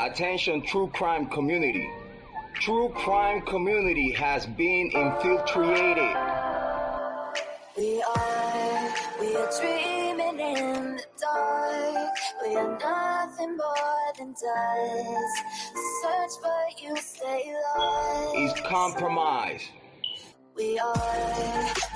Attention, true crime community. True crime community has been infiltrated. We are dreaming in the dark. We are nothing more than dust. Search but you stay lost. Is compromised. We are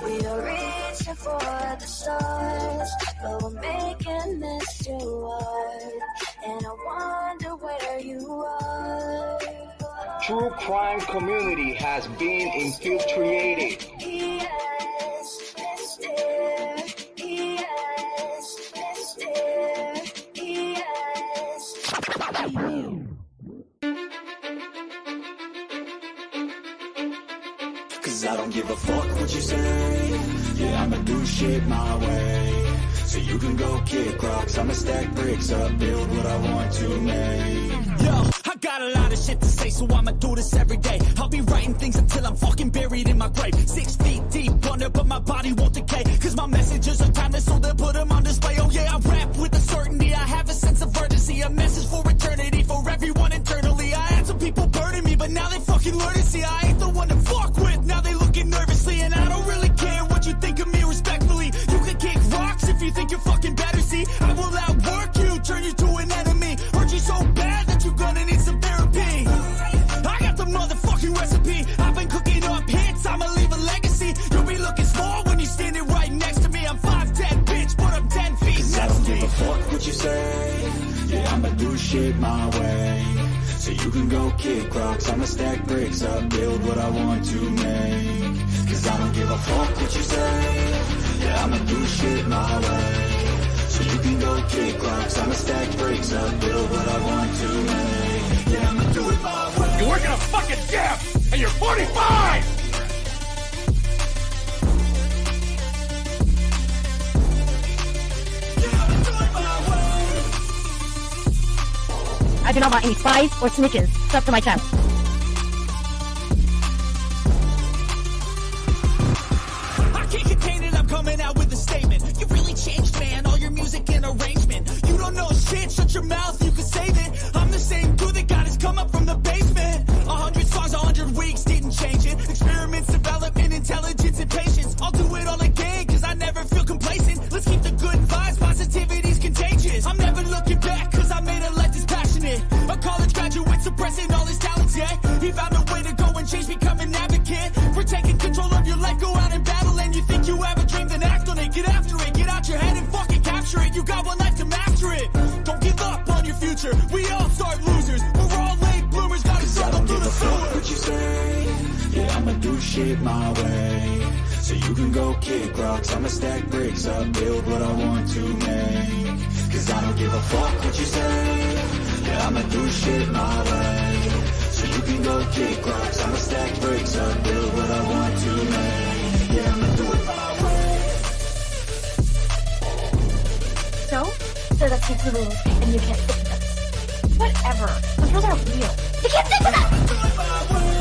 reaching for the stars, but we're making this too hard. And I wonder where you are. True crime community has been infiltrated. Yes, Mr. Yes, Mr. Yes. Cause I don't give a fuck what you say. Yeah, I'ma do shit my way. So you can go kick rocks, I'ma stack bricks up, build what I want to make. Yo, I got a lot of shit to say, so I'ma do this every day. I'll be writing things until I'm fucking buried in my grave. 6 feet deep under, but my body won't decay. Cause my messages are timeless, so they'll put them on display. Oh yeah, I rap with a certainty, I have a sense of urgency. A message for eternity, for everyone internally. I had some people burning me, but now they fucking learn to see I ain't the one to fuck with. Now they looking nervously, and I don't really care what you think of me respectfully. You can kick rocks if you think you're fucking better, see. I will outwork you, turn you to an enemy. Hurt you so bad that you're gonna need some therapy. I got the motherfucking recipe. I've been cooking up hits, I'ma leave a legacy. You'll be looking small when you're standing right next to me. I'm 5'10", bitch, but I'm 10 feet next to me. I don't give a fuck what you say. Yeah, I'ma do shit my way. So you can go kick rocks, I'ma stack bricks up, build what I want to make. Cause I don't give a fuck what you say. Yeah, I'ma do shit my way. So you can go kick rocks, I'ma stack bricks up, build what I want to make. Yeah, I'ma do it my way. You work in a fucking gym, and you're 45! I do not want any spies or snitches stuck to my chest. I can't contain it, I'm coming out with a statement. You really changed, man, all your music and arrangement. You don't know shit, shut your mouth, you can save it. I'm the same dude that got his come up from the basement. 100 songs, 100 weeks, didn't change it. Experiments, development, intelligence, and patience. I'll do it all again, cause I never feel complacent. Let's keep the good vibes, positivity's contagious. I'm never looking back, cause I made a life that's passionate. A college graduate suppressing all his talents, yeah. He found a way to go and change, become an advocate. For taking control of your life, go out and battle. And you think you have a dream, then act on it. Get after it, get out your head and fucking capture it. You got one life to master it. Don't give up on your future, we all start losers. We're all late bloomers, gotta struggle through the sewer. What you say? Yeah, I'ma do shit my way. So you can go kick rocks, I'ma stack bricks up, build what I want to make. Cause I don't give a fuck what you say. Yeah, I'ma do shit my way. So you can go kick rocks, I'ma stack bricks up, build what I want to make. Yeah, I'ma do it my way. So that's the rules, and you can't stick to them. Whatever. Those rules are real. You can't stick to them! Do it my way.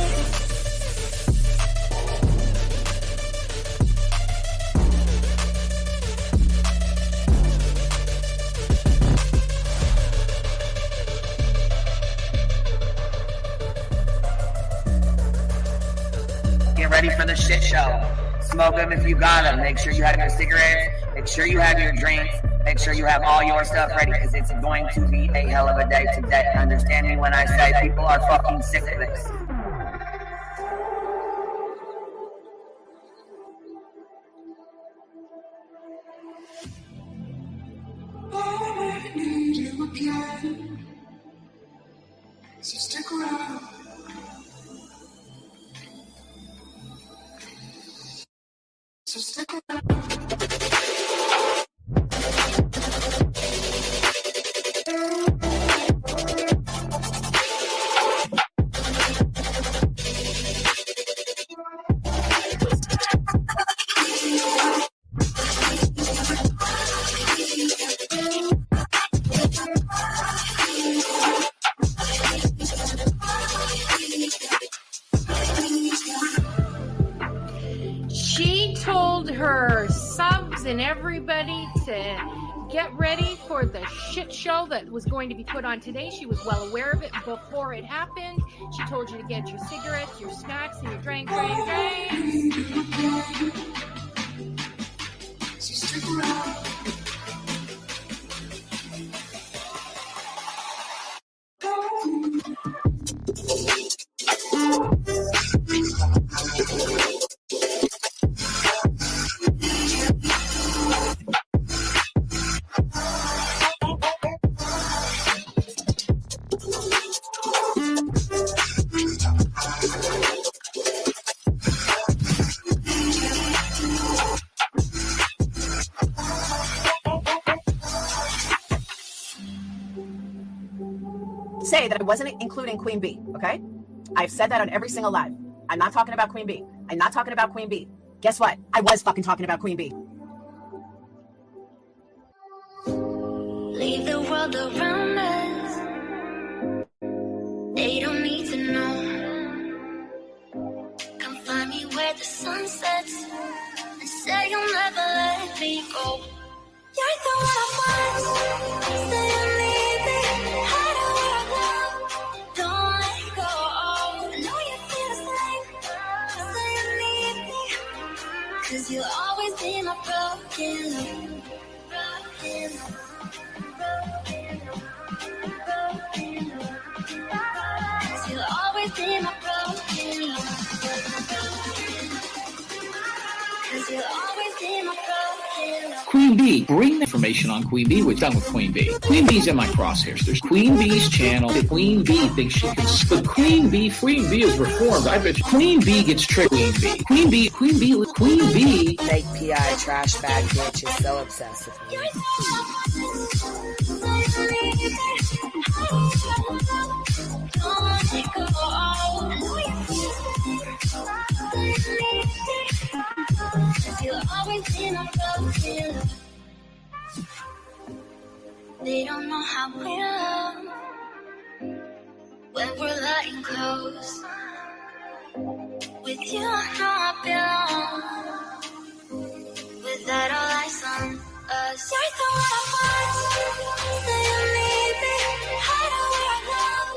Get ready for the shit show. Smoke them if you got them. Make sure you have your cigarettes. Make sure you have your drinks. Make sure you have all your stuff ready because it's going to be a hell of a day today. Understand me when I say people are fucking sick of this. I need you again, so stick around. So stick around. She told her subs and everybody to get ready for the shit show that was going to be put on today. She was well aware of it before it happened. She told you to get your cigarettes, your snacks, and your drinks. So stick around. Say that I wasn't including Queen B, okay? I've said that on every single live. I'm not talking about Queen B. I'm not talking about Queen B. Guess what? I was fucking talking about Queen B. Leave the world around us. They don't need to know. Come find me where the sun sets and say you'll never let me go. You're the one I want. Say you need me. Hide where I love. Don't let go. I know you feel the same. Say you need me. 'Cause you'll always be my broken love. Broken love. You'll always be my broken love. 'Cause you'll always be my broken love. Queen B, bring the information on Queen B. We're done with Queen B. Queen B's in my crosshairs. There's Queen B's channel. Queen B thinks she can. But Queen B is reformed. I bet you Queen B gets tricked. Queen B. Fake PI trash bag bitch is so obsessed with me. You'll always be my broken love. They don't know how we love when we're lying close. With you, I know I belong. Without all eyes on us, you're the one I want. Say you need me. Hide where I love.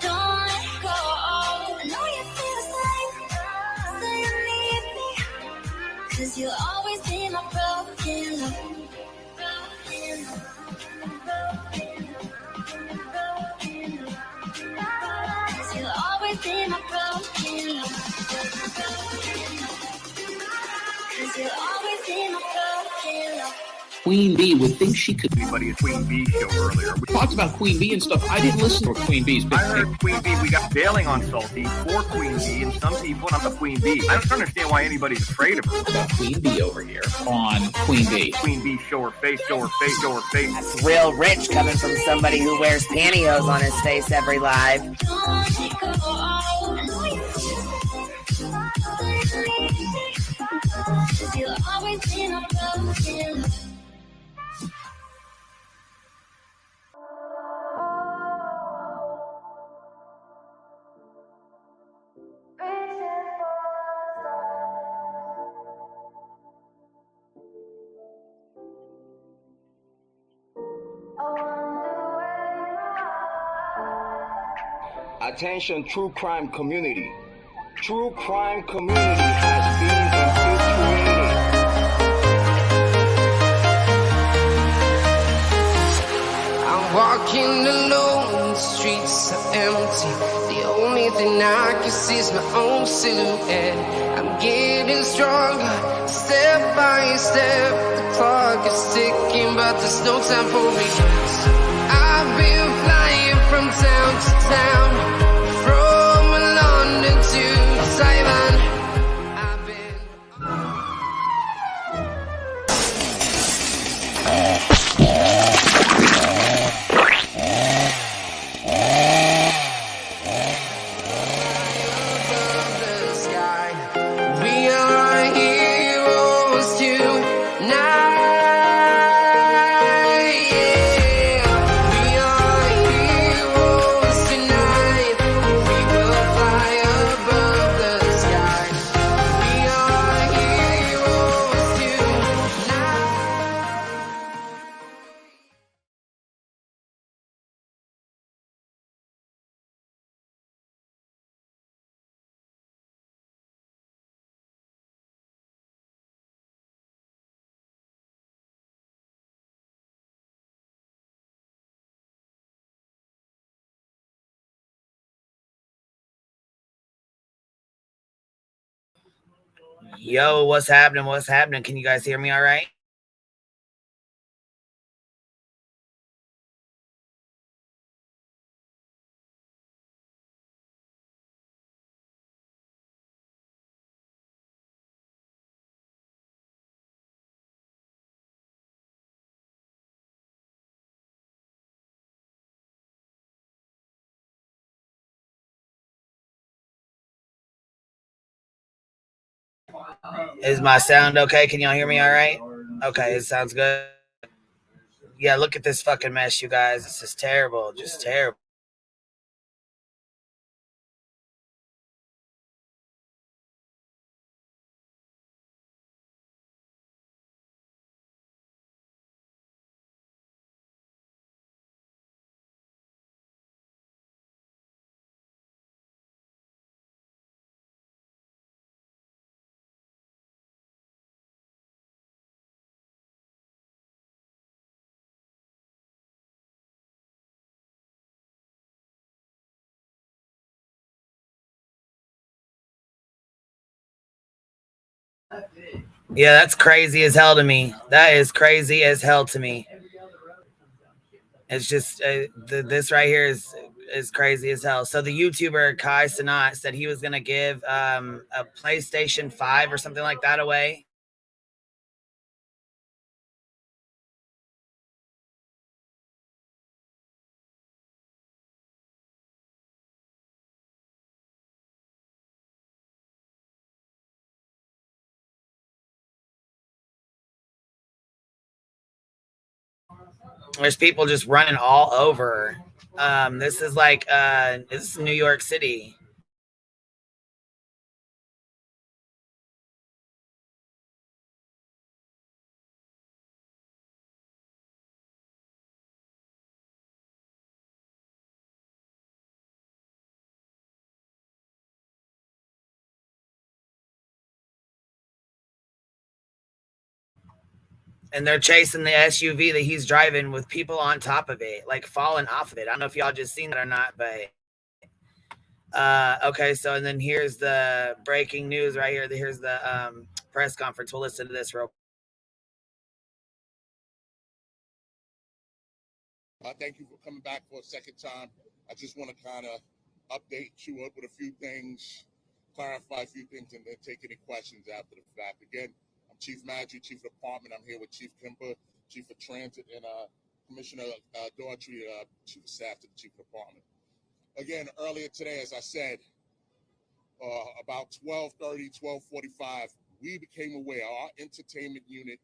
Don't let go. I know you feel the same. Say you need me. 'Cause you'll always be my broken love. Broken love. Cause you'll always be my broken love. Cause you'll always be my broken love. Queen B would think she could. Anybody at Queen B show earlier. We talked about Queen B and stuff. I didn't listen to Queen B's. I heard Queen B. We got bailing on Salty for Queen B, and some people not the Queen B. I don't understand why anybody's afraid of her. About Queen B over here on Queen B. Queen B, show her face, show her face, show her face. That's real rich coming from somebody who wears pantyhose on his face every live. You'll always be my broken love. Attention, true crime community. True crime community has been infiltrated. I'm walking alone, the streets are empty. The only thing I can see is my own silhouette. I'm getting stronger, step by step. The clock is ticking, but there's no time for regrets. I've been flying from town to town, from London to Taiwan. I've been... Yo, what's happening? What's happening? Can you guys hear me all right? Is my sound okay? Can y'all hear me all right? Okay, it sounds good. Yeah, look at this fucking mess, you guys. This is terrible. Just terrible. Yeah, that's crazy as hell to me. That is crazy as hell to me. It's just this right here is crazy as hell. So the YouTuber Kai Cenat said he was gonna give a PlayStation 5 or something like that away. There's people just running all over. This is like this is New York City. And they're chasing the SUV that he's driving with people on top of it, like falling off of it. I don't know if y'all just seen that or not, but okay. So and then here's the breaking news right here. Here's the press conference. We'll listen to this real. Thank you for coming back for a second time. I just want to kind of update you up with a few things, clarify a few things, and then take any questions after the fact. Again, I'm Chief Manager, Chief of Department. I'm here with Chief Kemper, Chief of Transit, and Commissioner Daughtry, Chief of Staff to the Chief of Department. Again, earlier today, as I said, about 12:30, 12:45, we became aware, our entertainment unit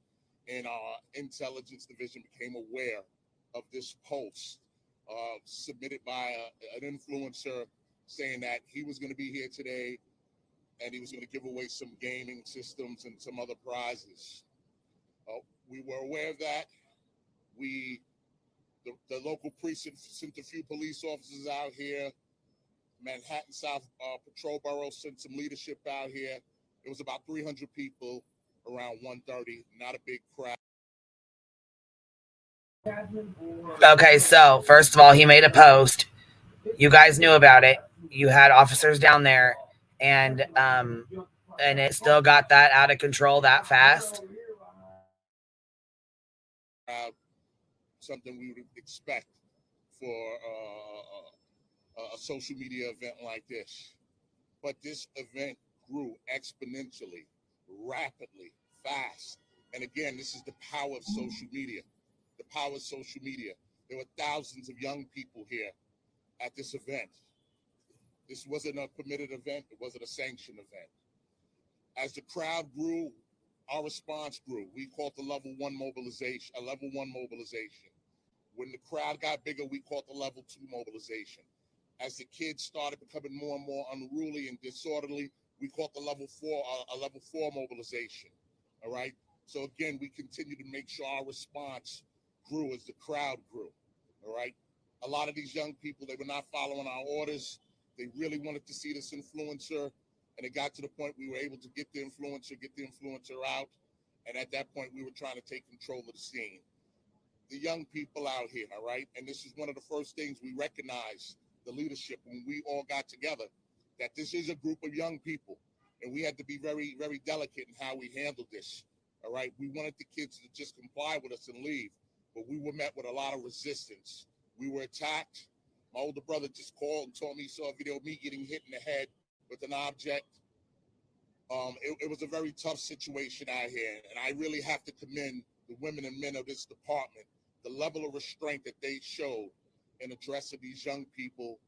and our intelligence division became aware of this post submitted by an influencer saying that he was going to be here today and he was going to give away some gaming systems and some other prizes. We were aware of that. The local precinct sent a few police officers out here. Manhattan South Patrol Borough sent some leadership out here. It was about 300 people around 1:30, not a big crowd. Okay, so first of all, he made a post. You guys knew about it. You had officers down there, and it still got that out of control that fast. Something we would expect for a social media event like this. But this event grew exponentially, rapidly, fast. And again, this is the power of social media. The power of social media. There were thousands of young people here at this event. This wasn't a permitted event. It wasn't a sanctioned event. As the crowd grew, our response grew. We called the level 1 mobilization, a level 1 mobilization. When the crowd got bigger, we called the level 2 mobilization. As the kids started becoming more and more unruly and disorderly, we called the level 4, a level 4 mobilization. All right. So again, we continue to make sure our response grew as the crowd grew. All right. A lot of these young people, they were not following our orders. They really wanted to see this influencer. And it got to the point we were able to get the influencer out. And at that point, we were trying to take control of the scene. The young people out here, all right? And this is one of the first things we recognized, the leadership, when we all got together, that this is a group of young people. and we had to be very, very delicate in how we handled this. All right, we wanted the kids to just comply with us and leave, but we were met with a lot of resistance. We were attacked. My older brother just called and told me he saw a video of me getting hit in the head with an object. It was a very tough situation out here, and I really have to commend the women and men of this department, the level of restraint that they showed in addressing these young people,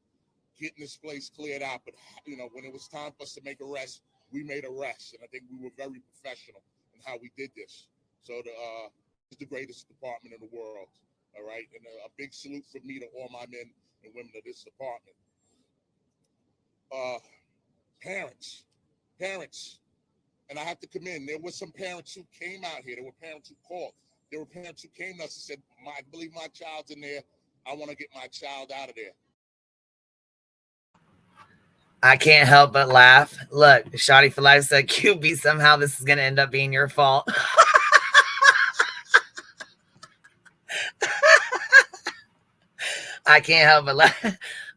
getting this place cleared out. But, you know, when it was time for us to make arrests, we made arrests, and I think we were very professional in how we did this. So it's the greatest department in the world, all right? And a big salute from me to all my men and women of this department. Parents, and I have to commend, there were some parents who came out here. There were parents who called. There were parents who came to us and said, I believe my child's in there. I want to get my child out of there. I can't help but laugh. Look, Shotty for Life said, QB, somehow this is going to end up being your fault. I can't help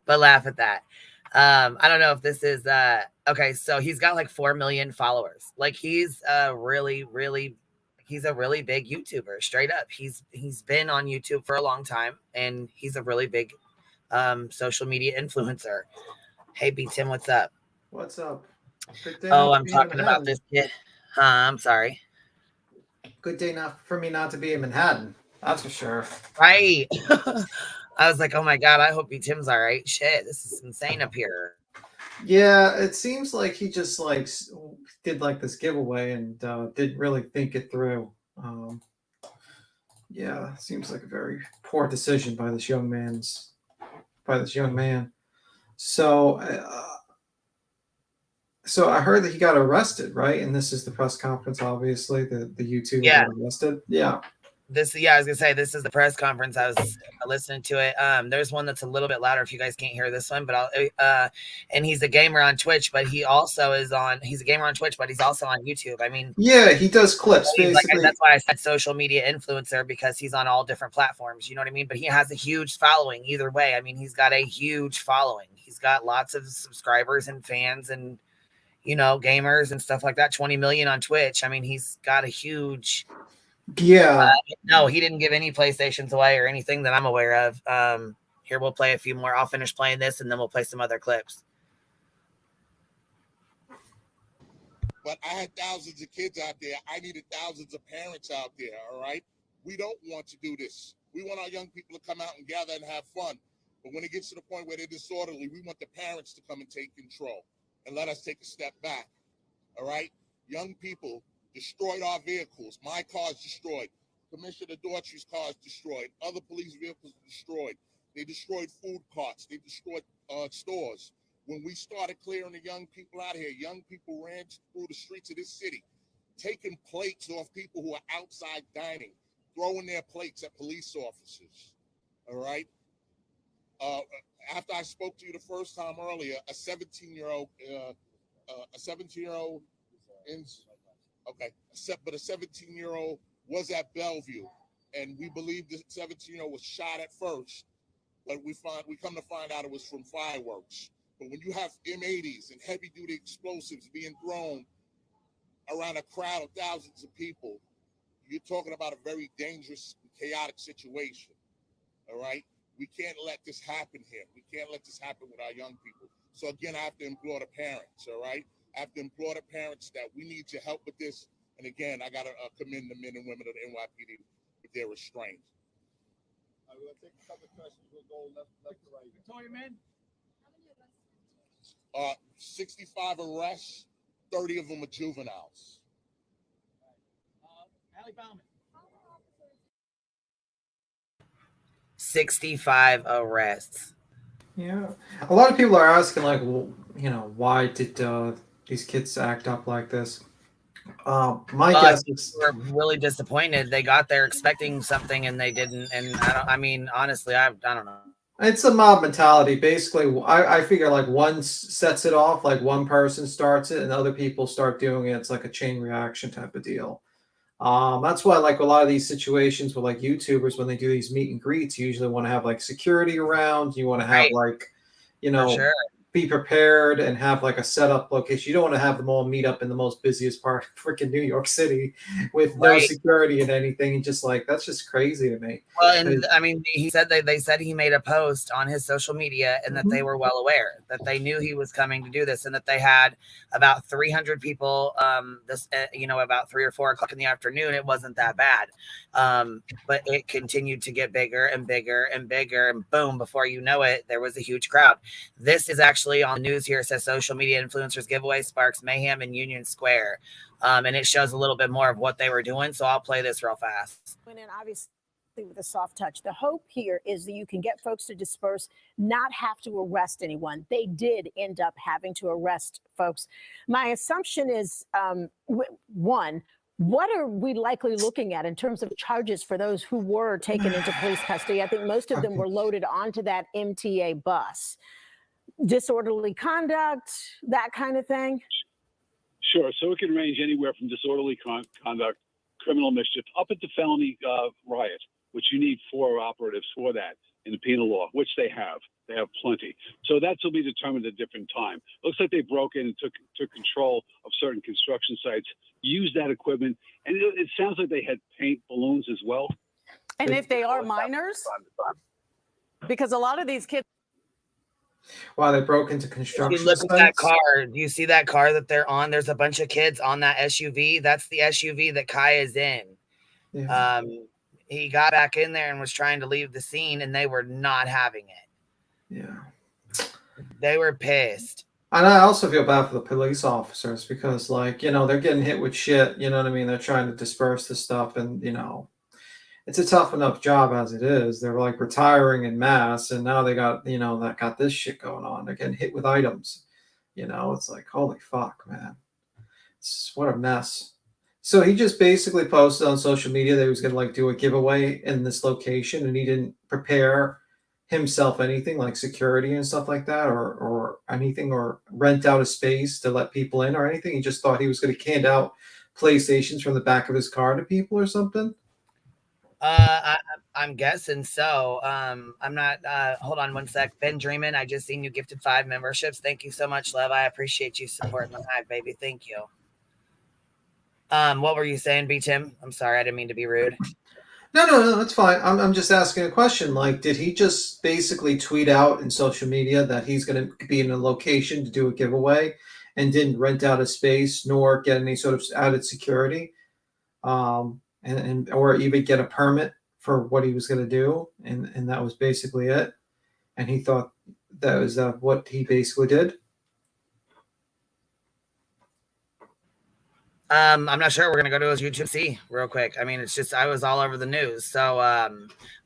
but laugh at that. I don't know if this is okay. So he's got like 4 million followers. Like he's a really big YouTuber. Straight up, he's been on YouTube for a long time, and he's a really big social media influencer. Hey, B Tim, what's up? What's up? Good day I'm talking about this kid. I'm sorry. Good day for me not to be in Manhattan. That's for sure. Right. I was like, oh my God, I hope B Tim's all right. Shit, this is insane up here. Yeah, it seems like he just like did like this giveaway and didn't really think it through. Yeah, seems like a very poor decision by this young man. So I heard that he got arrested, right? And this is the press conference, obviously. The YouTuber got arrested. Yeah. I was gonna say this is the press conference. I was listening to it. There's one that's a little bit louder if you guys can't hear this one, but and he's a gamer on Twitch, but he's a gamer on Twitch, but he's also on YouTube. I mean, yeah, he does clips basically. That's why I said social media influencer, because he's on all different platforms. You know what I mean? But he has a huge following either way. I mean, he's got a huge following. He's got lots of subscribers and fans and, you know, gamers and stuff like that. 20 million on Twitch. I mean, he's got a huge. Yeah. No, he didn't give any PlayStations away or anything that I'm aware of. Here, we'll play a few more. I'll finish playing this and then we'll play some other clips. But I had thousands of kids out there. I needed thousands of parents out there, all right? We don't want to do this. We want our young people to come out and gather and have fun. But when it gets to the point where they're disorderly, we want the parents to come and take control and let us take a step back, all right? Young people destroyed our vehicles. My car's destroyed. Commissioner Daughtry's car's destroyed. Other police vehicles destroyed. They destroyed food carts. They destroyed stores. When we started clearing the young people out here, young people ran through the streets of this city, taking plates off people who are outside dining, throwing their plates at police officers. All right? After I spoke to you the first time earlier, a 17-year-old but a 17-year-old was at Bellevue, and we believe the 17-year-old was shot at first, but we come to find out it was from fireworks. But when you have M80s and heavy-duty explosives being thrown around a crowd of thousands of people, you're talking about a very dangerous, chaotic situation, all right? We can't let this happen here. We can't let this happen with our young people. So, again, I have to implore the parents, all right? I have to implore the parents that we need your help with this. And, again, I got to commend the men and women of the NYPD with their restraint. We're going to take a couple of questions. We'll go left to right. Victoria, man? 65 arrests, 30 of them are juveniles. Allie Bauman. 65 arrests. Yeah. A lot of people are asking, like, well, you know, why did these kids act up like this? My guess is we're really disappointed. They got there expecting something and they didn't. And honestly, I don't know. It's a mob mentality. Basically, I figure like one sets it off, like one person starts it and other people start doing it. It's like a chain reaction type of deal. That's why like a lot of these situations with like YouTubers, when they do these meet and greets, you usually want to have like security around. You want to have like, you know, be prepared and have like a setup location. You don't want to have them all meet up in the most busiest part of freaking New York City with no security and anything. And just like, that's just crazy to me. Well, and I mean, he said they said he made a post on his social media and that they were well aware that they knew he was coming to do this and that they had about 300 people. About 3 or 4 o'clock in the afternoon, it wasn't that bad, but it continued to get bigger and bigger and bigger, and boom! Before you know it, there was a huge crowd. This is actually on the news here. It says social media influencers giveaway sparks mayhem in Union Square, and it shows a little bit more of what they were doing. So I'll play this real fast. And obviously, with a soft touch. The hope here is that you can get folks to disperse, not have to arrest anyone. They did end up having to arrest folks. My assumption is, one, what are we likely looking at in terms of charges for those who were taken into police custody? I think most of them were loaded onto that MTA bus. Disorderly conduct, that kind of thing? Sure. So it can range anywhere from disorderly conduct, criminal mischief, up at the felony riot, which you need 4 operatives for that in the penal law, which they have. They have plenty. So that will be determined at a different time. Looks like they broke in and took control of certain construction sites, used that equipment, and it sounds like they had paint balloons as well. And if they are minors, because a lot of these kids. Wow, they broke into construction. You look at that car. Do you see that car that they're on? There's a bunch of kids on that SUV. That's the SUV that Kai is in. Yeah. He got back in there and was trying to leave the scene, and they were not having it. Yeah. They were pissed. And I also feel bad for the police officers because, like, they're getting hit with shit. You know what I mean? They're trying to disperse this stuff, and, it's a tough enough job as it is. They're like retiring in mass, and now they got, that got this shit going on. They're getting hit with items. It's like, holy fuck, man. What a mess. So he just basically posted on social media that he was going to like do a giveaway in this location, and he didn't prepare himself anything like security and stuff like that, or anything, or rent out a space to let people in or anything. He just thought he was going to hand out PlayStations from the back of his car to people or something. I'm guessing so. I'm not. Hold on one sec. Ben Dreamin, I just seen you gifted 5 memberships. Thank you so much, Lev. I appreciate you supporting the hive, baby. Thank you. What were you saying, B Tim? I'm sorry, I didn't mean to be rude. No, that's fine. I'm just asking a question. Like, did he just basically tweet out in social media that he's going to be in a location to do a giveaway and didn't rent out a space nor get any sort of added security, and or even get a permit for what he was going to do, and that was basically it? And he thought that was what he basically did? I'm not sure. We're going to go to his YouTube see real quick. I mean, it's just, I was all over the news. So,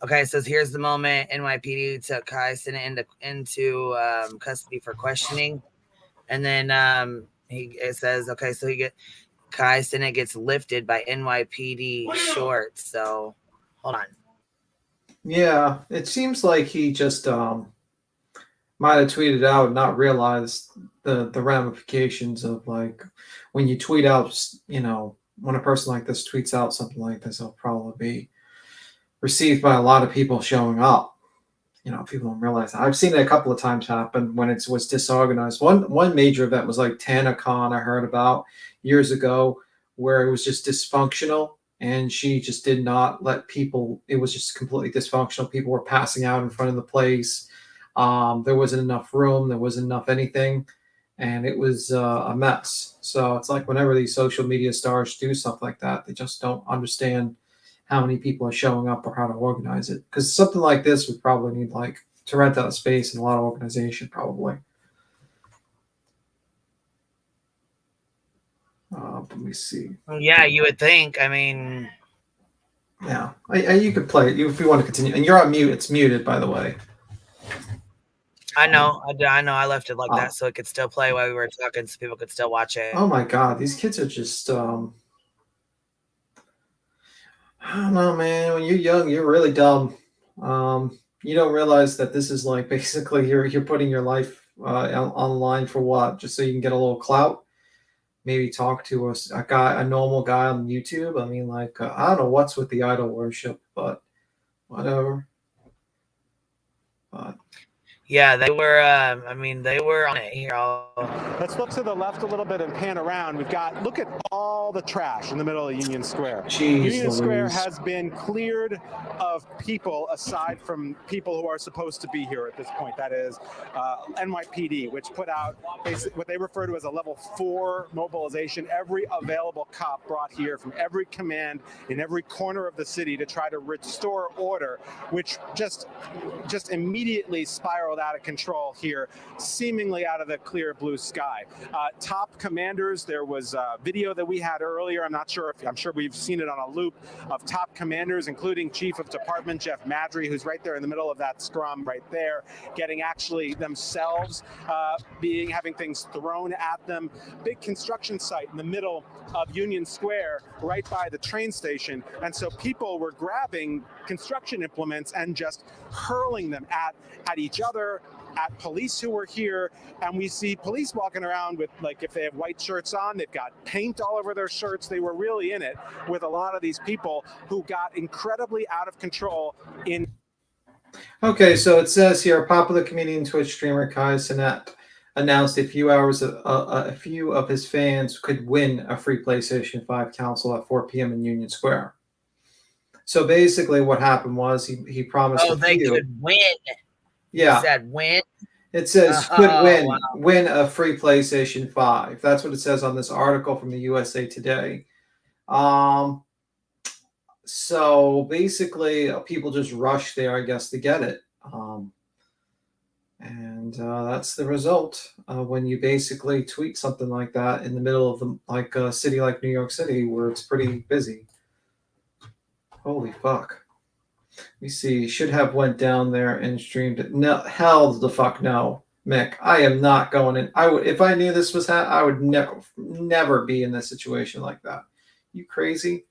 okay. It says, here's the moment NYPD took Kai Cenat into custody for questioning. And then it says, okay, so Kai Cenat gets lifted by NYPD shorts. So hold on. Yeah. It seems like he just might have tweeted out and not realized the ramifications of, like, when you tweet out, when a person like this tweets out something like this, it'll probably be received by a lot of people showing up. People don't realize that. I've seen it a couple of times happen when it was disorganized. One major event was like TanaCon I heard about years ago, where it was just dysfunctional, and she just did not let people, it was just completely dysfunctional. People were passing out in front of the place. There wasn't enough room. There wasn't enough anything. And it was a mess. So it's like whenever these social media stars do stuff like that, they just don't understand how many people are showing up or how to organize it. Because something like this would probably need like to rent out a space and a lot of organization probably. Let me see. Yeah, you would think. I mean, yeah, you could play it if you want to continue. And you're on mute. It's muted, by the way. I know. I left it like that so it could still play while we were talking, so people could still watch it. Oh my God, these kids are just I don't know, man. When you're young, you're really dumb. You don't realize that this is like basically you're putting your life online for what? Just so you can get a little clout. Maybe talk to a normal guy on YouTube. I mean, like, I don't know what's with the idol worship, but whatever. But Yeah, they were. I mean, they were on it here. Let's look to the left a little bit and pan around. Look at all the trash in the middle of Union Square. Jeez Union Square Louise. has been cleared of people aside from people who are supposed to be here at this point. That is NYPD, which put out what they refer to as a level 4 mobilization. Every available cop brought here from every command in every corner of the city to try to restore order, which just immediately spiraled out of control here, seemingly out of the clear blue sky. Top commanders, there was a video that we had earlier. I'm sure we've seen it on a loop of top commanders, including Chief of Department Jeff Madry, who's right there in the middle of that scrum right there, getting actually themselves having things thrown at them. Big construction site in the middle of Union Square, right by the train station. And so people were grabbing construction implements and just hurling them at each other, at police who were here. And we see police walking around with, like, if they have white shirts on, they've got paint all over their shirts. They were really in it with a lot of these people who got incredibly out of control in. Okay, so it says here, popular comedian Twitch streamer Kai Cenat announced a few of his fans could win a free PlayStation 5 console at 4 p.m. in Union Square. So basically what happened was he promised could win. Yeah. It said win? It says could win a free PlayStation 5. That's what it says on this article from the USA Today. So basically people just rushed there, I guess, to get it. And that's the result when you basically tweet something like that in the middle of a city like New York City, where it's pretty busy. Holy fuck. We see, should have went down there and streamed it. No, hell the fuck no, Mick. I am not going in. I would, if I knew this was I would never be in a situation like that. You crazy?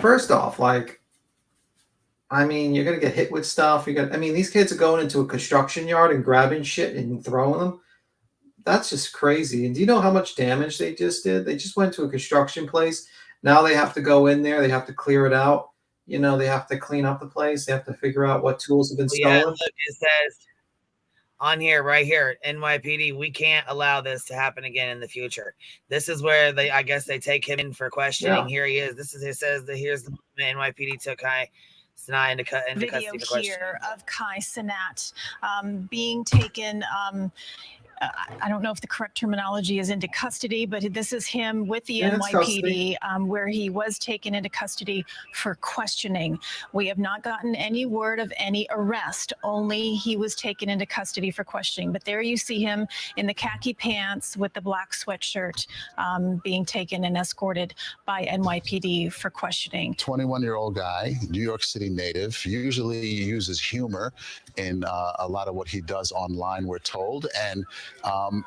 First off, I mean, you're gonna get hit with stuff. These kids are going into a construction yard and grabbing shit and throwing them. That's just crazy. And do you know how much damage they just did? They just went to a construction place. Now they have to go in there. They have to clear it out. They have to clean up the place. They have to figure out what tools have been stolen. Yeah, look, it says on here, right here, NYPD, we can't allow this to happen again in the future. This is where I guess they take him in for questioning. Yeah. Here he is. It says that here's the NYPD took Kai Cenat into custody for questioning. Video here of Kai Cenat being taken. I don't know if the correct terminology is into custody, but this is him with the NYPD, where he was taken into custody for questioning. We have not gotten any word of any arrest, only he was taken into custody for questioning. But there you see him in the khaki pants with the black sweatshirt being taken and escorted by NYPD for questioning. 21-year-old guy, New York City native, usually uses humor in a lot of what he does online, we're told, and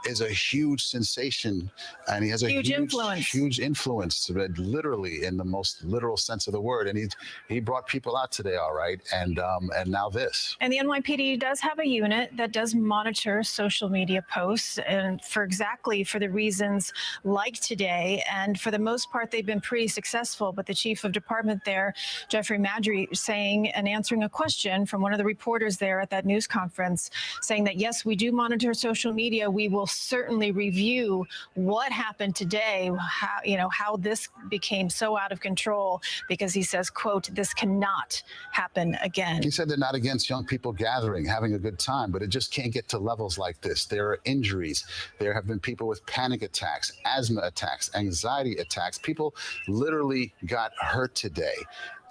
is a huge sensation, and he has a huge influence, literally in the most literal sense of the word. And he brought people out today, all right, and now this. And the NYPD does have a unit that does monitor social media posts, and for the reasons like today. And for the most part, they've been pretty successful. But the chief of department there, Jeffrey Madry, saying and answering a question from one of the reporters there at that news conference, saying that yes, we do monitor social media. We will certainly review what happened today, how this became so out of control, because he says, quote, this cannot happen again. He said they're not against young people gathering, having a good time, but it just can't get to levels like this. There are injuries. There have been people with panic attacks, asthma attacks, anxiety attacks. People literally got hurt today.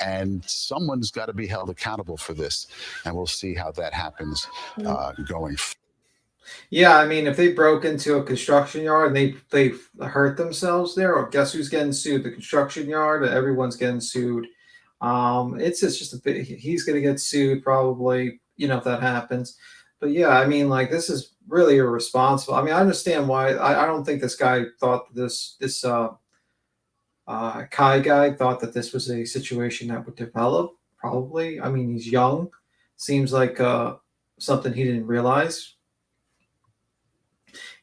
And someone's got to be held accountable for this. And we'll see how that happens going forward. Yeah, I mean, if they broke into a construction yard and they hurt themselves there, or guess who's getting sued? The construction yard. Everyone's getting sued. It's just a bit. He's going to get sued probably. If that happens. But yeah, I mean, this is really irresponsible. I mean, I understand why. I don't think this guy thought this Kai guy thought that this was a situation that would develop. Probably. I mean, he's young. Seems like something he didn't realize.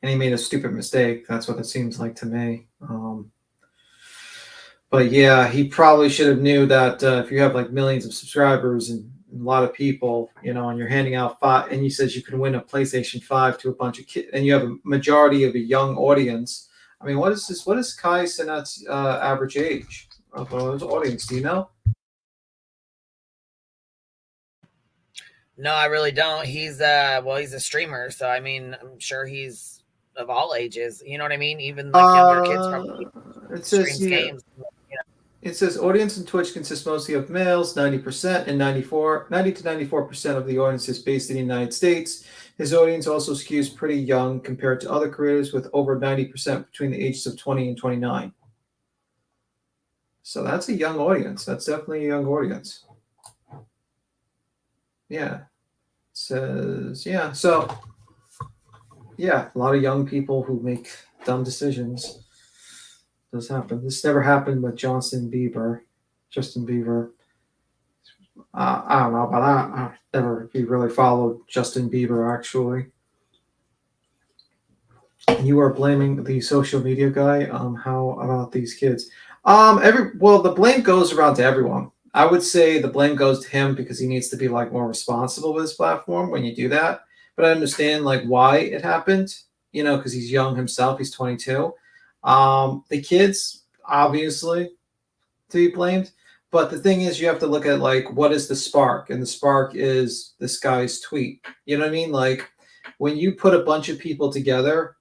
And he made a stupid mistake. That's what it seems like to me. But yeah, he probably should have knew that if you have millions of subscribers and a lot of people, you know, and you're handing out 5, and he says you can win a PlayStation 5 to a bunch of kids, and you have a majority of a young audience. I mean, what is this? What is Kai Cenat's average age of his audience? Do you know? No, I really don't. He's he's a streamer, so I mean, I'm sure he's of all ages. You know what I mean? Even like younger kids probably It says streams here. games. You know? It says audience in Twitch consists mostly of males, 90%, and 90 to 94% of the audience is based in the United States. His audience also skews pretty young compared to other creators, with over 90% between the ages of 20 and 29. So that's a young audience. That's definitely a young audience. Yeah. It says, yeah. So, yeah, a lot of young people who make dumb decisions. Does happen. This never happened with Justin Bieber. I don't know about that. I never really followed Justin Bieber, actually. You are blaming the social media guy. How about these kids? The blame goes around to everyone. I would say the blame goes to him because he needs to be like more responsible with his platform when you do that. But I understand like why it happened, you know, because he's young himself. He's 22. The kids, obviously, to be blamed. But the thing is, you have to look at like what is the spark, and the spark is this guy's tweet. You know what I mean? Like when you put a bunch of people together,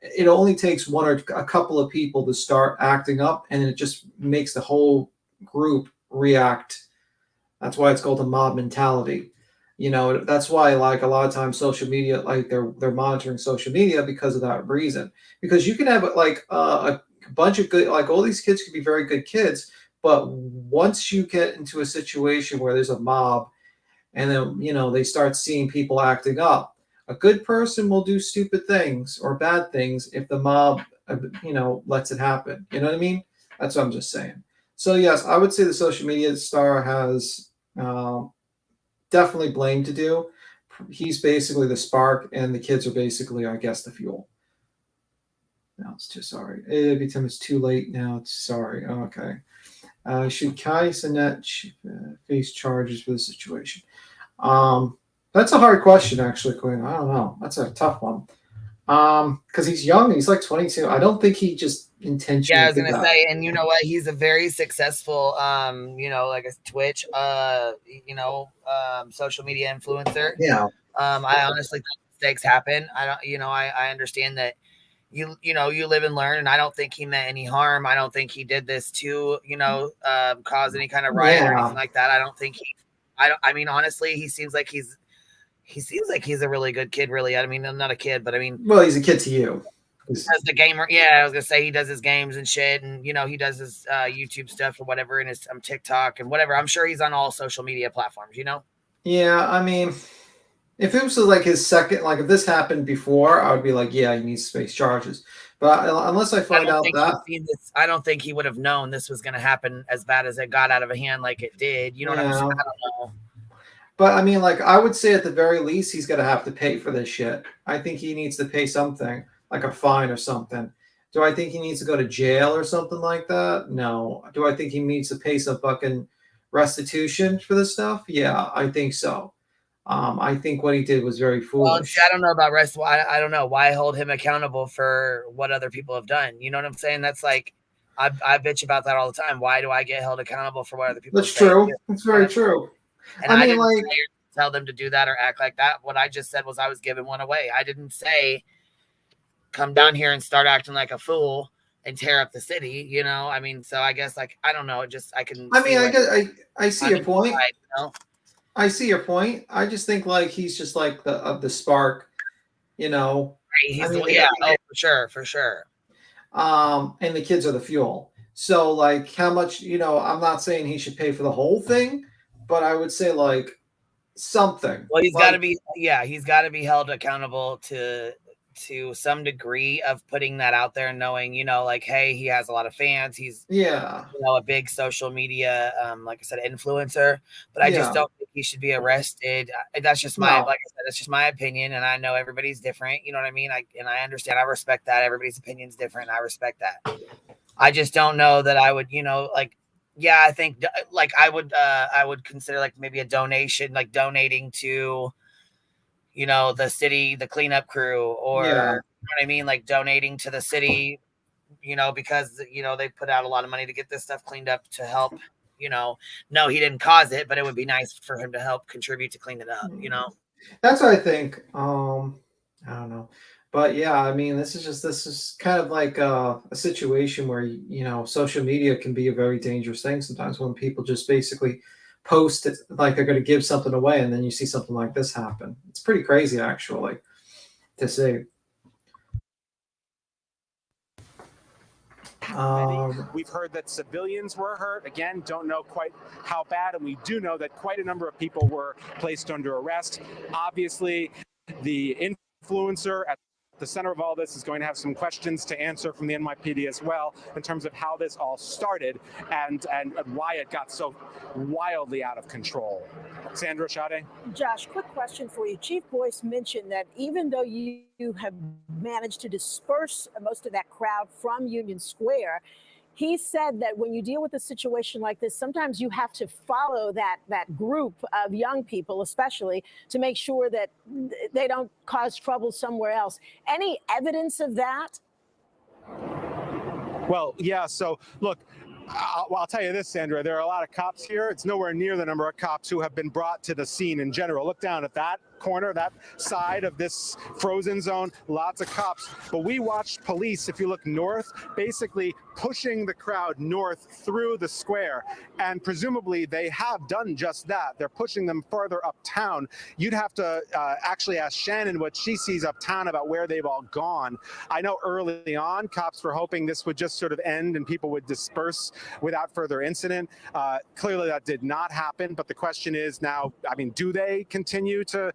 it only takes one or a couple of people to start acting up, and it just makes the whole group react. That's why it's called a mob mentality. You know, that's why like a lot of times social media, like they're monitoring social media because of that reason. Because you can have like a bunch of good, like all these kids could be very good kids, but once you get into a situation where there's a mob, and then you know they start seeing people acting up, a good person will do stupid things or bad things if the mob, you know, lets it happen. You know what I mean? That's what I'm just saying. So yes, I would say the social media star has definitely blame to do. He's basically the spark, and the kids are basically, I guess, the fuel. No, it's too sorry. Every time it's too late now, it's sorry. Okay. Should Kai Cenat face charges for the situation? That's a hard question, actually, Quinn. I don't know. That's a tough one. Because he's young. He's like 22. I don't think he just intentionally. Yeah, I was gonna say, and you know what? He's a very successful, you know, like a Twitch, social media influencer. Yeah. I honestly think mistakes happen. I don't, you know, I understand that you live and learn, and I don't think he meant any harm. I don't think he did this to, you know, cause any kind of riot or anything like that. I don't think I mean, honestly, he seems like he's a really good kid, really. I mean, I'm not a kid, but I mean, well, he's a kid to you. He does the gamer. Yeah, I was gonna say he does his games and shit, and you know he does his YouTube stuff or whatever, and his TikTok and whatever. I'm sure he's on all social media platforms. You know. Yeah, I mean, if it was like his second, like if this happened before, I would be like, yeah, he needs to face charges. But unless I find out that, I don't think he would have known this was gonna happen as bad as it got out of hand like it did. You know what I'm saying? I don't know. But I mean, like I would say at the very least, he's gonna have to pay for this shit. I think he needs to pay something, like a fine or something. Do I think he needs to go to jail or something like that? No. Do I think he needs to pay some fucking restitution for this stuff? Yeah, I think so. I think what he did was very foolish. Well, I don't know about rest. I don't know why hold him accountable for what other people have done. You know what I'm saying? That's like, I bitch about that all the time. Why do I get held accountable for what other people? That's true. That's very true. And I didn't like tell them to do that or act like that. What I just said was I was giving one away. I didn't say come down here and start acting like a fool and tear up the city. You know, I mean, so I guess like I don't know. It just I can. I mean, I see your point. Inside, you know? I see your point. I just think like he's just like the spark, you know. He's I mean, for sure. And the kids are the fuel. So like how much, you know, I'm not saying he should pay for the whole thing, but I would say like something. Well, he's got to be held accountable to some degree of putting that out there and knowing, you know, like, hey, he has a lot of fans. He's, you know, a big social media, like I said, influencer, but I just don't think he should be arrested. That's just like I said, that's just my opinion. And I know everybody's different. You know what I mean? I understand. I respect that. Everybody's opinion is different. I respect that. I just don't know that I would, you know, like Yeah, I think like I would consider like maybe a donation, like donating to, you know, the city, the cleanup crew, or Yeah. you know what I mean, like donating to the city, you know, because you know they put out a lot of money to get this stuff cleaned up to help. You know, no, he didn't cause it, but it would be nice for him to help contribute to clean it up. You know. That's what I think. I don't know. But yeah, I mean, this is kind of like a situation where you know social media can be a very dangerous thing sometimes when people just basically post it like they're going to give something away, and then you see something like this happen. It's pretty crazy, actually, to see. We've heard that civilians were hurt. Again, don't know quite how bad, and we do know that quite a number of people were placed under arrest. Obviously, the influencer at the center of all this is going to have some questions to answer from the NYPD as well in terms of how this all started and why it got so wildly out of control. Sandra Sade? Josh, quick question for you. Chief Boyce mentioned that even though you have managed to disperse most of that crowd from Union Square, he said that when you deal with a situation like this, sometimes you have to follow that group of young people, especially, to make sure that they don't cause trouble somewhere else. Any evidence of that? Well, yeah. So, look, I'll tell you this, Sandra. There are a lot of cops here. It's nowhere near the number of cops who have been brought to the scene in general. Look down at that corner, that side of this frozen zone, lots of cops. But we watched police, if you look north, basically pushing the crowd north through the square. And presumably they have done just that. They're pushing them further uptown. You'd have to actually ask Shannon what she sees uptown about where they've all gone. I know early on, cops were hoping this would just sort of end and people would disperse without further incident. Clearly that did not happen. But the question is now, I mean, do they continue to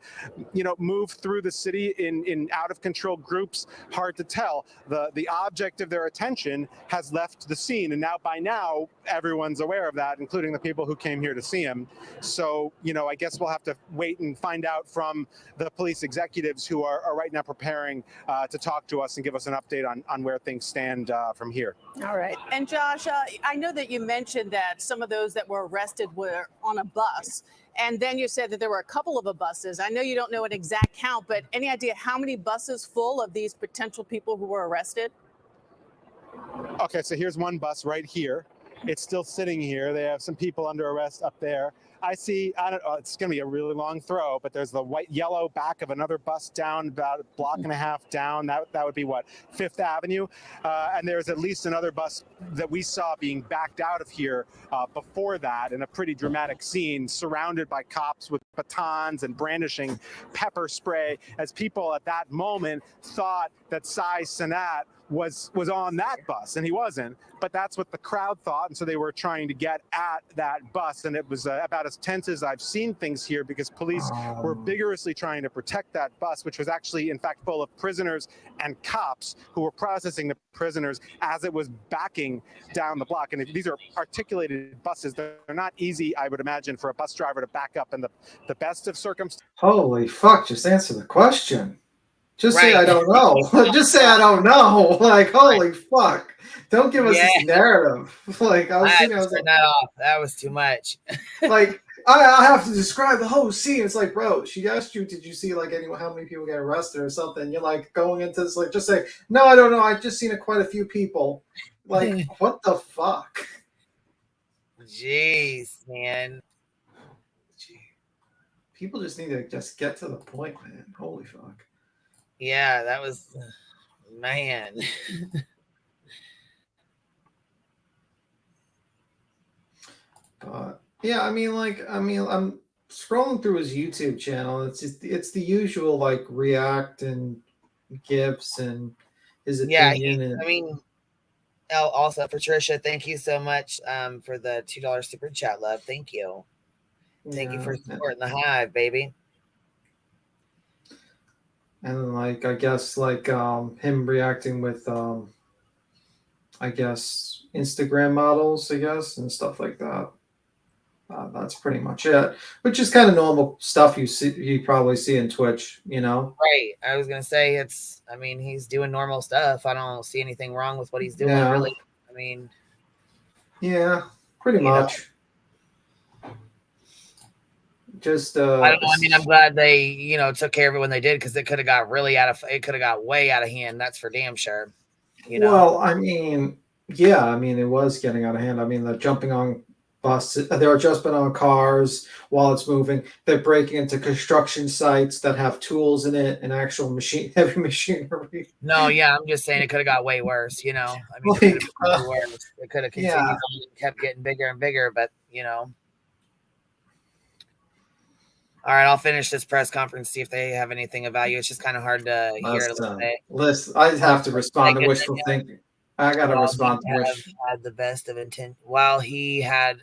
move through the city in out of control groups? Hard to tell. The object of their attention has left the scene, and by now everyone's aware of that, including the people who came here to see him. So I guess we'll have to wait and find out from the police executives who are right now preparing to talk to us and give us an update on where things stand from here. All right. And Josh, I know that you mentioned that some of those that were arrested were on a bus. And then you said that there were a couple of buses. I know you don't know an exact count, but any idea how many buses full of these potential people who were arrested? Okay, so here's one bus right here. It's still sitting here. They have some people under arrest up there. I see, I don't know, it's going to be a really long throw, but there's the yellow back of another bus down about a block and a half down. That would be what, Fifth Avenue? And there's at least another bus that we saw being backed out of here before that in a pretty dramatic scene, surrounded by cops with batons and brandishing pepper spray, as people at that moment thought that Sai Sanat was on that bus, and he wasn't. But that's what the crowd thought, and so they were trying to get at that bus, and it was about as tense as I've seen things here, because police were vigorously trying to protect that bus, which was actually, in fact, full of prisoners and cops who were processing the prisoners as it was backing down the block. And these are articulated buses. They're not easy, I would imagine, for a bus driver to back up in the best of circumstances. Holy fuck! Just answer the question. Just say I don't know. Just say I don't know. Like, holy fuck! Don't give us this narrative. Like, I was thinking, that off. That was too much. Like, I have to describe the whole scene. It's like, bro, she asked you, did you see like how many people get arrested or something? You're like going into this, like, just say, no, I don't know. I've just seen quite a few people. Like, what the fuck? Jeez, man. People just need to just get to the point, man. Holy fuck. Yeah, that was, man. But yeah, I'm scrolling through his YouTube channel. It's the usual like react and gifs and his opinion. Also Patricia, thank you so much for the $2 super chat, love. Thank you. Thank you for supporting the Hive, baby. And like, I guess like him reacting with I guess Instagram models, I guess, and stuff like that. That's pretty much it, which is kind of normal stuff you probably see in Twitch, Right. I was gonna say he's doing normal stuff. I don't see anything wrong with what he's doing, really. Yeah. Pretty much. Just I don't know. I mean, I'm glad they, you know, took care of it when they did, because it could have got way out of hand. That's for damn sure. You know. Well, I mean, yeah, I mean, it was getting out of hand. I mean, they're jumping on buses, they're jumping on cars while it's moving. They're breaking into construction sites that have tools in it and actual heavy machinery. No, yeah, I'm just saying it could have got way worse. You know, I mean, it could have been way worse. It could have continued on and kept getting bigger and bigger, but you know. All right, I'll finish this press conference, see if they have anything of value. It's just kind of hard to hear it a little bit. Listen, I have to respond to wishful thinking. I got to respond to wish. Had the best of intent while he had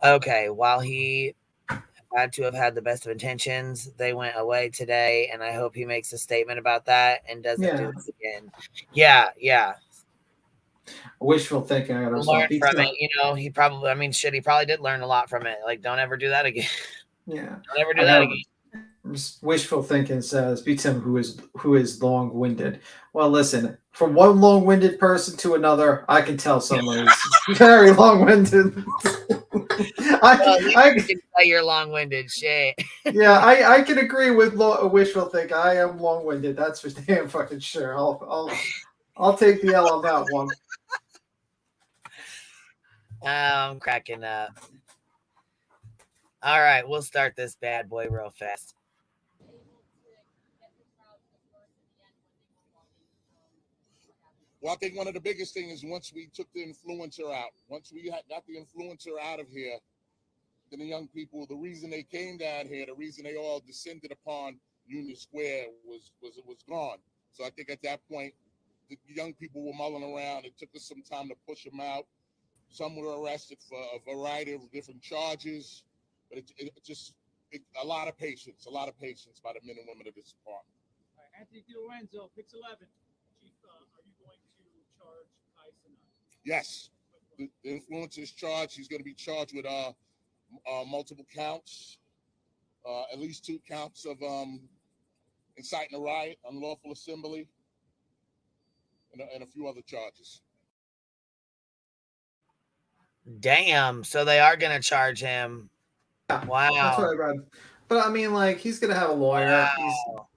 to have had the best of intentions. They went away today, and I hope he makes a statement about that and doesn't do this again. Yeah. Wishful thinking. I got to learn from it. You know, he probably did learn a lot from it. Like, don't ever do that again. Yeah. Don't ever do that again. Wishful thinking says, beats him who is long-winded. Well, listen, from one long-winded person to another, I can tell someone is very long-winded. I can tell you're long-winded. Shit. Yeah, I can agree with wishful thinking. I am long-winded. That's for damn fucking sure. I'll take the L on that one. I'm cracking up. All right, we'll start this bad boy real fast. Well, I think one of the biggest things is once we took the influencer out, once we got the influencer out of here, then the young people, the reason they came down here, the reason they all descended upon Union Square was gone. So I think at that point, the young people were mulling around. It took us some time to push them out. Some were arrested for a variety of different charges. But a lot of patience by the men and women of this department. All right, Anthony DiLorenzo, Pix 11. Chief, are you going to charge Tyson? Yes. The influencer is charged. He's going to be charged with multiple counts, at least 2 counts of inciting a riot, unlawful assembly, and a few other charges. Damn. So they are going to charge him. Wow. That's what I read. But I mean, like, he's going to have a lawyer. Wow.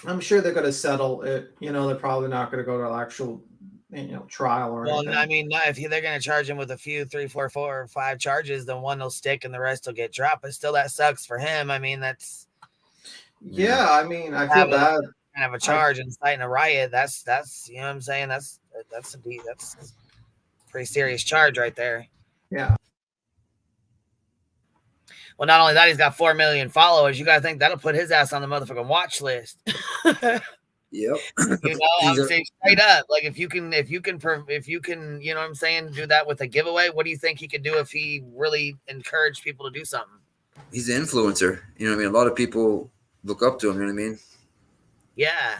I'm sure they're going to settle it. You know, they're probably not going to go to an actual, trial or anything. Well, I mean, if they're going to charge him with a few, 3, 4, 4, or 5 charges, then one will stick and the rest will get dropped. But still, that sucks for him. I mean, that's. Yeah, I mean, I feel bad. Have a charge inciting a riot. That's you know what I'm saying. That's a pretty serious charge right there. Yeah. Well, not only that, he's got 4 million followers. You got to think that'll put his ass on the motherfucking watch list. Yep. You know, I'm saying straight up. Like, if you can, you know what I'm saying, do that with a giveaway. What do you think he could do if he really encouraged people to do something? He's an influencer. You know what I mean? A lot of people look up to him. You know what I mean? Yeah.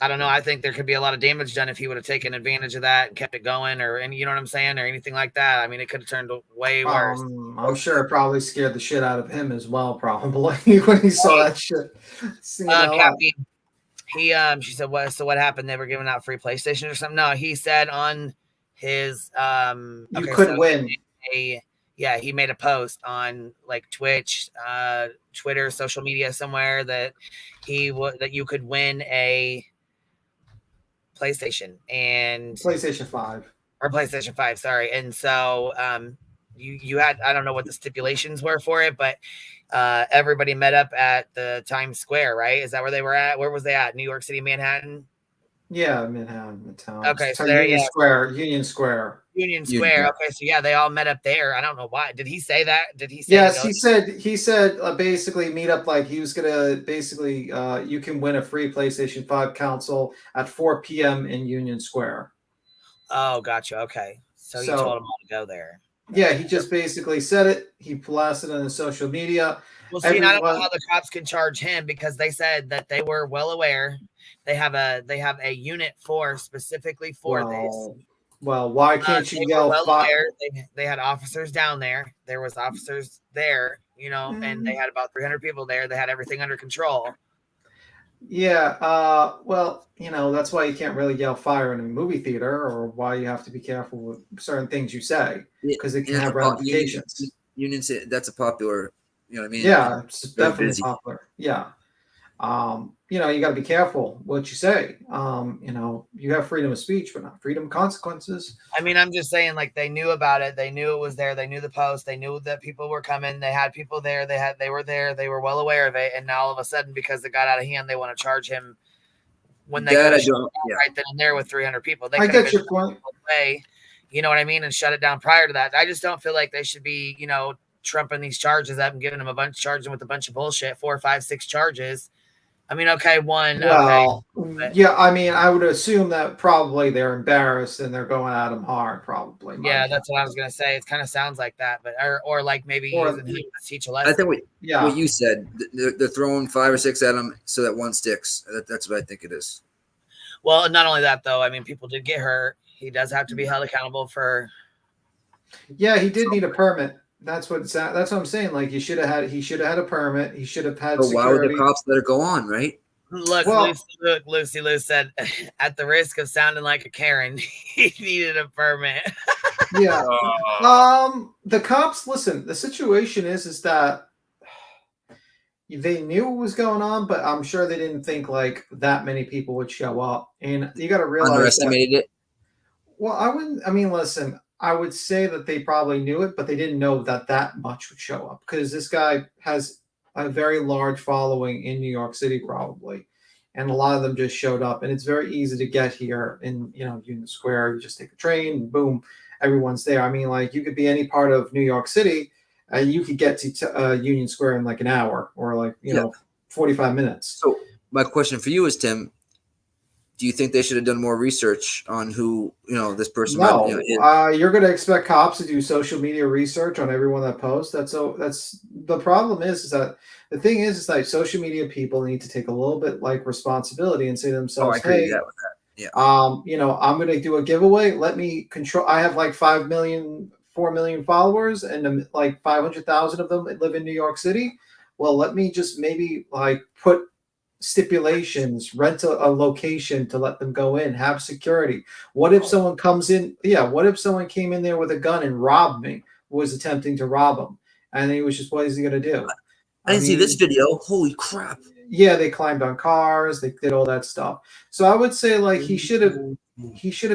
I don't know. I think there could be a lot of damage done if he would have taken advantage of that and kept it going, and you know what I'm saying, or anything like that. I mean, it could have turned way worse. I'm sure it probably scared the shit out of him as well, probably when he saw that shit. Kathy, she said, "What? So what happened? They were giving out free PlayStation or something?" No, he said on his you could win. He made a post on like Twitch, Twitter, social media somewhere that you could win a PlayStation and PlayStation 5 or PlayStation 5. Sorry. And so, you had, I don't know what the stipulations were for it, but, everybody met up at the Times Square, right? Is that where they were at? Where was they at? New York City, Manhattan? Yeah, Manhattan, Midtown. Okay. So there, Union Square. Union Square. Okay. So yeah, they all met up there. I don't know why. Did he say that? Did he say? Yes, he said basically meet up, like he was gonna basically you can win a free PlayStation 5 console at 4 p.m. in Union Square. Oh, gotcha. Okay, so he told them all to go there. Yeah, he just basically said it. He blasted it on the social media. Well, see, I don't know how the cops can charge him because they said that they were well aware. They have a unit specifically for this. Well, why can't you yell? They had officers down there. There was officers there, and they had about 300 people there. They had everything under control. Yeah, well, that's why you can't really yell fire in a movie theater, or why you have to be careful with certain things you say, Yeah, because it can and have ramifications. union say that's a popular. You know what I mean? Yeah, And it's very definitely busy. popular. Yeah. You got to be careful what you say. You have freedom of speech, but not freedom of consequences. I mean, I'm just saying, like, they knew about it. They knew it was there. They knew the post. They knew that people were coming. They had people there. They were there. They were well aware of it. And now all of a sudden, because it got out of hand, they want to charge him when they could That I have shut don't. it down Yeah, right then and there with 300 people. They I could have get been your point. away, you know what I mean, and shut it down prior to that. I just don't feel like they should be, trumping these charges up and giving them charging them with a bunch of bullshit, 4, 5, 6 charges. I mean, okay, one, okay. Well, yeah, I mean, I would assume that probably they're embarrassed and they're going at him hard, probably. Yeah, that's what I was gonna say. It kind of sounds like that, but or like maybe Or using him to teach a I lesson. think what you said. They're throwing 5 or 6 at him so that one sticks. That's what I think it is. Well, not only that though. I mean, people did get hurt. He does have to be held accountable for. Yeah, he did need a permit. That's what I'm saying. Like he should have had a permit. He should have had But why would the security. cops let it go on, right? Look, Well- Lucy Lou said, at the risk of sounding like a Karen, he needed a permit. Yeah. The cops, listen, the situation is that they knew what was going on, but I'm sure they didn't think like that many people would show up. And you got to realize Underestimated it. Well, listen, I would say that they probably knew it, but they didn't know that much would show up because this guy has a very large following in New York City, probably. And a lot of them just showed up, and it's very easy to get here in, Union Square. You just take a train, boom, everyone's there. I mean, like you could be any part of New York City, and you could get to Union Square in like an hour or like 45 minutes. So my question for you is, Tim, do you think they should have done more research on who this person? No, is? You're going to expect cops to do social media research on everyone that posts. That's the problem is that the thing is that social media people need to take a little bit like responsibility and say to themselves, I agree hey, with that. Yeah. I'm going to do a giveaway. Let me control. I have like 4 million followers, and like 500,000 of them live in New York City. Well, let me just maybe like put stipulations, rent a location to let them go in, have security. What if someone comes in? Yeah, what if someone came in there with a gun and robbed me, was attempting to rob him, and he was just, what is he going to do? I didn't see this video. Holy crap. Yeah, they climbed on cars, they did all that stuff. So I would say like he should have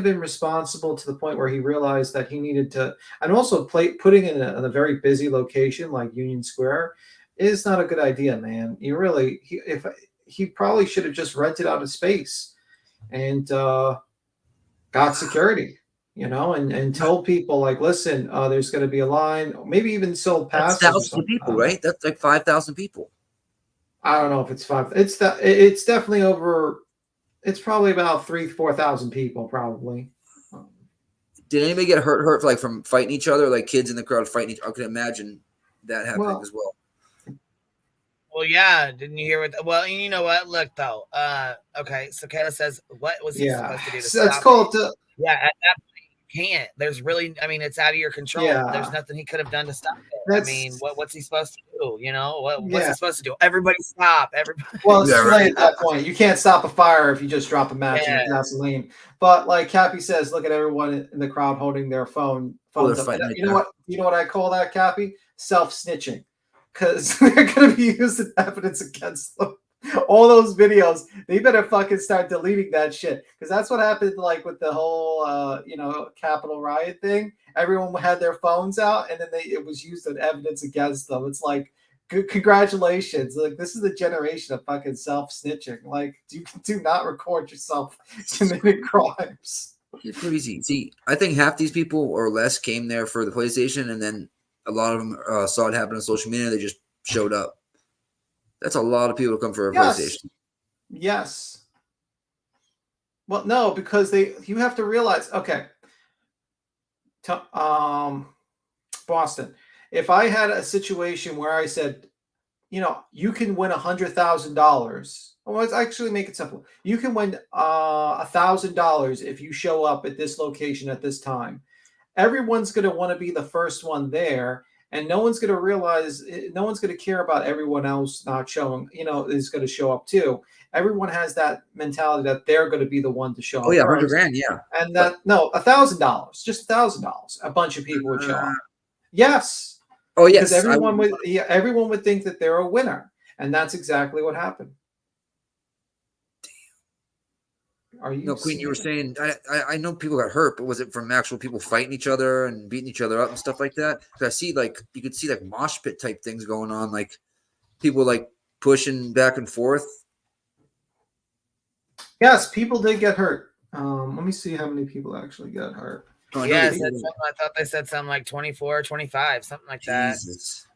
been responsible to the point where he realized that he needed to, and also putting in a very busy location like Union Square is not a good idea, man. He probably should have just rented out a space and got security, and told people like, listen, there's going to be a line, maybe even sold passes. That's thousands of people, right? That's like 5,000 people. I don't know if it's 5. It's definitely over. It's probably about 3,000-4,000 people, probably. Did anybody get hurt from fighting each other, like kids in the crowd fighting each other? I can imagine that happening as well. Well, yeah. Didn't you hear what? Well, you know what? Look, though. Okay. So Kayla says, what was he supposed to do to stop That's called. Yeah, at that point, you can't. There's really, I mean, it's out of your control. Yeah. There's nothing he could have done to stop it. I mean, what's he supposed to do? What's Yeah. he supposed to do? Everybody stop. Everybody. Well, it's too late at that point. You can't stop a fire if you just drop a match in gasoline. But like Cappy says, look at everyone in the crowd holding their phones up. You know what? You know what I call that, Cappy? Self-snitching. Because they're going to be used as evidence against them. All those videos, they better fucking start deleting that shit. Because that's what happened like with the whole, Capitol riot thing. Everyone had their phones out, and then it was used as evidence against them. It's like, congratulations. Like, this is the generation of fucking self-snitching. Like, do not record yourself committing crimes. You're crazy. See, I think half these people or less came there for the PlayStation, and then a lot of them saw it happen on social media. They just showed up. That's a lot of people come for a PlayStation. Yes. Well, no, because you have to realize, okay. Boston. If I had a situation where I said, you can win $100,000. Well, let's actually make it simple. You can win $1,000 if you show up at this location at this time. Everyone's going to want to be the first one there, and no one's going to realize, no one's going to care about everyone else not showing, is going to show up too. Everyone has that mentality that they're going to be the one to show up. Oh yeah, first. $100,000, yeah. And that no, $1,000, just $1,000. A bunch of people would show up. Yes. Oh Because yes, everyone would think that they're a winner, and that's exactly what happened. Are you? No, Queen, you were saying I know people got hurt, but was it from actual people fighting each other and beating each other up and stuff like that? Because I see you could see mosh pit type things going on, like people pushing back and forth. Yes, people did get hurt. Let me see how many people actually got hurt. Yeah, I thought they said something like 24, 25, something like that. Jesus.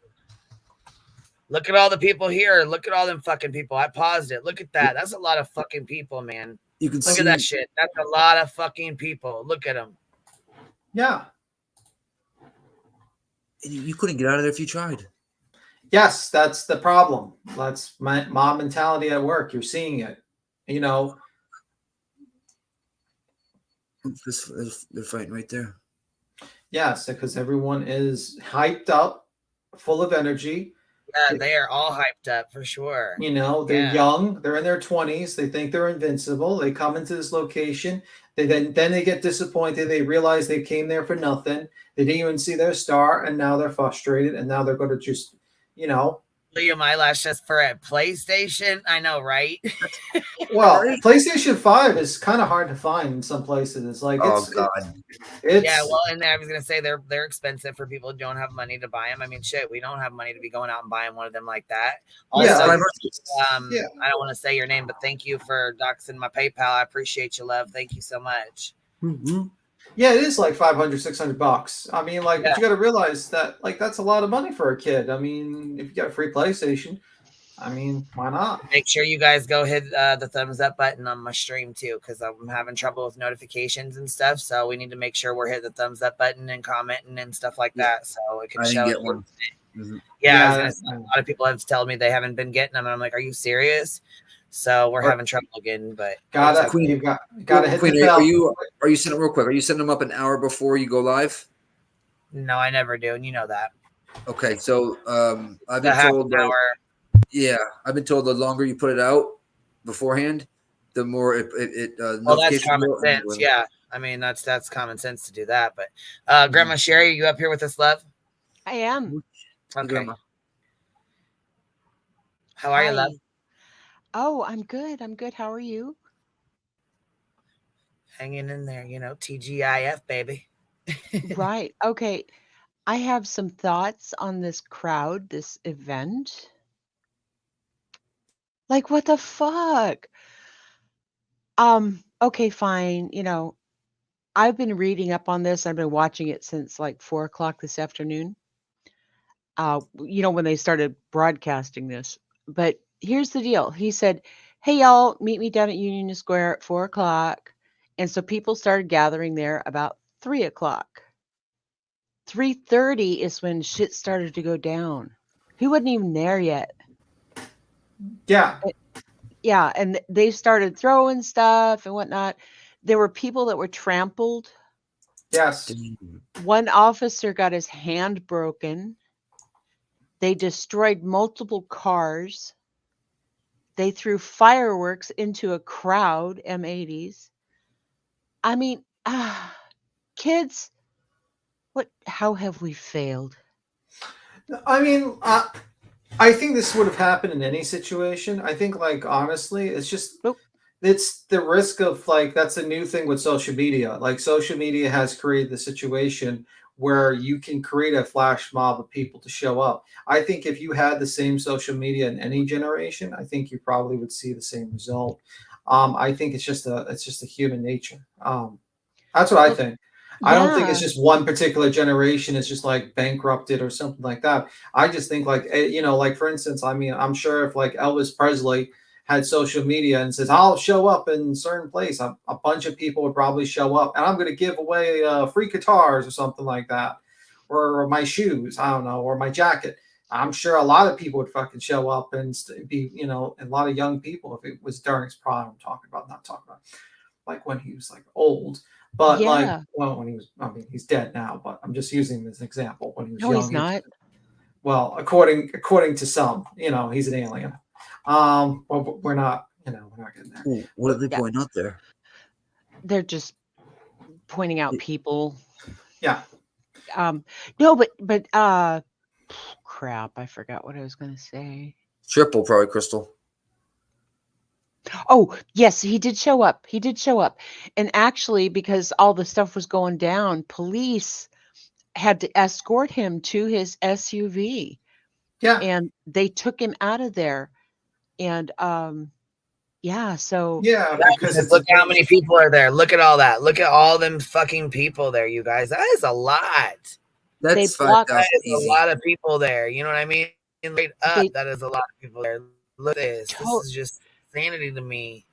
Look at all the people here. Look at all them fucking people. I paused it. Look at that. That's a lot of fucking people, man. You can look at that shit. That's a lot of fucking people. Look at them. Yeah. You couldn't get out of there if you tried. Yes, that's the problem. That's my mom mentality at work. You're seeing it. They're fighting right there. Yes, because everyone is hyped up, full of energy. Yeah, they are all hyped up for sure. They're young. They're in their 20s. They think they're invincible. They come into this location. Then they get disappointed. They realize they came there for nothing. They didn't even see their star, and now they're frustrated. And now they're going to just, Liam Eyelash just for a PlayStation. I know, right? Well, PlayStation 5 is kind of hard to find in some places. It's like, Yeah, well, and I was gonna say they're expensive for people who don't have money to buy them. I mean, shit, we don't have money to be going out and buying one of them like that. Also, I don't want to say your name, but thank you for doxing my PayPal. I appreciate you, love. Thank you so much. Mm-hmm. Yeah, it is like $500, $600. I mean, but you got to realize that that's a lot of money for a kid. I mean, if you got a free PlayStation, I mean, why not? Make sure you guys go hit the thumbs up button on my stream too, because I'm having trouble with notifications and stuff. So we need to make sure we're hitting the thumbs up button and commenting and stuff like that, so it can show. Get one. Mm-hmm. Yeah, I was gonna say, a lot of people have told me they haven't been getting them, and I'm like, are you serious? So we're having trouble again, but gotta hit the bell. Are you sending real quick? Are you sending them up an hour before you go live? No, I never do, and you know that. Okay, so I've been told that. Yeah, I've been told the longer you put it out beforehand, the more it well, that's common sense. Yeah, I mean that's common sense to do that. But Grandma Sherry, are you up here with us, love? I am. Okay. How are you, love? Oh, I'm good. I'm good. How are you? Hanging in there, TGIF, baby. Right. Okay. I have some thoughts on this crowd, this event. Like, what the fuck? Okay, fine. I've been reading up on this. I've been watching it since like 4:00 this afternoon. When they started broadcasting this. But here's the deal. He said, hey, y'all, meet me down at Union Square at 4:00. And so people started gathering there about 3:00. 3:30 is when shit started to go down. He wasn't even there yet. Yeah. Yeah. And they started throwing stuff and whatnot. There were people that were trampled. Yes. One officer got his hand broken. They destroyed multiple cars. They threw fireworks into a crowd, M80s. I mean, kids, how have we failed? I mean, I think this would have happened in any situation. I think, honestly, it's just, it's the risk of, that's a new thing with social media. Social media has created the situation where you can create a flash mob of people to show up. I think if you had the same social media in any generation, I think you probably would see the same result. I think it's just a human nature. That's what I think. I don't think it's just one particular generation is just bankrupted or something like that. I just think for instance, I mean, I'm sure if Elvis Presley had social media and says, I'll show up in a certain place, a bunch of people would probably show up, and I'm going to give away free guitars or something like that, or my shoes, I don't know, or my jacket. I'm sure a lot of people would fucking show up and be, a lot of young people, if it was during his prime, not talking about when he was old, but when he was, I mean, he's dead now, but I'm just using this example when he was young. No, he's not. Well, according to some, he's an alien. Well, we're not, we're not getting there. Ooh, what are they Yeah. pointing out there? They're just pointing out people. Yeah. No, but crap, I forgot what I was going to say. Triple, probably, Crystal. Oh, yes, he did show up. He did show up. And actually, because all the stuff was going down, police had to escort him to his SUV. Yeah. And they took him out of there. And yeah, so yeah, because look how many people are there. Look at all that. Look at all them fucking people there, you guys. That is a lot. That's That is a lot of people there. You know what I mean? Right up, that is a lot of people there. Look at this. This is just insanity to me.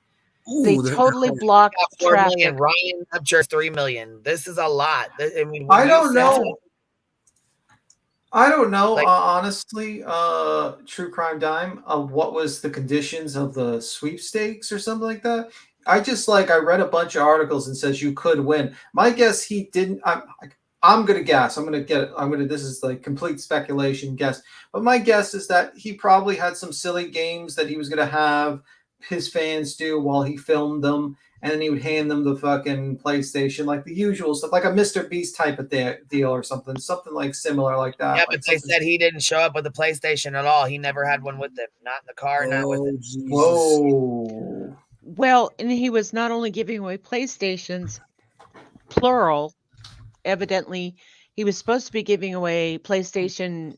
They totally blocked 4 million. traffic. Ryan Upchurch 3 million. This is a lot. I mean, I don't know. Honestly, True Crime Dime, what was the conditions of the sweepstakes or something like that? I read a bunch of articles and says you could win. My guess, he didn't. I'm gonna guess. This is like complete speculation guess. But my guess is that he probably had some silly games that he was gonna have his fans do while he filmed them, and then he would hand them the fucking PlayStation, like the usual stuff, like a Mr. Beast type of deal or something like similar like that. Yeah, like but they said he didn't show up with the PlayStation at all. He never had one with him. Not in the car, not with him. Whoa. Well, and he was not only giving away PlayStations, plural. Evidently, he was supposed to be giving away PlayStation.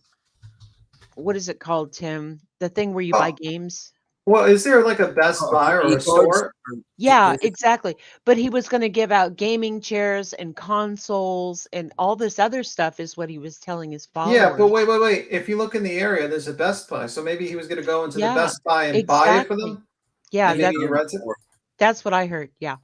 What is it called, Tim? The thing where you buy games? Well, is there like a Best Buy or a store? Yeah, exactly. But he was going to give out gaming chairs and consoles and all this other stuff is what he was telling his followers. Yeah, but wait. If you look in the area, there's a Best Buy. So maybe he was going to go into the Best Buy and buy it for them? Yeah, And maybe he rents it? That's what I heard. Yeah.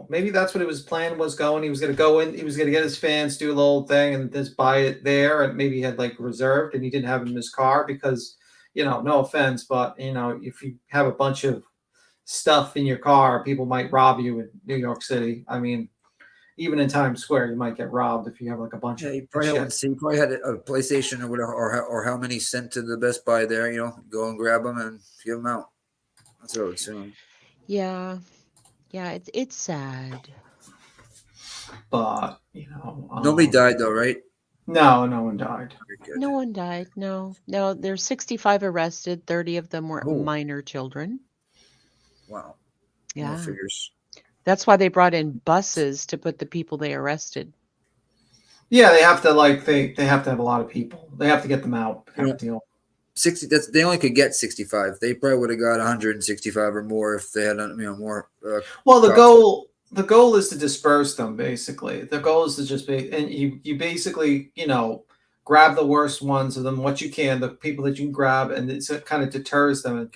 Maybe that's what his plan was going. He was going to go in, he was going to get his fans, do a little thing and just buy it there. And maybe he had like reserved and he didn't have it in his car because, no offense, but, if you have a bunch of stuff in your car, people might rob you in New York City. I mean, even in Times Square, you might get robbed if you have like a bunch of he probably had a PlayStation or whatever, or how many sent to the Best Buy there, go and grab them and give them out. That's what I would assume. Yeah. Yeah, it's sad. But, nobody died though, right? No, no one died. No one died. No. There's 65 arrested. 30 of them were minor children. Wow. Yeah. Figures. That's why they brought in buses to put the people they arrested. Yeah, they have to they have to have a lot of people. They have to get them out. 60. They only could get 65. They probably would have got 165 or more if they had more. Well, the goal is to disperse them. Basically, the goal is to just be, and you basically grab the worst ones of them, what you can, the people that you can grab, and it kind of deters them,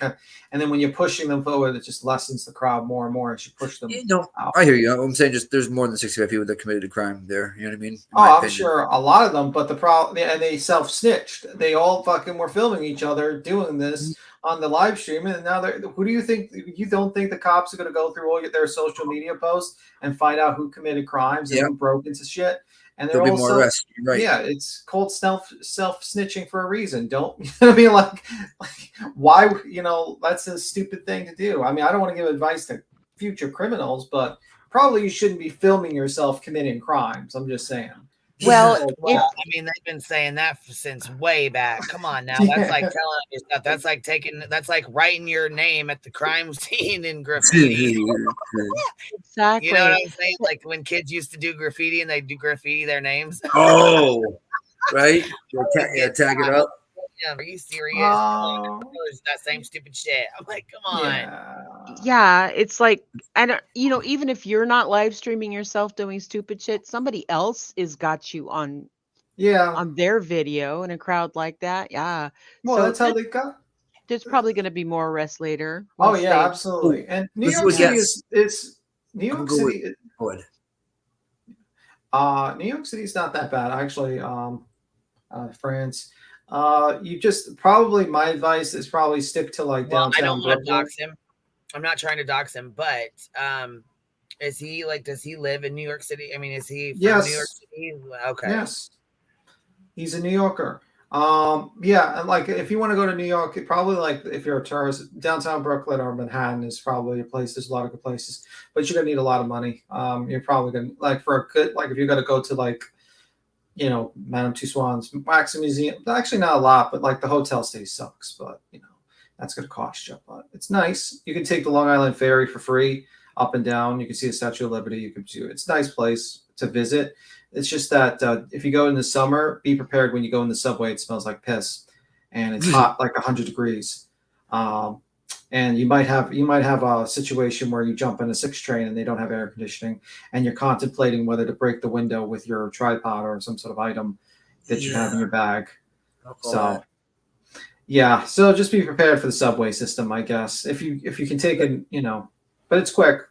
and then when you're pushing them forward, it just lessens the crowd more and more as you push them. Out. I hear you. I'm saying just there's more than 65 people that committed a crime there. You know what I mean? I'm sure a lot of them, but the problem, and they self-snitched. They all fucking were filming each other doing this on the live stream, and now who do you think? You don't think the cops are going to go through all their social media posts and find out who committed crimes and who broke into shit? And there'll be more arrests. Right. Yeah, it's called self-snitching for a reason. Don't like why that's a stupid thing to do. I mean, I don't want to give advice to future criminals, but probably you shouldn't be filming yourself committing crimes. I'm just saying. Well, I mean, they've been saying that since way back. Come on now. That's like telling yourself. That's like writing your name at the crime scene in graffiti. Exactly. You know what I'm saying? Like when kids used to do graffiti and they do graffiti their names. Oh, right. Tag it up. Yeah, are you serious? That same stupid shit. I'm like, come on. Yeah, it's like, and even if you're not live streaming yourself doing stupid shit, somebody else has got you on their video in a crowd like that. Yeah. Well, so that's how they got. There's probably going to be more arrests later. Oh yeah, absolutely. And New York City is New York City. New York City is not that bad actually. France. You just probably my advice is probably stick to like downtown. I don't want to dox him. I'm not trying to dox him, but is he does he live in New York City? I mean, is he from New York City? Okay. Yes. He's a New Yorker. Yeah, and like if you want to go to New York, probably like if you're a tourist, downtown Brooklyn or Manhattan is probably a place. There's a lot of good places, but you're gonna need a lot of money. You're probably gonna like for a good like if you're gonna go to like Madame Tussauds Wax Museum. Actually, not a lot, but like the hotel stay sucks. But that's gonna cost you. But it's nice. You can take the Long Island Ferry for free up and down. You can see the Statue of Liberty. You can do it's a nice place to visit. It's just that if you go in the summer, be prepared when you go in the subway. It smells like piss, and it's hot, like 100 degrees. And you might have a situation where you jump in a 6 train and they don't have air conditioning, and you're contemplating whether to break the window with your tripod or some sort of item that you have in your bag. So, yeah, so just be prepared for the subway system, I guess. If you can take it, but it's quick.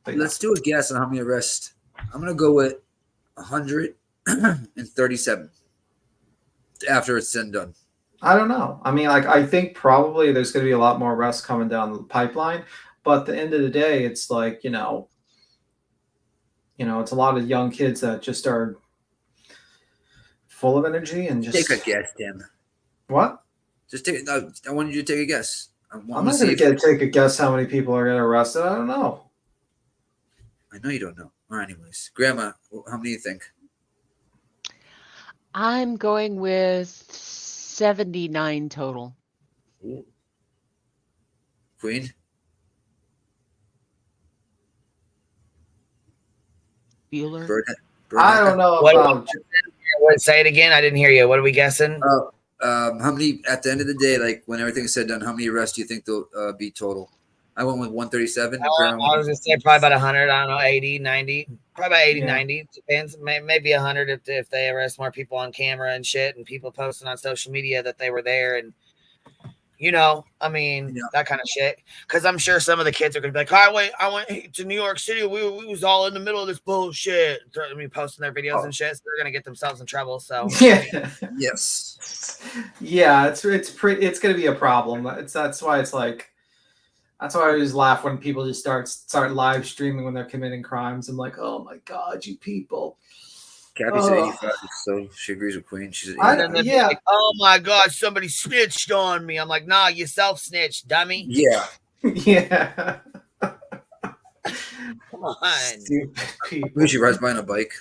But Let's do a guess on how many arrests. I'm gonna go with 137 after it's said and done. I don't know. I mean, like, I think probably there's going to be a lot more arrests coming down the pipeline, but at the end of the day, it's like, it's a lot of young kids that just are full of energy and just take a guess, Tim. What? Just take. No, I want you to take a guess. I'm not going to take a guess how many people are getting arrested. I don't know. I know you don't know. Or anyways, Grandma, how many do you think? I'm going with 79 total. Ooh. Queen? Bueller? I don't know What, say it again. I didn't hear you. What are we guessing? How many, at the end of the day, like when everything's said and done, how many arrests do you think there'll be total? I went with 137. I was going to say probably about 100. I don't know, 80, 90. Probably about 80, 90. Depends. Maybe 100 if they arrest more people on camera and shit and people posting on social media that they were there and, that kind of shit. Because I'm sure some of the kids are going to be like, I went to New York City. We was all in the middle of this bullshit. Posting their videos and shit. So they're going to get themselves in trouble. So, yeah. Yes. Yeah, it's going to be a problem. That's why it's like, that's why I always laugh when people just start live streaming when they're committing crimes. I'm like, oh my God, you people. Gabby's at 85, so she agrees with Queen. She's at 85. Yeah. Like, oh my God, somebody snitched on me. I'm like, nah, you self-snitched, dummy. Yeah. Yeah. Come on. Stupid people. Maybe she rides by on a bike.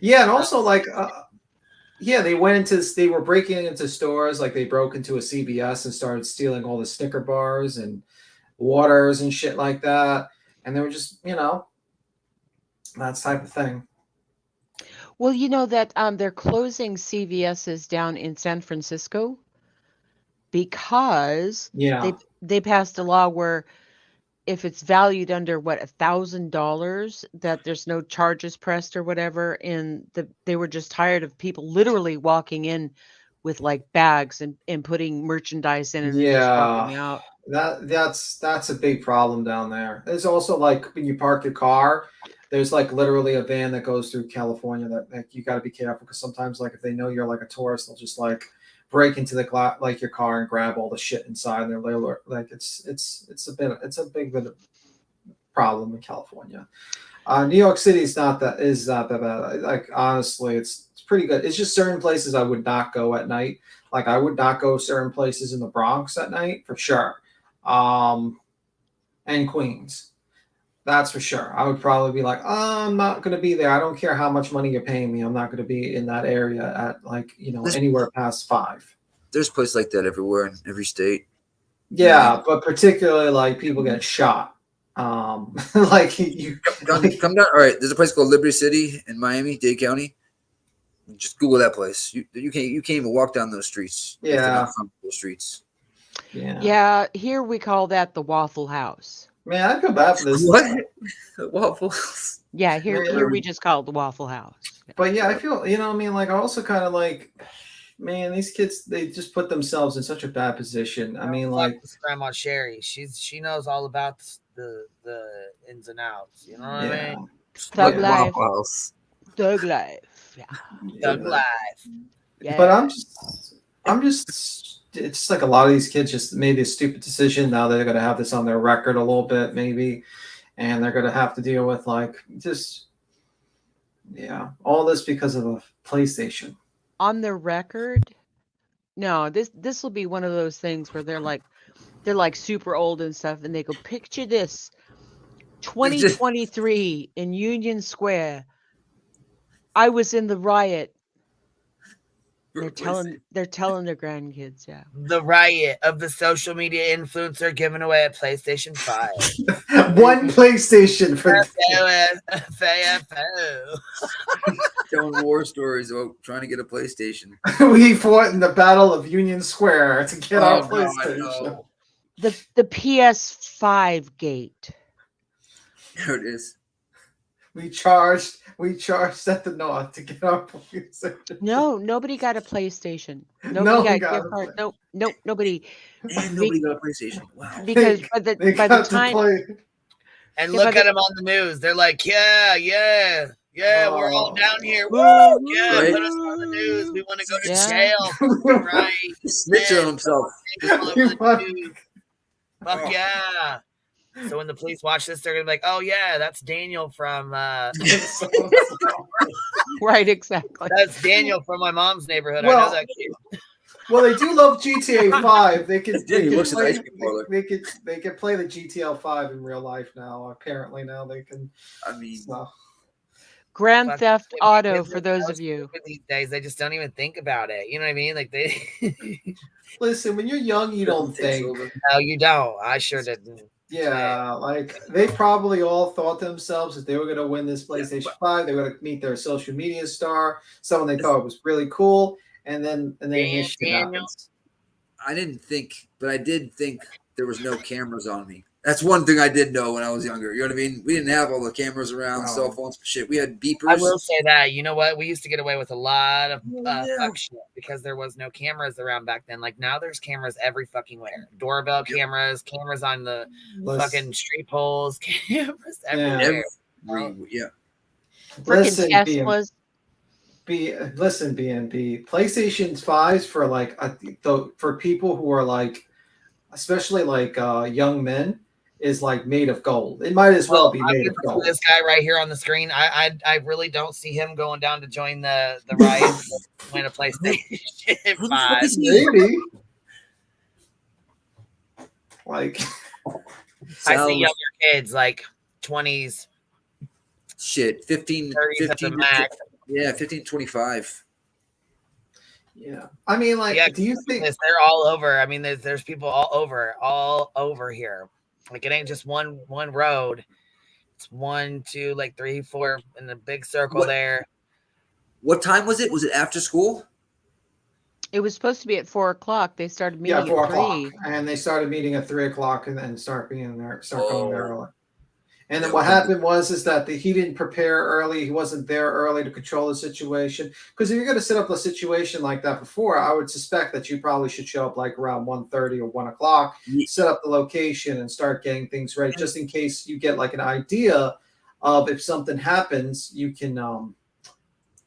Yeah, and also like, they were breaking into stores. Like they broke into a CVS and started stealing all the Snicker bars and waters and shit like that. And they were just, that type of thing. Well, you know that they're closing CVS's down in San Francisco because they passed a law where if it's valued under $1,000, that there's no charges pressed or whatever. And they were just tired of people literally walking in with like bags and putting merchandise in and just walking out. That's a big problem down there. There's also like when you park your car, there's like literally a van that goes through California that like, you got to be careful because sometimes like if they know you're like a tourist, they'll just like break into like your car and grab all the shit inside. And they're like it's a big bit of problem in California. New York City is not that bad. Like honestly, it's pretty good. It's just certain places I would not go at night. Like I would not go certain places in the Bronx at night for sure. And Queens. That's for sure. I would probably be like, I'm not going to be there. I don't care how much money you're paying me. I'm not going to be in that area at like, anywhere past 5. There's places like that everywhere in every state. Yeah, but particularly like people get shot. Like you come down. All right, there's a place called Liberty City in Miami, Dade County. Just Google that place. You can't even walk down those streets. Yeah, those streets. Yeah, here we call that the Waffle House. Man, I feel bad for this. What? Waffle House? Yeah, here we just call it the Waffle House. But yeah, I feel, like I also kind of like, man, these kids, they just put themselves in such a bad position. I mean, like Grandma Sherry, she knows all about the ins and outs. You know what I mean? Thug life. Thug life. Yeah. Thug life. Yeah. But I'm just. It's just like a lot of these kids just made this stupid decision. Now they're going to have this on their record a little bit, maybe, and they're going to have to deal with like all this because of a PlayStation. on the record, no, this will be one of those things where they're like super old and stuff, and they go, picture this, 2023 in Union Square. I was in the riot. They're telling their grandkids, yeah. The riot of the social media influencer giving away a PlayStation 5. One PlayStation for Telling war stories about trying to get a PlayStation. we fought in the Battle of Union Square to get our Oh, PlayStation. no. The PS5 gate. There it is. We charged at the North to get our PlayStation. No, nobody got a PlayStation. No Nobody one got got gift a card. Nope, nobody. And nobody got a PlayStation. Wow. Because by the time And Yeah, look but at them on the news. They're like, yeah, we're all down here. Woo, yeah, Right? put us on the news. We want to go to Yeah. jail. Right. Snitch on himself. Fuck yeah. So when the police watch this, they're gonna be like, "Oh yeah, that's Daniel from." Right, exactly. That's Daniel from my mom's neighborhood. I Well, know that kid. Well, they do love GTA 5. They can He looks at the play, ice cream parlor. they can play the GTL 5 in real life now. Apparently now they can. I mean, so. Grand Fuck, Theft kids Auto are for those so of you. stupid these days, they just don't even think about it. You know what I mean? Like they. Listen, when you're young, you don't think. No, you don't. I sure didn't. Yeah, like they probably all thought to themselves that they were going to win this PlayStation 5. They were going to meet their social media star, someone they thought was really cool, and then this shit happens. I didn't think, but I did think there was no cameras on me. That's one thing I did know when I was younger. You know what I mean? We didn't have all the cameras around, cell phones, shit. We had beepers. I will say that. You know what? We used to get away with a lot of fuck shit because there was no cameras around back then. Like now, there's cameras every fucking where. Doorbell cameras, cameras on the fucking street poles, cameras everywhere. Yeah. Listen, Teslas. Listen, BNB. PlayStation 5s for like for people who are like, especially like young men, is like made of gold. It might as well be made of gold. This guy right here on the screen, I really don't see him going down to join the riot to win a PlayStation 5. Maybe. Like, I see younger kids like 20s. Shit, 15 max. Yeah, 15, 25. Yeah. I mean, like, do you think they're all over? I mean, there's people all over here. Like it ain't just one road. It's 1, 2, like 3, 4 in the big circle there. What time was it? Was it after school? It was supposed to be at 4 o'clock. They started meeting at 4 3. o'clock, and they started meeting at 3 o'clock, and then start going there early. And then what happened is that he didn't prepare early. He wasn't there early to control the situation. Because if you're going to set up a situation like that before, I would suspect that you probably should show up like around 1:30 or 1 o'clock, set up the location and start getting things ready, just in case you get like an idea of if something happens, you can, And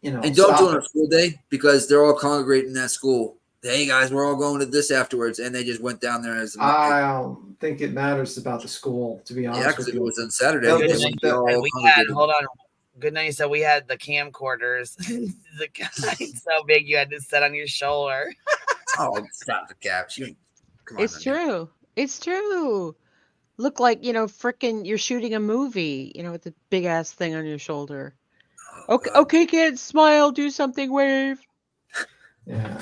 don't do it on a school day because they're all congregating in that school. Hey guys, we're all going to this afterwards, and they just went down there as. I don't think it matters about the school, to be honest. Yeah, because it was on Saturday. Hold on. Good night. So we had the camcorders. The guy so big you had to sit on your shoulder. Oh, stop the cap! It's true. It's true. Look like frickin' you're shooting a movie. With the big ass thing on your shoulder. Okay, kids, smile, do something, wave. Yeah.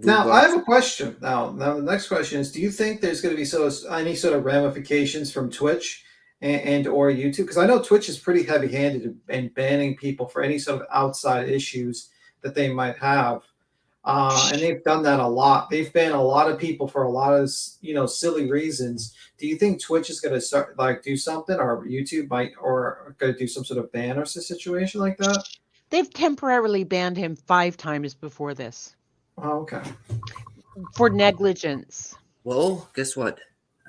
Now I have a question. Now the next question is: do you think there's going to be any sort of ramifications from Twitch and or YouTube? Because I know Twitch is pretty heavy-handed in banning people for any sort of outside issues that they might have, and they've done that a lot. They've banned a lot of people for a lot of silly reasons. Do you think Twitch is going to start do something, or YouTube might, or going to do some sort of ban or situation like that? They've temporarily banned him 5 times before this. Oh, okay. For negligence. Well, guess what?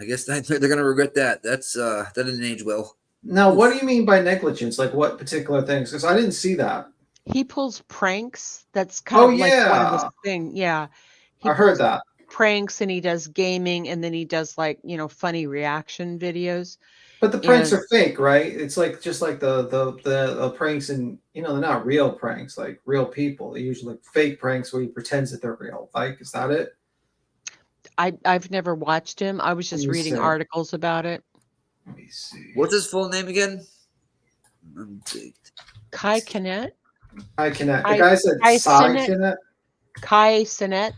I guess they're going to regret that. That didn't age well. Now, what do you mean by negligence? Like what particular things? Because I didn't see that. He pulls pranks. That's kind of like one of his thing. Yeah. I heard that. pranks and he does gaming and then he does like, funny reaction videos. But the pranks And are fake, right? It's like just like the pranks, and they're not real pranks, like real people. They're usually fake pranks where he pretends that they're real. Like, is that it? I've never watched him. I was just me reading see. articles about it. Let me see. What's his full name again? Kai Kinet? Kai Kinet. The guy said Sai Kinet. Kai Sinet.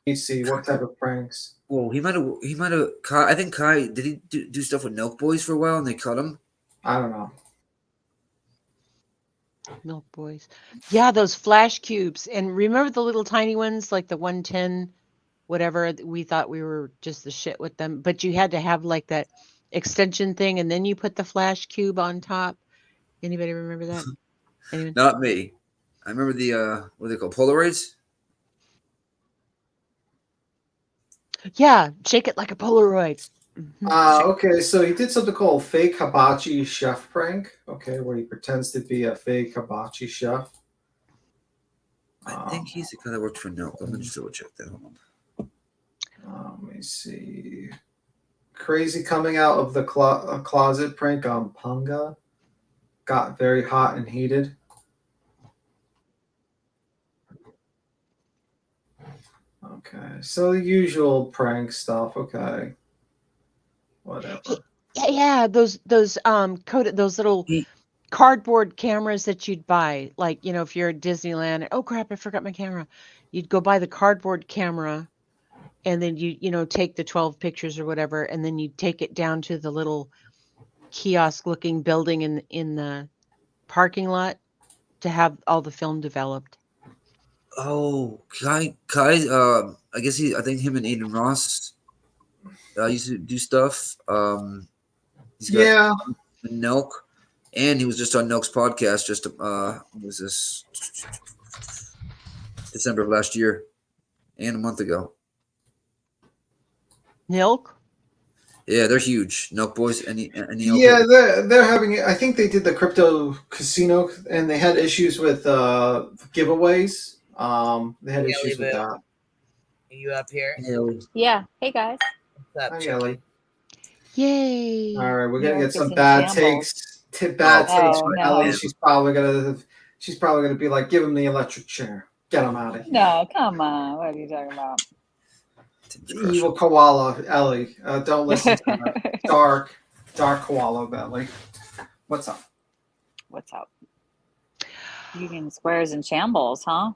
Let me see what type of pranks. Well, he might have. I think Kai did he do stuff with Milk Boys for a while and they cut him. I don't know. Milk Boys. Yeah, those flash cubes. And remember the little tiny ones, like the 110, whatever. We thought we were just the shit with them. But you had to have like that extension thing, and then you put the flash cube on top. Anybody remember that? Anyone? Not me. I remember the what are they called? Polaroids? Yeah, shake it like a Polaroid. Okay, so he did something called fake hibachi chef prank. Okay, where he pretends to be a fake hibachi chef. I think he's the guy that worked for Milk. Let me just double check that. Hold on. Let me see. Crazy coming out of the closet prank on Punga. Got very hot and heated. Okay, so the usual prank stuff. Okay, whatever. Yeah, those coated those little cardboard cameras that you'd buy, like if you're at Disneyland. Oh crap, I forgot my camera. You'd go buy the cardboard camera, and then you take the 12 pictures or whatever, and then you take it down to the little kiosk-looking building in the parking lot to have all the film developed. Oh, Kai. I guess I think him and Aiden Ross used to do stuff. He's got Nelk, and he was just on Nelk's podcast. Just what was this? December of last year, and a month ago. Nelk. Yeah, they're huge. Nelk Boys. Yeah, they're having. I think they did the crypto casino, and they had issues with giveaways. They had issues with that. Are you up here? Yeah. Hey guys. What's up, Hi, Ellie. Yay! All right, we're gonna get some in bad shambles. takes. Bad takes from no. Ellie. She's probably gonna be like, "Give him the electric chair. Get him out of here." No, come on. What are you talking about? Evil koala, Ellie. Don't listen to her. Dark koala, Ellie. What's up? What's up? Union Square's in shambles, huh?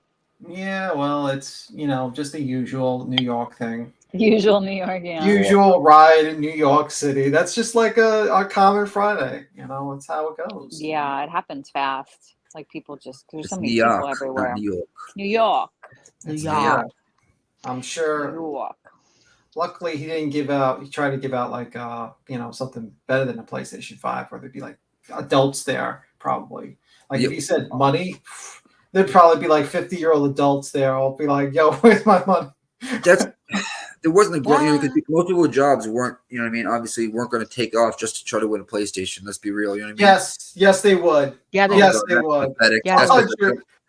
Yeah, well, it's just the usual New York thing. Usual New York, yeah. Usual riot in New York City. That's just like a common Friday. It's how it goes. Yeah, it happens fast. Like people there's so many New York, people everywhere. not New York. New York. It's New York. I'm sure. New York. Luckily, he didn't give out. He tried to give out like something better than a PlayStation 5, where there'd be like adults there probably. Like if he said money, there'd probably be like 50-year-old adults there. I'll be like, "Yo, where's my money?" There wasn't because most people with jobs weren't, obviously weren't going to take off just to try to win a PlayStation. Let's be real, you know what I mean? Yes, they would. Yeah, they would. Pathetic.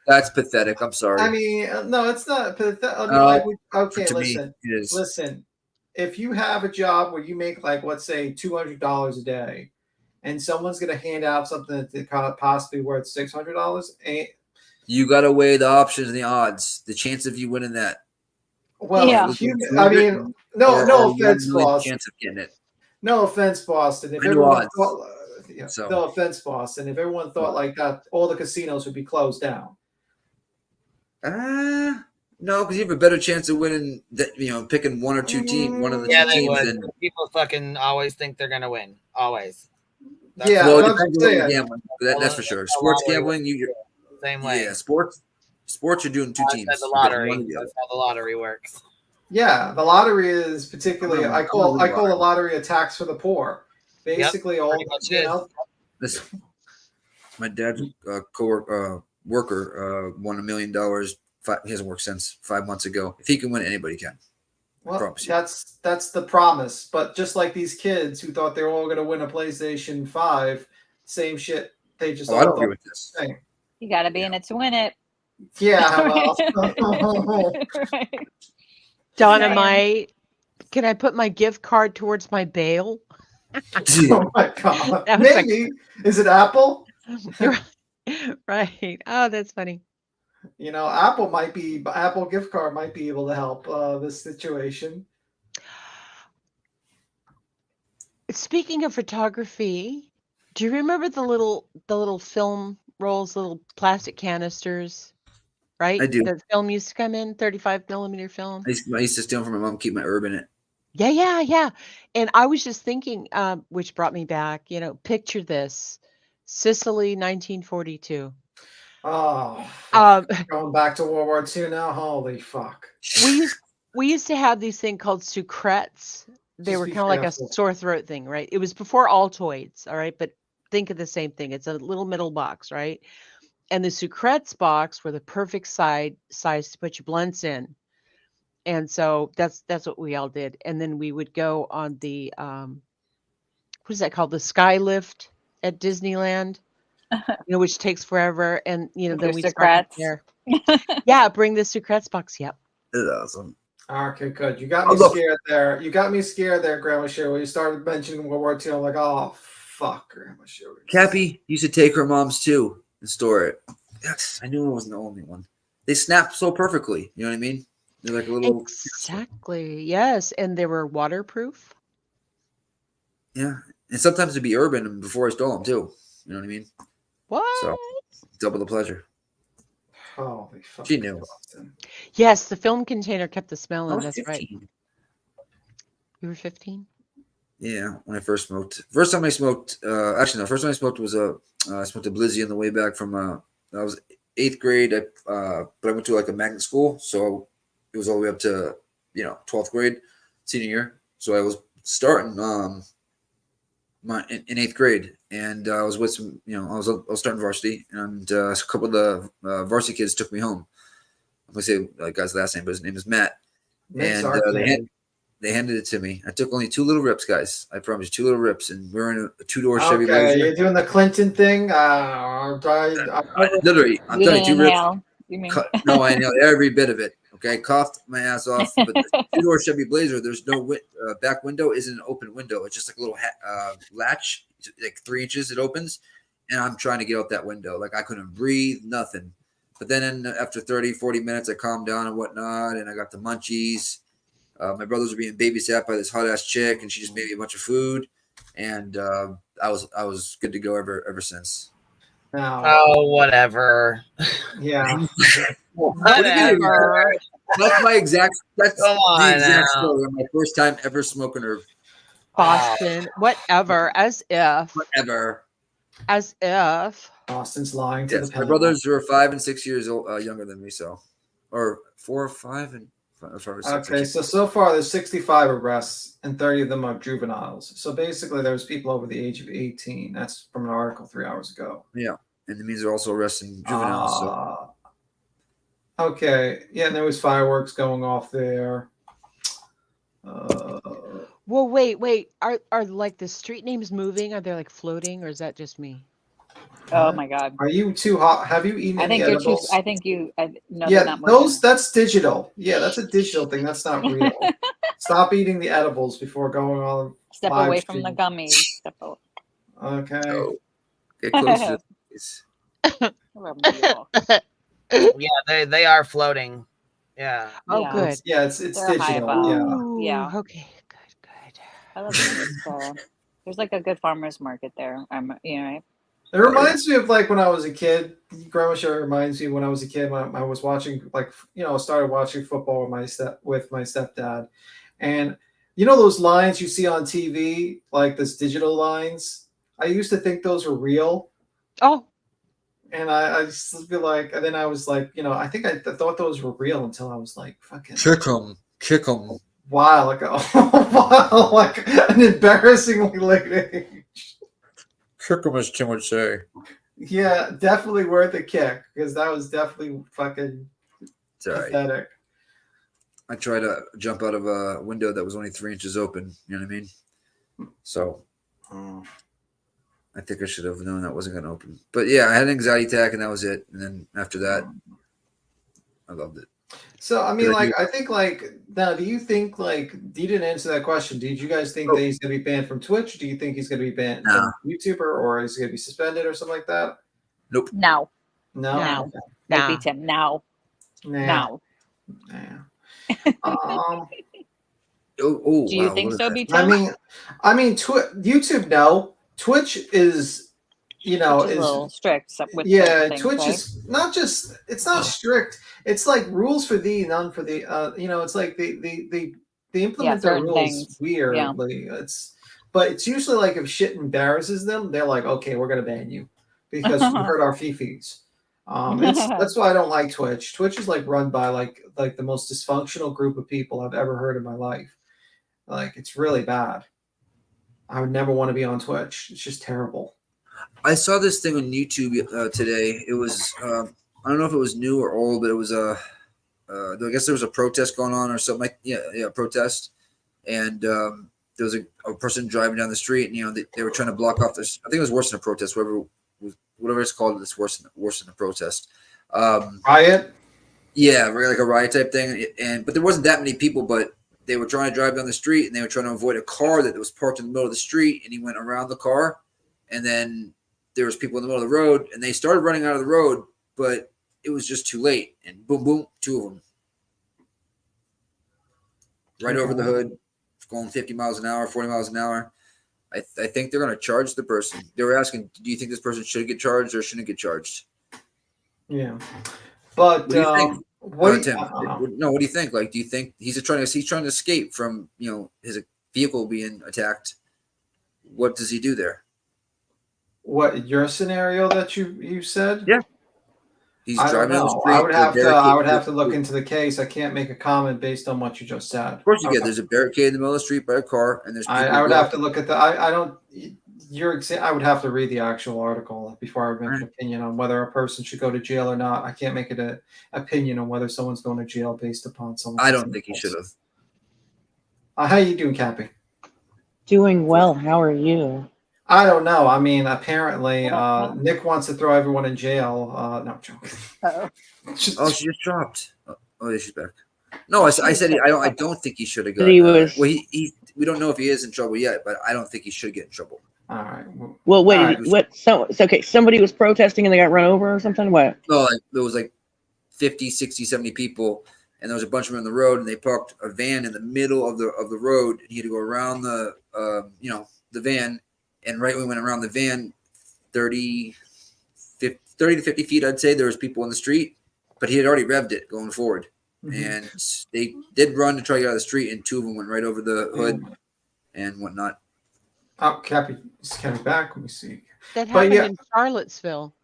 That's pathetic. I'm sorry. I mean, no, it's not pathetic. Okay, listen. If you have a job where you make like, let's say, $200 a day, and someone's going to hand out something that's possibly worth $600, you got to weigh the options and the odds, the chance of you winning that. Well, yeah. No offense, Boston. Chance of getting it. No offense, Boston. If everyone thought, no offense, Boston. If everyone thought like that, all the casinos would be closed down. No, because you have a better chance of winning. Picking one or two teams, one of the two teams. Would. People fucking always think they're gonna win. Always. Well, it depends on gambling. That's for sure. Sports gambling, same way. Yeah, sports, you're doing two teams. That's the lottery. That's how the lottery works. Yeah, the lottery is particularly. I call the lottery a tax for the poor. Basically, all Listen, my dad's worker won $1 million. He hasn't worked since 5 months ago. If he can win it, anybody can. Well, that's the promise. But just like these kids who thought they were all going to win a PlayStation 5, same shit. They just. I don't agree with this. You got to be in it to win it. Yeah. Well. Right. Dynamite. Can I put my gift card towards my bail? Oh my god. That was like- Maybe. Is it Apple? Right. Oh, that's funny. You know, Apple gift card might be able to help this situation. Speaking of photography, do you remember the little film rolls, little plastic canisters? Right? I do. The film used to come in 35 millimeter film. I used to steal from my mom, keep my herb in it. Yeah. And I was just thinking, which brought me back, picture this. Sicily, 1942. Oh, going back to World War II now? Holy fuck. We used to have these things called sucrets. They Just were be kind of like a careful. sore throat thing, right? It was before Altoids, all right? But think of the same thing. It's a little middle box, right? And the sucrets box were the perfect size to put your blunts in. And so that's what we all did. And then we would go on the what is that called? The sky lift at Disneyland, which takes forever. And With then your we start up Socrates. there. Yeah, bring the sucrets box. Yep. It's awesome. Okay, good. You got me scared there. You got me scared there, Grandma Sherry. When you started mentioning World War II, I'm like, oh fuck, Grandma Sherry. Cappy used to take her mom's too and store it. Yes, I knew I wasn't the only one. They snap so perfectly. You know what I mean? They're like a little. Exactly. Yes, and they were waterproof. Yeah, and sometimes it'd be urban and before I stole them too. You know what I mean? What? So double the pleasure. Holy fuck. She knew. Yes, the film container kept the smell I in. was That's 15. right. You were 15? Yeah, when I first smoked. First time I smoked. Actually, no. First time I smoked was I smoked a Blizzy on the way back from. I was 8th grade. But I went to like a magnet school, so it was all the way up to 12th grade, senior year. So I was starting in 8th grade, and I was with some. I was starting varsity, and a couple of the varsity kids took me home. I'm gonna say that guy's last name, but his name is Matt. And they handed it to me. I took only 2 little rips, guys. I promise you, 2 little rips, and we're in a 2-door Chevy Okay, Blazer. you're doing the Clinton thing. Literally, I'm telling you, 2 rips. You mean? No, I know every bit of it. Okay, coughed my ass off. But the 2-door Chevy Blazer, there's no back window. Isn't an open window. It's just like a little latch, like 3 inches. It opens, and I'm trying to get out that window. Like I couldn't breathe, nothing. But then after 30, 40 minutes, I calmed down and whatnot, and I got the munchies. My brothers were being babysat by this hot ass chick, and she just made me a bunch of food, and I was good to go ever since. Oh, whatever. Yeah. Whatever. That's my exact. That's Come on the exact now. story of my first time ever smoking herb. Boston, whatever, as if. Whatever. As if. Boston's lying to Yes, the my panel. brothers were 5 and 6 years younger than me, or 4 or 5 and 5 or 6. Okay, so far there's 65 arrests and 30 of them are juveniles. So basically there's people over the age of 18. That's from an article 3 hours ago. Yeah, and it means they're also arresting juveniles. Okay, yeah, and there was fireworks going off there. Well, wait. Are like the street names moving? Are they like floating, or is that just me? Oh my God. Are you too hot? Have you eaten I any think you're too. edibles? I think you. No, they're Yeah, not moving. that's digital. Yeah, that's a digital thing. That's not real. Stop eating the edibles before going on. Step live away from the stream. gummies. Step away. Oh, Okay. Get closer. Yeah, they are floating. Yeah. Oh, Yeah. good. Yeah, it's They're high digital. above. Yeah. Yeah. Okay. I love it. There's like a good farmer's market there. Right? It reminds me of like when I was a kid. Grandma Sherry reminds me when I was a kid. When I was watching, started watching football with my stepdad, and those lines you see on TV, like this digital lines. I used to think those were real. Oh. And I just be like, and then I was like, I think I thought those were real until I was like, fucking kick 'em. Wow, like an embarrassingly late age. Kick 'em, as Tim would say. Yeah, definitely worth a kick because that was definitely fucking pathetic. I tried to jump out of a window that was only 3 inches open. You know what I mean? So I think I should have known that wasn't going to open. But yeah, I had an anxiety attack and that was it. And then after that, I loved it. So I mean, like, I think, like, now, do you think, like, you didn't answer that question? Did you guys think that he's going to be banned from Twitch? Do you think he's going to be banned from YouTuber, or is he going to be suspended or something like that? Nope. No. No. No. Okay. Maybe Tim. No. Nah. No. Oh, Do you wow, think look so, at B that. Tim? I mean, YouTube, no. Twitch is, you know, Twitch is a little strict with yeah. certain things, Twitch right? is not just. It's not strict. It's like rules for thee, none for the. You know, it's like they implement their certain rules things. Yeah. weirdly. But it's usually like if shit embarrasses them, they're like, okay, we're gonna ban you because you hurt our fifis. That's why I don't like Twitch. Twitch is like run by like the most dysfunctional group of people I've ever heard in my life. Like, it's really bad. I would never want to be on Twitch. It's just terrible. I saw this thing on YouTube today. It was I don't know if it was new or old, but it was I guess there was a protest going on or something. Protest, and there was a person driving down the street, and you know they were trying to block off this. I think it was worse than a protest. Whatever it's called, it's worse than a protest. Riot. Yeah, like a riot type thing, but there wasn't that many people, but they were trying to drive down the street, and they were trying to avoid a car that was parked in the middle of the street, and he went around the car, and then there was people in the middle of the road, and they started running out of the road, but it was just too late, and boom, boom, two of them. Right over the hood, going 50 miles an hour, 40 miles an hour. I think they're going to charge the person. They were asking, do you think this person should get charged or shouldn't get charged? Yeah. But what do you think? What Tim? No, what do you think? Like, do you think he's trying to escape from, you know, his vehicle being attacked? What does he do there? What, your scenario that you said? Yeah. He's driving down the street. I would have to look into the case. I can't make a comment based on what you just said. Of course you get. There's a barricade in the middle of the street by a car, and there's. I would have to look at the. I don't. I would have to read the actual article before I would make an opinion on whether a person should go to jail or not. I can't make an opinion on whether someone's going to jail based upon someone. I don't think he should have. How are you doing, Cappy? Doing well. How are you? I don't know. I mean, apparently, Nick wants to throw everyone in jail. No, I'm joking. Oh, she just dropped. Oh, yeah, she's back. No, I said I don't think he should have got. He was. Well, we don't know if he is in trouble yet, but I don't think he should get in trouble. All right. Well, wait. Right. What? So okay. Somebody was protesting and they got run over or something. What? No, like, there was like 50, 60, 70 people, and there was a bunch of them on the road, and they parked a van in the middle of the road, and he had to go around the van. And right when we went around the van, 30 to 50 feet, I'd say, there was people in the street, but he had already revved it going forward. Mm-hmm. And they did run to try to get out of the street, and two of them went right over the hood and whatnot. Oh, Cappy is coming back. Let me see. That happened in Charlottesville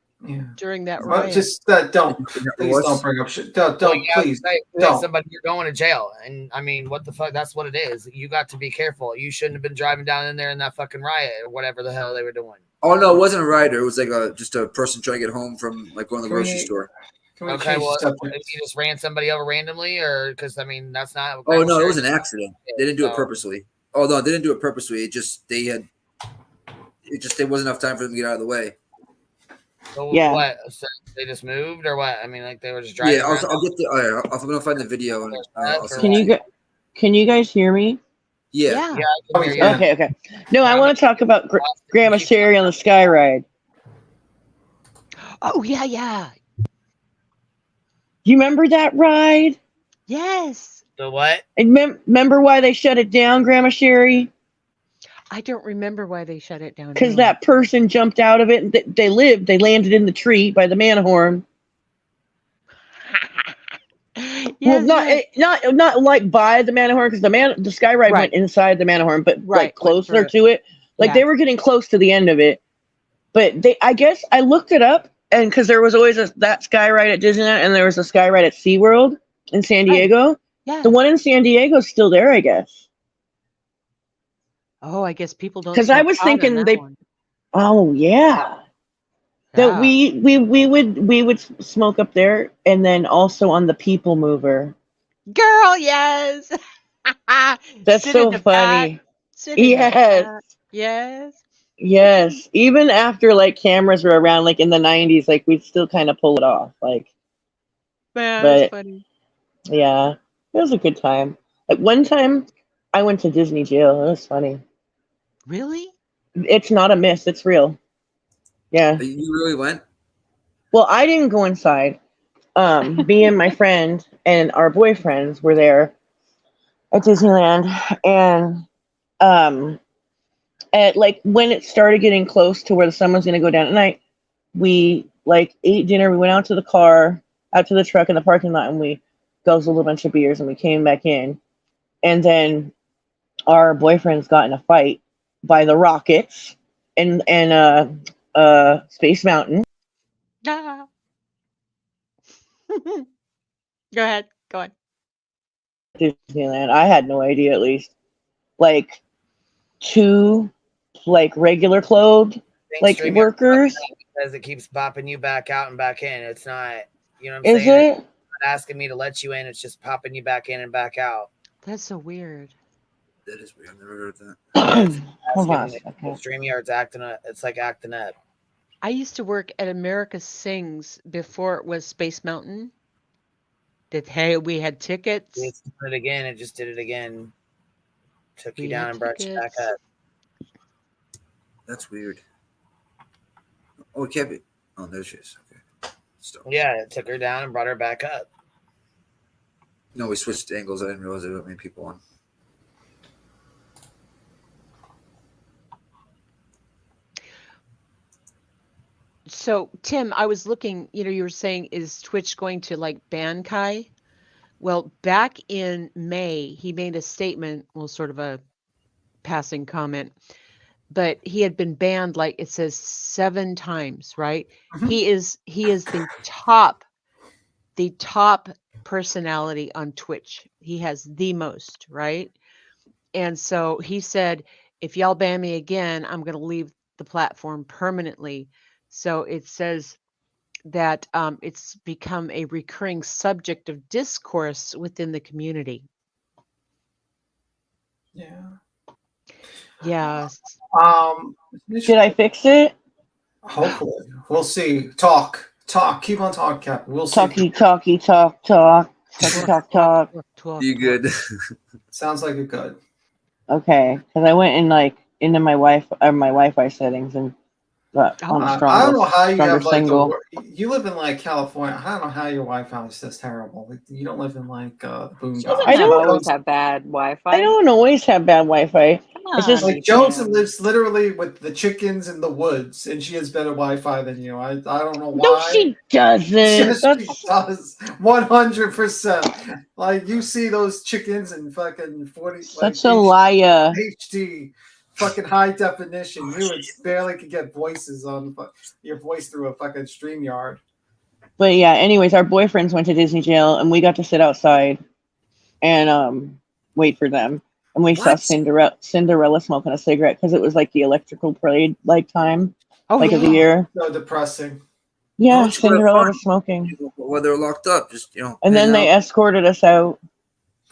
during that riot. Just please don't bring up shit. Please don't. Somebody, you're going to jail, and I mean, what the fuck? That's what it is. You got to be careful. You shouldn't have been driving down in there in that fucking riot or whatever the hell they were doing. Oh no, it wasn't a rioter. It was like just a person trying to get home from like going to the grocery store. Okay, well, if you just ran somebody over randomly, or because I mean, that's not. Oh no, it was an accident. They didn't do it purposely. Oh no, they didn't do it purposely. There wasn't enough time for them to get out of the way. So what? So they just moved or what? I mean, like they were just driving. Yeah, I'll get the. I'm gonna find the video. And, Can you guys hear me? Yeah. I can hear you. Okay. No, I want to talk about Grandma Sherry on the Sky Ride. Oh yeah. You remember that ride? Yes. The what? And remember why they shut it down, Grandma Sherry? I don't remember why they shut it down. Because that person jumped out of it. And they landed in the tree by the Matterhorn. Well, not like by the Matterhorn, because the Sky Ride went inside the Matterhorn, but like closer to it. Like they were getting close to the end of it. But I guess I looked it up, and because there was always that Sky Ride at Disneyland, and there was a Sky Ride at SeaWorld in San Diego. Right. Yeah. The one in San Diego is still there, I guess. Oh, I guess people don't. Because I was thinking Oh yeah. That we would smoke up there, and then also on the People Mover. Girl, yes. That's so funny. Yes. Even after like cameras were around, like in the 90s, like we'd still kind of pull it off. Like, man, that's funny. Yeah, it was a good time. Like one time, I went to Disney jail. It was funny. Really? It's not a myth. It's real. Yeah. You really went? Well, I didn't go inside. Me and my friend and our boyfriends were there at Disneyland, and at like when it started getting close to where the sun was going to go down at night, we like ate dinner. We went out to the car, out to the truck in the parking lot, and we guzzled a bunch of beers, and we came back in, and then our boyfriends got in a fight by the Rockets and Space Mountain. Ah. Go ahead. Go on. Disneyland. I had no idea, at least. Like, two, like, regular clothed, like, Stream workers. because it keeps popping you back out and back in. It's not, you know what I'm Is saying? it? It's not asking me to let you in. It's just popping you back in and back out. That's so weird. That is weird. I've never heard of that. Hold on a second. StreamYard's acting up. It's like acting up. I used to work at America Sings before it was Space Mountain. We had tickets. It did it again. It just did it again. Took you down and brought you back up. That's weird. Oh, it can't be. Oh, there she is. Okay. Stop. Yeah, it took her down and brought her back up. No, we switched angles. I didn't realize there were that many people on. So, Tim, I was looking, you were saying, is Twitch going to like ban Kai? Well, back in May, he made a statement, well, sort of a passing comment, but he had been banned, like it says 7 times, right? He is the top personality on Twitch. He has the most, right? And so he said, if y'all ban me again, I'm going to leave the platform permanently. So it says that it's become a recurring subject of discourse within the community. Yeah. Yes. Should I fix it? Hopefully. We'll see. Talk. Keep on talking, Captain. We'll see. Talk. You good? Sounds like you're good. Okay, because I went in like into my Wi-Fi settings and got on I stronger. don't know how you have like single. you live in like California. I don't know how your Wi-Fi is this terrible. Like, you don't live in like boondocks. I don't always have bad Wi-Fi. I don't always have bad Wi-Fi. It's just like Jones lives literally with the chickens in the woods, and she has better Wi-Fi than you. I don't know why. No, she doesn't. Yes, she does. 100%. Like, you see those chickens in fucking 40. Such a liar. HD, fucking high definition. You barely could get voices on your voice through a fucking StreamYard. But yeah, anyways, our boyfriends went to Disney jail, and we got to sit outside and wait for them. And we saw Cinderella smoking a cigarette because it was like the electrical parade time of the year. So depressing. Yeah, Cinderella was smoking. Well, they're locked up. Just And then they escorted us out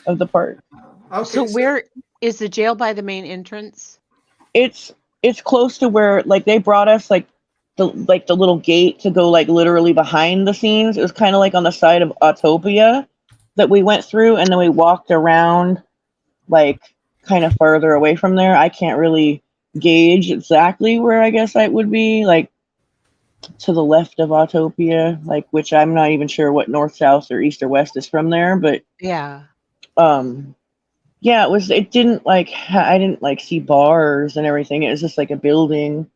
of the park. Okay, so where is the jail? By the main entrance? It's close to where they brought us the little gate to go literally behind the scenes. It was kind of like on the side of Autopia that we went through, and then we walked around kind of further away from there. I can't really gauge exactly where I guess I would be, to the left of Autopia, which I'm not even sure what north, south, or east or west is from there, but yeah. Yeah, it didn't I didn't see bars and everything. It was just a building,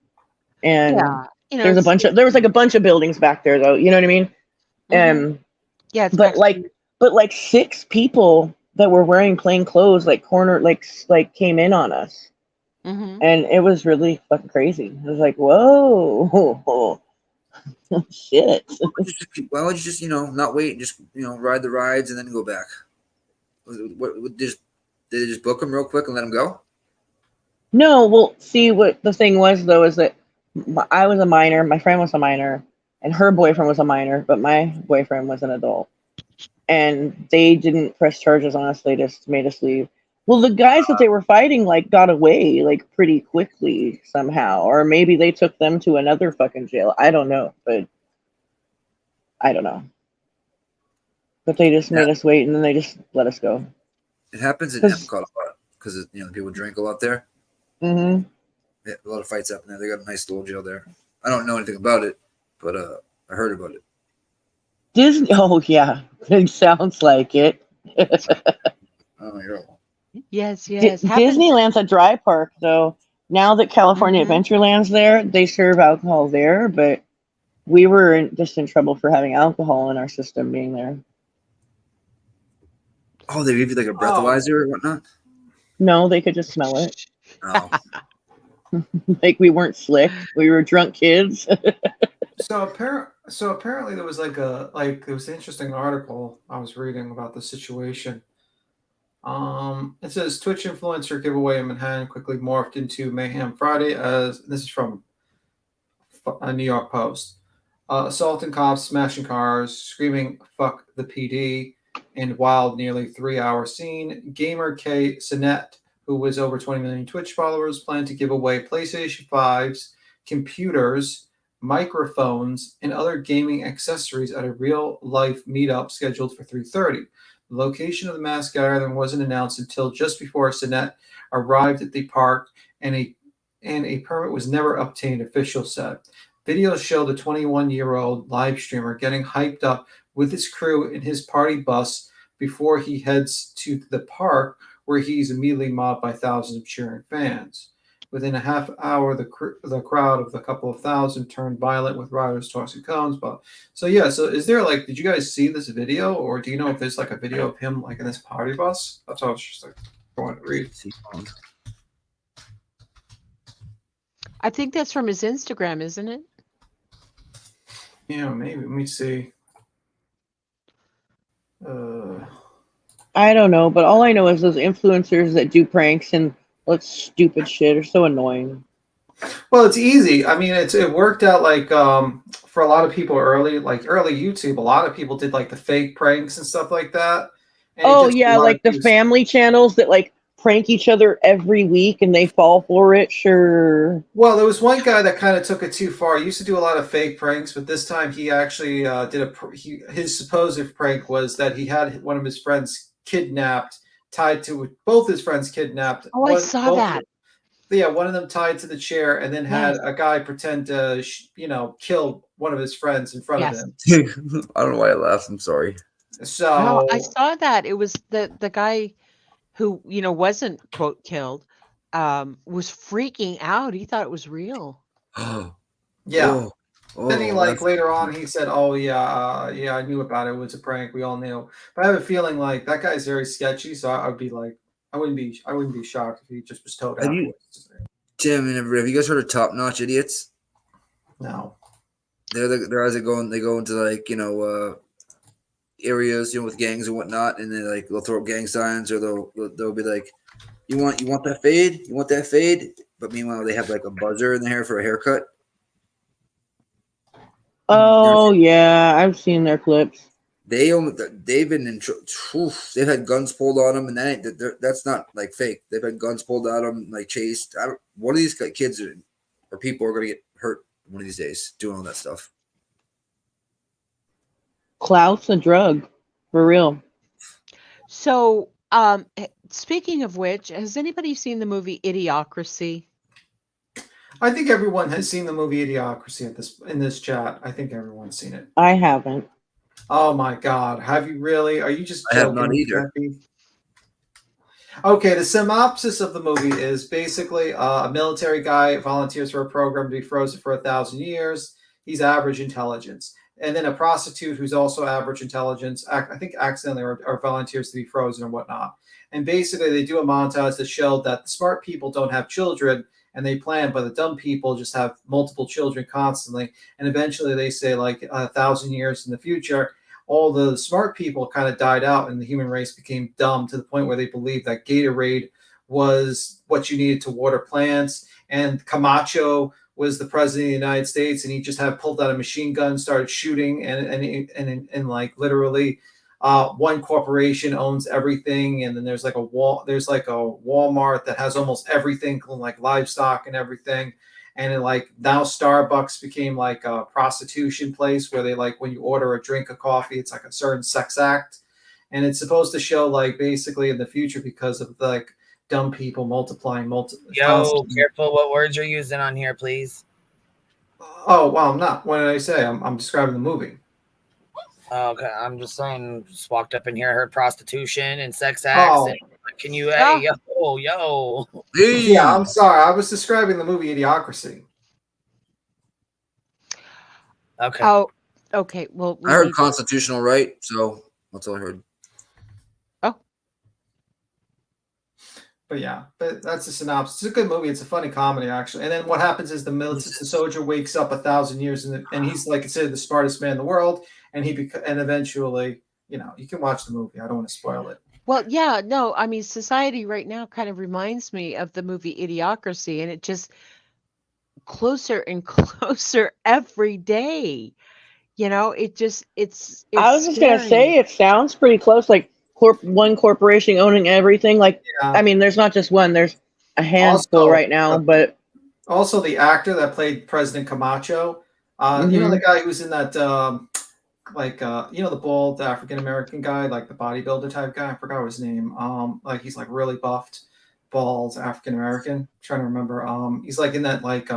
and there was a bunch of buildings back there though. You know what I mean? Mm-hmm. Yeah, but 6 people that were wearing plain clothes came in on us, mm-hmm. and it was really fucking crazy. It was whoa, shit. Why would you just not wait and just ride the rides and then go back? Did they just book them real quick and let them go? No, well, see, what the thing was though is that I was a minor, my friend was a minor, and her boyfriend was a minor, but my boyfriend was an adult. And they didn't press charges on us. They just made us leave. Well, the guys that they were fighting got away pretty quickly somehow, or maybe they took them to another fucking jail. I don't know, but I don't know. but they just made us wait, and then they just let us go. It happens in Epcot a lot because people drink a lot there. Mm-hmm. Yeah, a lot of fights happen there. They got a nice little jail there. I don't know anything about it, but I heard about it. Disney. Oh yeah, it sounds like it. Oh, you're all. Yes. Disneyland's a dry park, though. Now that California Adventureland's there, they serve alcohol there, but we were just in trouble for having alcohol in our system being there. Oh, they give you like a breathalyzer or whatnot? No, they could just smell it. Oh. Like we weren't slick. We were drunk kids. So apparently there was there was an interesting article I was reading about the situation. It says Twitch influencer giveaway in Manhattan quickly morphed into mayhem Friday as this is from a New York Post. Assaulting cops, smashing cars, screaming "fuck the PD" in wild, nearly 3-hour scene. Gamer K Sinet, who was over 20 million Twitch followers, planned to give away PlayStation 5s, computers, microphones, and other gaming accessories at a real-life meetup scheduled for 3:30. The location of the mass gathering wasn't announced until just before Sinet arrived at the park, and a permit was never obtained, officials said. Videos show the 21-year-old live streamer getting hyped up with his crew in his party bus before he heads to the park, where he's immediately mobbed by thousands of cheering fans. Within a half hour, the crowd of a couple of thousand turned violent with rioters tossing cones. So is there did you guys see this video, or do you know if there's a video of him in this party bus? That's what I was just going to read. I think that's from his Instagram, isn't it? Yeah, maybe. Let me see. I don't know, but all I know is those influencers that do pranks and stupid shit are so annoying. Well, it's easy. I mean, it worked out for a lot of people early YouTube. A lot of people did the fake pranks and stuff like that. And the family channels that prank each other every week and they fall for it. Sure. Well, there was one guy that kind of took it too far. He used to do a lot of fake pranks, but this time he actually his supposed prank was that he had one of his friends kidnapped, both his friends kidnapped. Oh, I saw that. Yeah, one of them tied to the chair, and then had a guy pretend to, kill one of his friends in front of him. I don't know why I laughed. I'm sorry. So no, I saw that. It was the guy who wasn't quote killed, was freaking out. He thought it was real. Yeah. Then he later on he said, "Oh yeah, I knew about it. It was a prank. We all knew." But I have a feeling that guy's very sketchy. So I would be I wouldn't be shocked if he just was told afterwards. Jim and everybody, have you guys heard of Top Notch Idiots? No. They're as they go into areas with gangs and whatnot, and they'll throw up gang signs, or they'll be like, you want that fade? You want that fade? But meanwhile, they have a buzzer in the hair for a haircut. Oh yeah, I've seen their clips. They've been in. They've had guns pulled on them, and that's not fake. They've had guns pulled on them, chased. One of these kids or people are going to get hurt one of these days doing all that stuff. Clout's a drug, for real. So, speaking of which, has anybody seen the movie Idiocracy? I think everyone has seen the movie Idiocracy in this chat. I think everyone's seen it. I haven't. Oh my God. Have you really? Are you just joking? I have not either. Okay, the synopsis of the movie is basically a military guy volunteers for a program to be frozen for 1,000 years. He's average intelligence. And then a prostitute who's also average intelligence, I think accidentally or volunteers to be frozen and whatnot. And basically they do a montage that showed that the smart people don't have children and they plan, but the dumb people just have multiple children constantly. And eventually they say 1,000 years in the future, all the smart people kind of died out and the human race became dumb to the point where they believed that Gatorade was what you needed to water plants. And Camacho was the president of the United States, and he just pulled out a machine gun, started shooting, and literally one corporation owns everything, and then there's a Walmart that has almost everything, like livestock and everything. And it, like, now Starbucks became like a prostitution place where they, like, when you order a drink of coffee, it's like a certain sex act. And it's supposed to show, like, basically in the future, because of like dumb people multiplying Yo, careful what words you're using on here, please. Oh, well, I'm not. What did I say? I'm describing the movie. Okay, I'm just saying, just walked up in here, heard prostitution and sex acts. Oh. And can you, hey, yo. Yeah, I'm sorry. I was describing the movie Idiocracy. Okay. Oh, okay. Well, I heard constitutional right, so that's all I heard. But yeah, but that's a synopsis. It's a good movie. It's a funny comedy, actually. And then what happens is the militant soldier wakes up 1,000 years, and he's like considered the smartest man in the world. And and eventually, you know, you can watch the movie. I don't want to spoil it. Well, yeah, no, I mean, society right now kind of reminds me of the movie Idiocracy, and it just closer and closer every day. You know, it's I was just gonna scary. say it sounds pretty close. Like one corporation owning everything. Like, I mean, there's not just one. There's a handful Also, right now, but also the actor that played President Camacho. You know, the guy who was in that, you know, the bald African American guy, like the bodybuilder type guy. I forgot his name. Like he's like really buffed, bald African American. Trying to remember. He's like in that like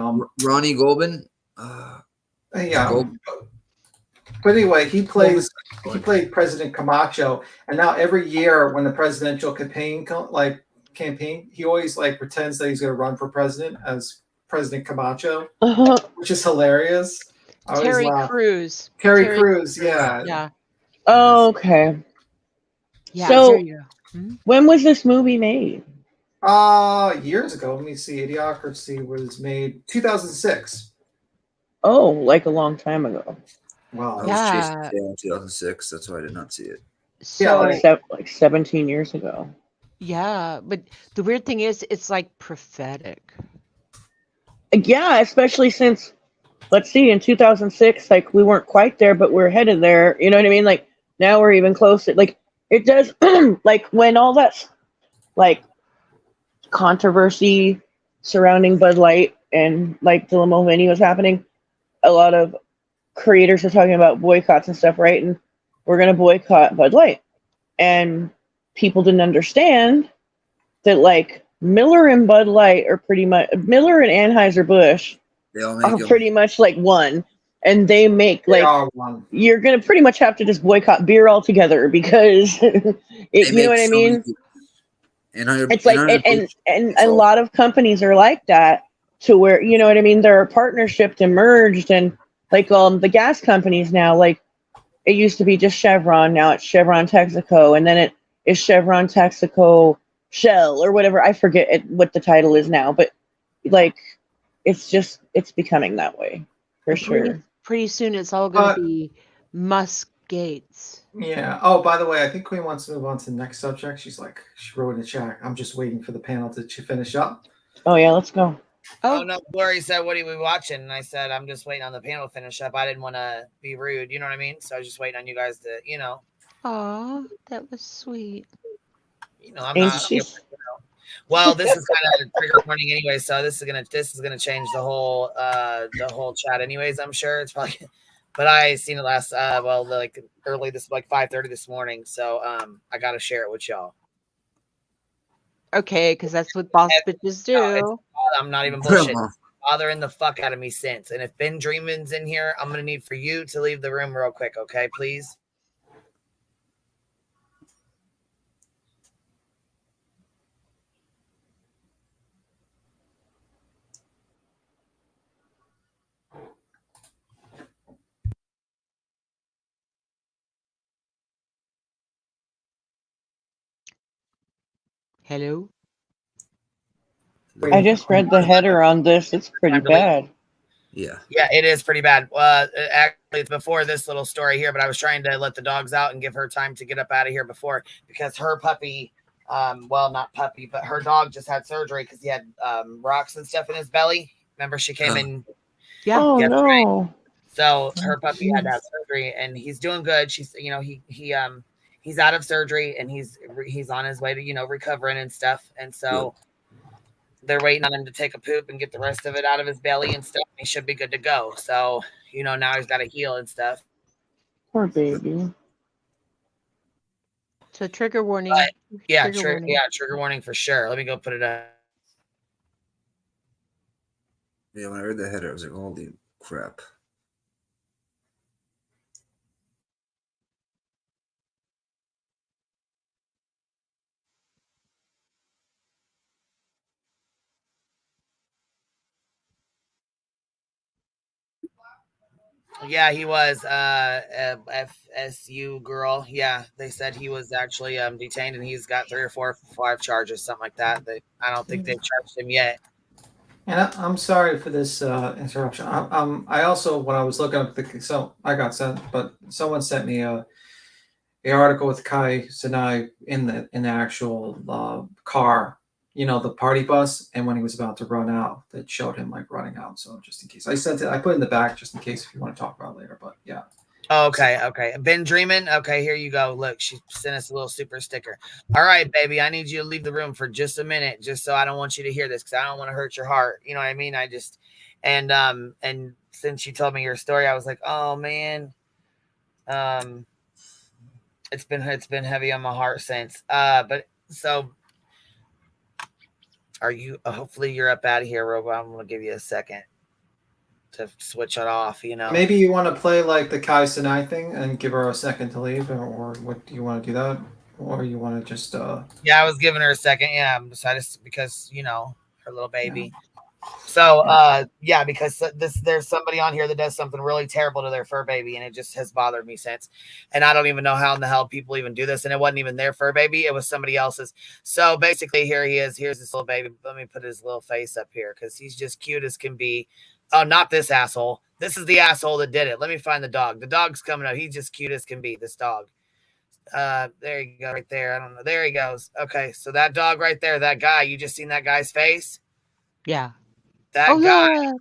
Ronnie Goldman. Yeah. Goldman. But anyway, he played President Camacho, and now every year when the presidential campaign, he always like pretends that he's going to run for president as President Camacho, which is hilarious. I always Terry laugh. Crews. Terry Crews, yeah. Yeah. oh, okay. Yeah. So, there you go. when was this movie made? Years ago. Let me see. Idiocracy was made 2006. Oh, like a long time ago. Wow. I was chasing the tail in 2006. That's why I did not see it. So, like 17 years ago. yeah, but the weird thing is, it's like prophetic. Yeah, especially since, let's see, in 2006, like we weren't quite there, but we're headed there. You know what I mean? Like now we're even closer. Like it does, like when all that, like controversy surrounding Bud Light and like the limo mini was happening, a lot of creators are talking about boycotts and stuff, right? And we're going to boycott Bud Light. And people didn't understand that like Miller and Bud Light are pretty much, Miller and Anheuser-Busch They all make are them. pretty much like one. And they make They like, are one. you're going to pretty much have to just boycott beer altogether because, you know what I mean? It's like, and a lot of companies are like that to where, you know what I mean? They're partnership and merged, and like the gas companies now, like it used to be just Chevron, now it's Chevron Texaco, and then it is Chevron Texaco Shell or whatever. I forget what the title is now, but like it's becoming that way for sure. Pretty soon it's all going to be Musk Gates. Yeah. Oh, by the way, I think Queen wants to move on to the next subject. She wrote in the chat, I'm just waiting for the panel to finish up. Oh, yeah, let's go. Oh, no, Glory said, what are we watching? And I said, I'm just waiting on the panel to finish up. I didn't want to be rude. You know what I mean? So I was just waiting on you guys to, you know. Aw, that was sweet. You know, I'm not. You know. Well, this is kind of a trigger warning anyway, so this is gonna change the whole chat anyways. I'm sure it's probably, but I seen it last like early this, like 5:30 this morning. So I gotta share it with y'all. Okay, because that's what boss bitches do. I'm not even bullshitting. Bothering the fuck out of me since. And if Ben Dreamin's in here, I'm gonna need for you to leave the room real quick, okay, please. Hello? I just read the header on this. It's pretty bad. Yeah. Yeah, it is pretty bad. Actually, it's before this little story here, but I was trying to let the dogs out and give her time to get up out of here before, because her puppy, well, not puppy, but her dog just had surgery because he had rocks and stuff in his belly. Remember, she came in. Yeah. Oh, yesterday. no. So her puppy had to have surgery, and he's doing good. She's, you know, he's out of surgery, and he's on his way to, you know, recovering and stuff. And so they're waiting on him to take a poop and get the rest of it out of his belly and stuff. He should be good to go. So, you know, now he's got to heal and stuff. Poor baby. So trigger warning. But, yeah, trigger warning. Yeah, trigger warning for sure. Let me go put it up. Yeah, when I read the header, I was like, holy crap. Yeah, he was FSU girl. Yeah, they said he was actually detained, and he's got 3 or 4 or 5 charges, something like that. I don't think they've charged him yet. And I'm sorry for this interruption. I also, when I was looking up I got sent, but someone sent me a article with Kai Sinai in the actual car, you know, the party bus, and when he was about to run out, that showed him like running out. So just in case, I sent it, I put it in the back just in case if you want to talk about it later. But yeah. Okay. Been dreaming. Okay, here you go. Look, she sent us a little super sticker. All right, baby, I need you to leave the room for just a minute, just so I don't want you to hear this because I don't want to hurt your heart. You know what I mean? I just and since you told me your story, I was like, oh man, it's been heavy on my heart since. But so. Are you? Hopefully, you're up out of here, Robo. I'm gonna give you a second to switch it off. You know, maybe you want to play like the Kai Sinai thing and give her a second to leave, or what? Do you want to do that, or you want to just? Yeah, I was giving her a second. Yeah, because you know her little baby. So, yeah, because there's somebody on here that does something really terrible to their fur baby, and it just has bothered me since. And I don't even know how in the hell people even do this. And it wasn't even their fur baby; it was somebody else's. So basically, here he is. Here's this little baby. Let me put his little face up here because he's just cute as can be. Oh, not this asshole. This is the asshole that did it. Let me find the dog. The dog's coming up. He's just cute as can be. This dog. There you go, right there. I don't know. There he goes. Okay, so that dog right there, that guy. You just seen that guy's face? Yeah. That guy.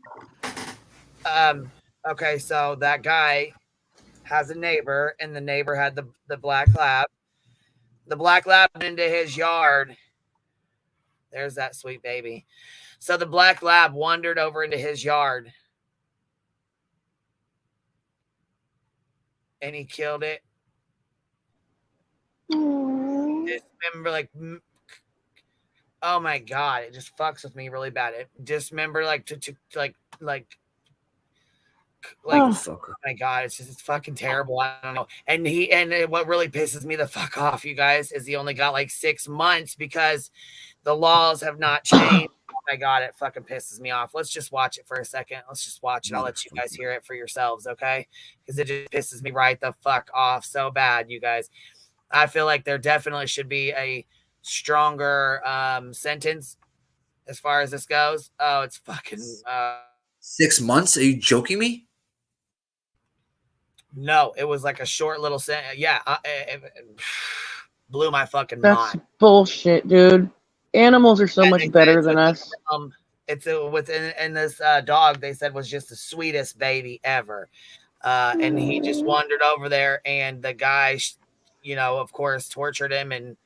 Okay, so that guy has a neighbor, and the neighbor had the black lab. The black lab went into his yard. There's that sweet baby. So the black lab wandered over into his yard, and he killed it. Dismember, like, oh my god, it just fucks with me really bad. It dismember, like oh my god, it's fucking terrible. I don't know. And what really pisses me the fuck off, you guys, is he only got like 6 months because the laws have not changed. Oh my god, it fucking pisses me off. Let's just watch it for a second. Let's just watch it. I'll let you guys hear it for yourselves, okay? Because it just pisses me right the fuck off so bad, you guys. I feel like there definitely should be a stronger sentence as far as this goes. Oh, it's fucking 6 months? Are you joking me? No, it was like a short little sentence. Yeah, it blew my fucking That's mind. bullshit, dude. Animals are so much better than us. It's within this dog they said was just the sweetest baby ever, and he just wandered over there, and the guy, you know, of course, tortured him and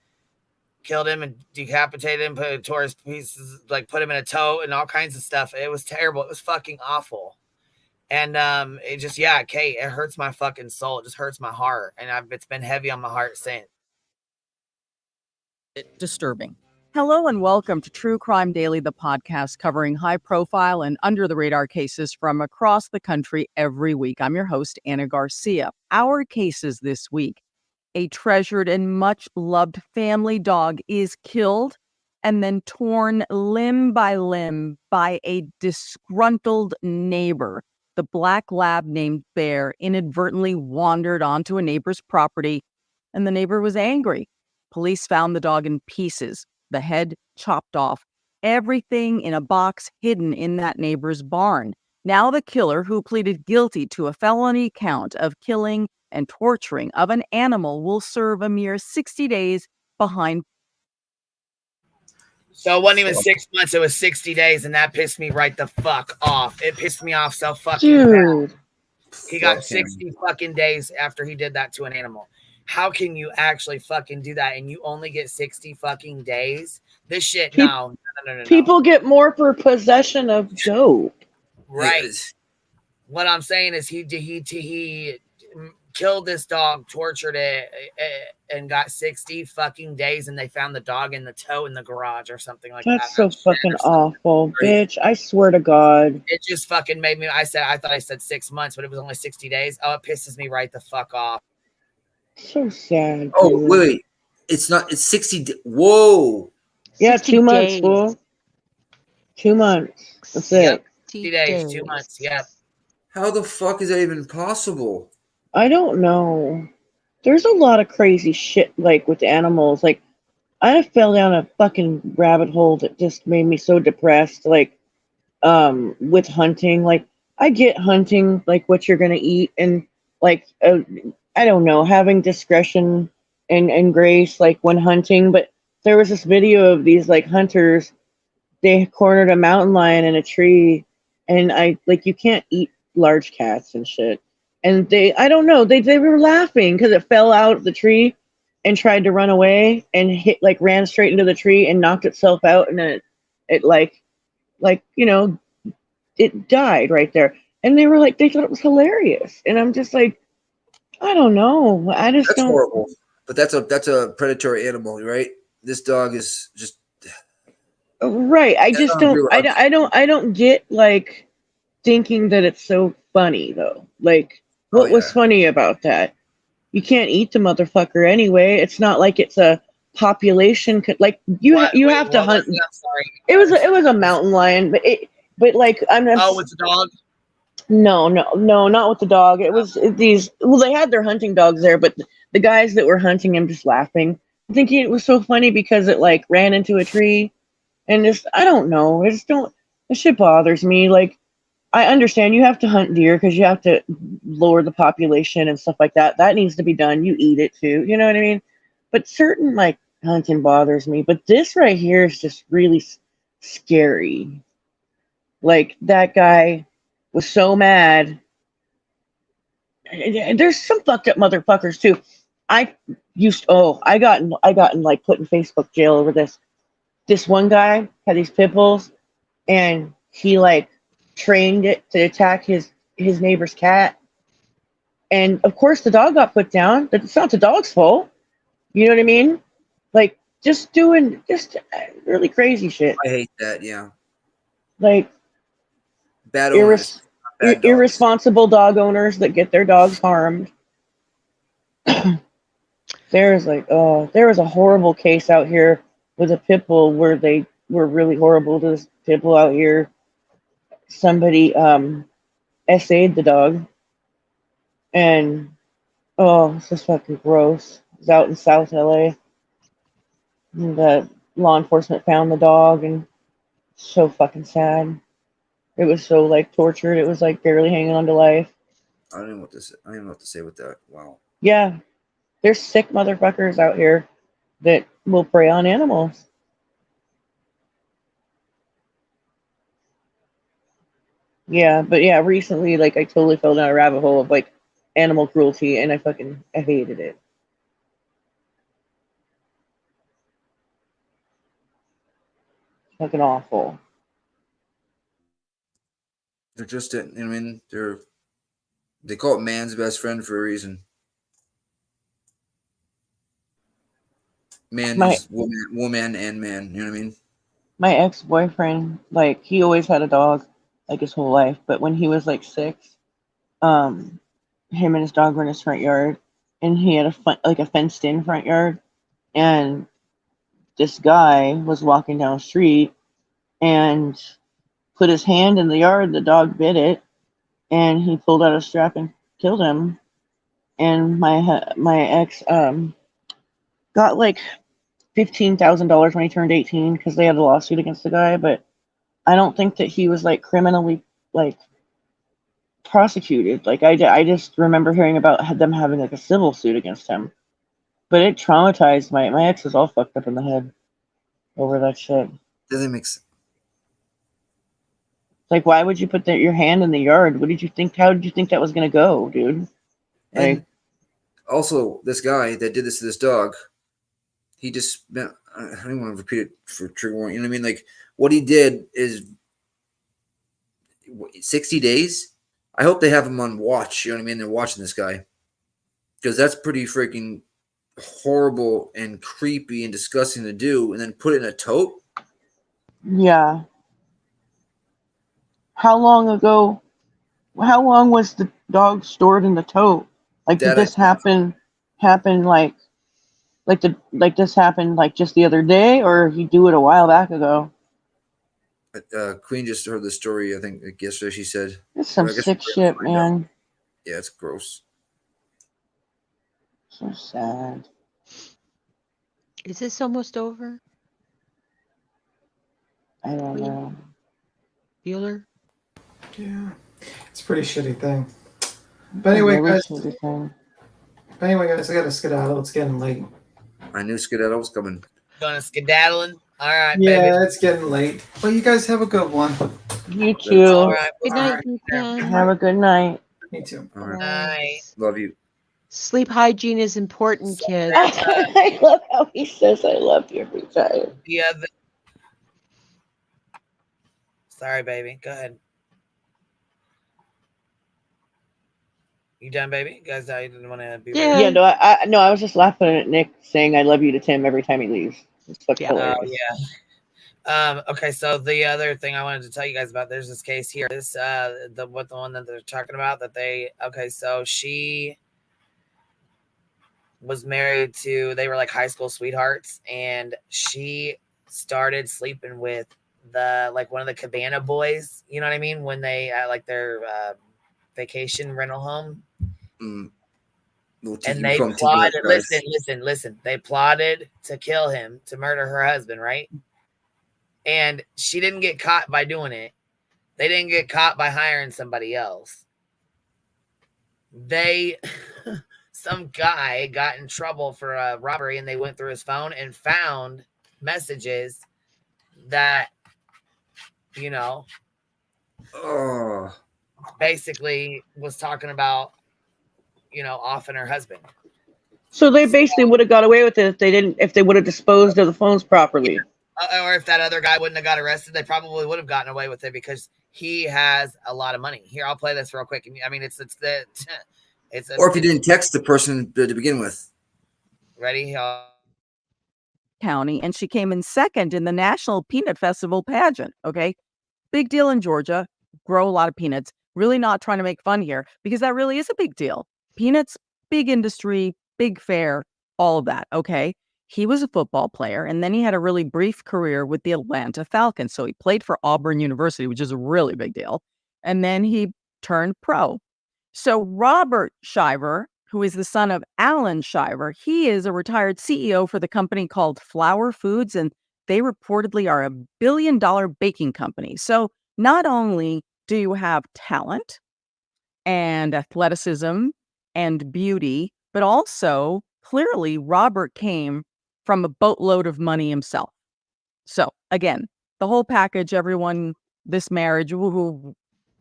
killed him and decapitated him, tore his pieces, like put him in a tote and all kinds of stuff. It was terrible. It was fucking awful. And it just, yeah, Kate, it hurts my fucking soul. It just hurts my heart. And it's been heavy on my heart since. Disturbing. Hello and welcome to True Crime Daily, the podcast covering high-profile and under-the-radar cases from across the country every week. I'm your host, Anna Garcia. Our cases this week: a treasured and much-loved family dog is killed and then torn limb by limb by a disgruntled neighbor. The black lab named Bear inadvertently wandered onto a neighbor's property, and the neighbor was angry. Police found the dog in pieces, the head chopped off, everything in a box hidden in that neighbor's barn. Now the killer, who pleaded guilty to a felony count of killing and torturing of an animal, will serve a mere 60 days behind. So it wasn't even 6 months, it was 60 days, and that pissed me right the fuck off. It pissed me off so fucking bad. He got 60 fucking days after he did that to an animal. How can you actually fucking do that and you only get 60 fucking days? This shit, Peop- no. People get more for possession of dope. Right. What I'm saying is he killed this dog, tortured it, and got 60 fucking days, and they found the dog in the tow in the garage or something like that. That's so fucking awful, bitch. I swear to God. It just fucking made me. I thought I said 6 months, but it was only 60 days. Oh, it pisses me right the fuck off. So sad. Oh, dude. wait. It's not. It's 60. Whoa. Yeah, 60 2 months, days. fool. 2 months. That's Yep. it. 60 days, 2 months. Yep. How the fuck is that even possible? I don't know. There's a lot of crazy shit like with animals. Like I fell down a fucking rabbit hole that just made me so depressed. Like with hunting. Like I get hunting, like what you're gonna eat, and like I don't know, having discretion and grace like when hunting. But there was this video of these like hunters. They cornered a mountain lion in a tree, and you can't eat large cats and shit. And I don't know, they were laughing because it fell out of the tree and tried to run away and ran straight into the tree and knocked itself out, and then it it died right there. And they were like, they thought it was hilarious, and I'm just like, I don't know, That's horrible. But that's a predatory animal, right? This dog is just right. I just don't. I don't get like thinking that it's so funny though. Like, what was funny about that? You can't eat the motherfucker anyway. It's not like it's a population. Like you have to hunt. I'm sorry. It was a mountain lion, but I'm. Oh, it's a dog. No, not with the dog. It was these. Well, they had their hunting dogs there, but the guys that were hunting him just laughing, thinking it was so funny because it like ran into a tree, and just I don't know. I just don't. This shit bothers me. Like I understand you have to hunt deer because you have to lower the population and stuff like that. That needs to be done. You eat it too. You know what I mean? But certain like hunting bothers me. But this right here is just really scary. Like that guy was so mad. And there's some fucked up motherfuckers too. I got in like put in Facebook jail over this. This one guy had these pit bulls, and he like trained it to attack his neighbor's cat. And of course the dog got put down. It's not the dog's fault. You know what I mean? Like just doing really crazy shit. I hate that, yeah. Like bad owners. Irresponsible dog owners that get their dogs harmed. There was a horrible case out here with a pit bull where they were really horrible to this pit bull out here. Somebody SA'd the dog, and it's just fucking gross. It was out in South LA. And the law enforcement found the dog, and so fucking sad. It was so like tortured. It was like barely hanging on to life. I don't know what to say with that. Wow. Yeah, there's sick motherfuckers out here that will prey on animals. Yeah, but yeah, recently, like, I totally fell down a rabbit hole of, like, animal cruelty, and I hated it. Fucking awful. They're just, I mean, they call it man's best friend for a reason. Man is woman and man, you know what I mean? My ex-boyfriend, like, he always had a dog, like, his whole life, but when he was, like, 6, him and his dog were in his front yard, and he had a fenced-in front yard, and this guy was walking down the street and put his hand in the yard. The dog bit it, and he pulled out a strap and killed him. And my ex got like $15,000 when he turned 18 because they had a lawsuit against the guy. But I don't think that he was like criminally like prosecuted. Like I just remember hearing about them having like a civil suit against him. But it traumatized my ex was all fucked up in the head over that shit. Doesn't make sense. Like, why would you put your hand in the yard? What did you think? How did you think that was gonna go, dude? And also, this guy that did this to this dog, he just spent, I I don't want to repeat it for trigger warning. You know what I mean? Like what he did is 60 days. I hope they have him on watch. You know what I mean? They're watching this guy because that's pretty freaking horrible and creepy and disgusting to do. And then put it in a tote. Yeah. How long was the dog stored in the tote? Like, did this happen like this happened like just the other day, or did he do it a while back ago? Queen just heard the story. I think like yesterday. She said, It's some sick shit, man. Yeah, it's gross. So sad. Is this almost over? I don't know. Bueller? Yeah, it's a pretty shitty thing. But anyway, guys. I gotta skedaddle. It's getting late. I knew skedaddle was coming. Going to skedaddling? All right, Yeah, baby. it's getting late. Well, you guys have a good one. You too. All right. Good night, Ethan. Have a good night. Me too. All right. Night. Love you. Sleep hygiene is important, kids. I love how he says I love you every time. Yeah. Sorry, baby. Go ahead. You done, baby? You guys, I didn't want to be. Yeah, no, I was just laughing at Nick saying I love you to Tim every time he leaves. It's fucking hilarious. Yeah. Okay, so the other thing I wanted to tell you guys about, there's this case here. This the one that they're talking about that so she was married to, they were like high school sweethearts, and she started sleeping with one of the Cabana boys, you know what I mean, when they like their vacation rental home. And they plotted, listen, they plotted to kill him, to murder her husband, right? And she didn't get caught by doing it. They didn't get caught by hiring somebody else. Some guy got in trouble for a robbery, and they went through his phone and found messages that, basically was talking about, offing her husband. So they basically would have got away with it if they would have disposed of the phones properly. Or if that other guy wouldn't have got arrested, they probably would have gotten away with it because he has a lot of money. Here, I'll play this real quick. I mean, Or if you didn't text the person to begin with. Ready? County, and she came in second in the National Peanut Festival pageant. Okay. Big deal in Georgia. Grow a lot of peanuts. Really not trying to make fun here because that really is a big deal. Peanuts, big industry, big fair, all of that. Okay. He was a football player, and then he had a really brief career with the Atlanta Falcons. So he played for Auburn University, which is a really big deal. And then he turned pro. So Robert Shiver, who is the son of Alan Shiver, he is a retired CEO for the company called Flower Foods, and they reportedly are a $1 billion baking company. So not only do you have talent and athleticism and beauty, but also clearly Robert came from a boatload of money himself. So again, the whole package, everyone, this marriage, woohoo,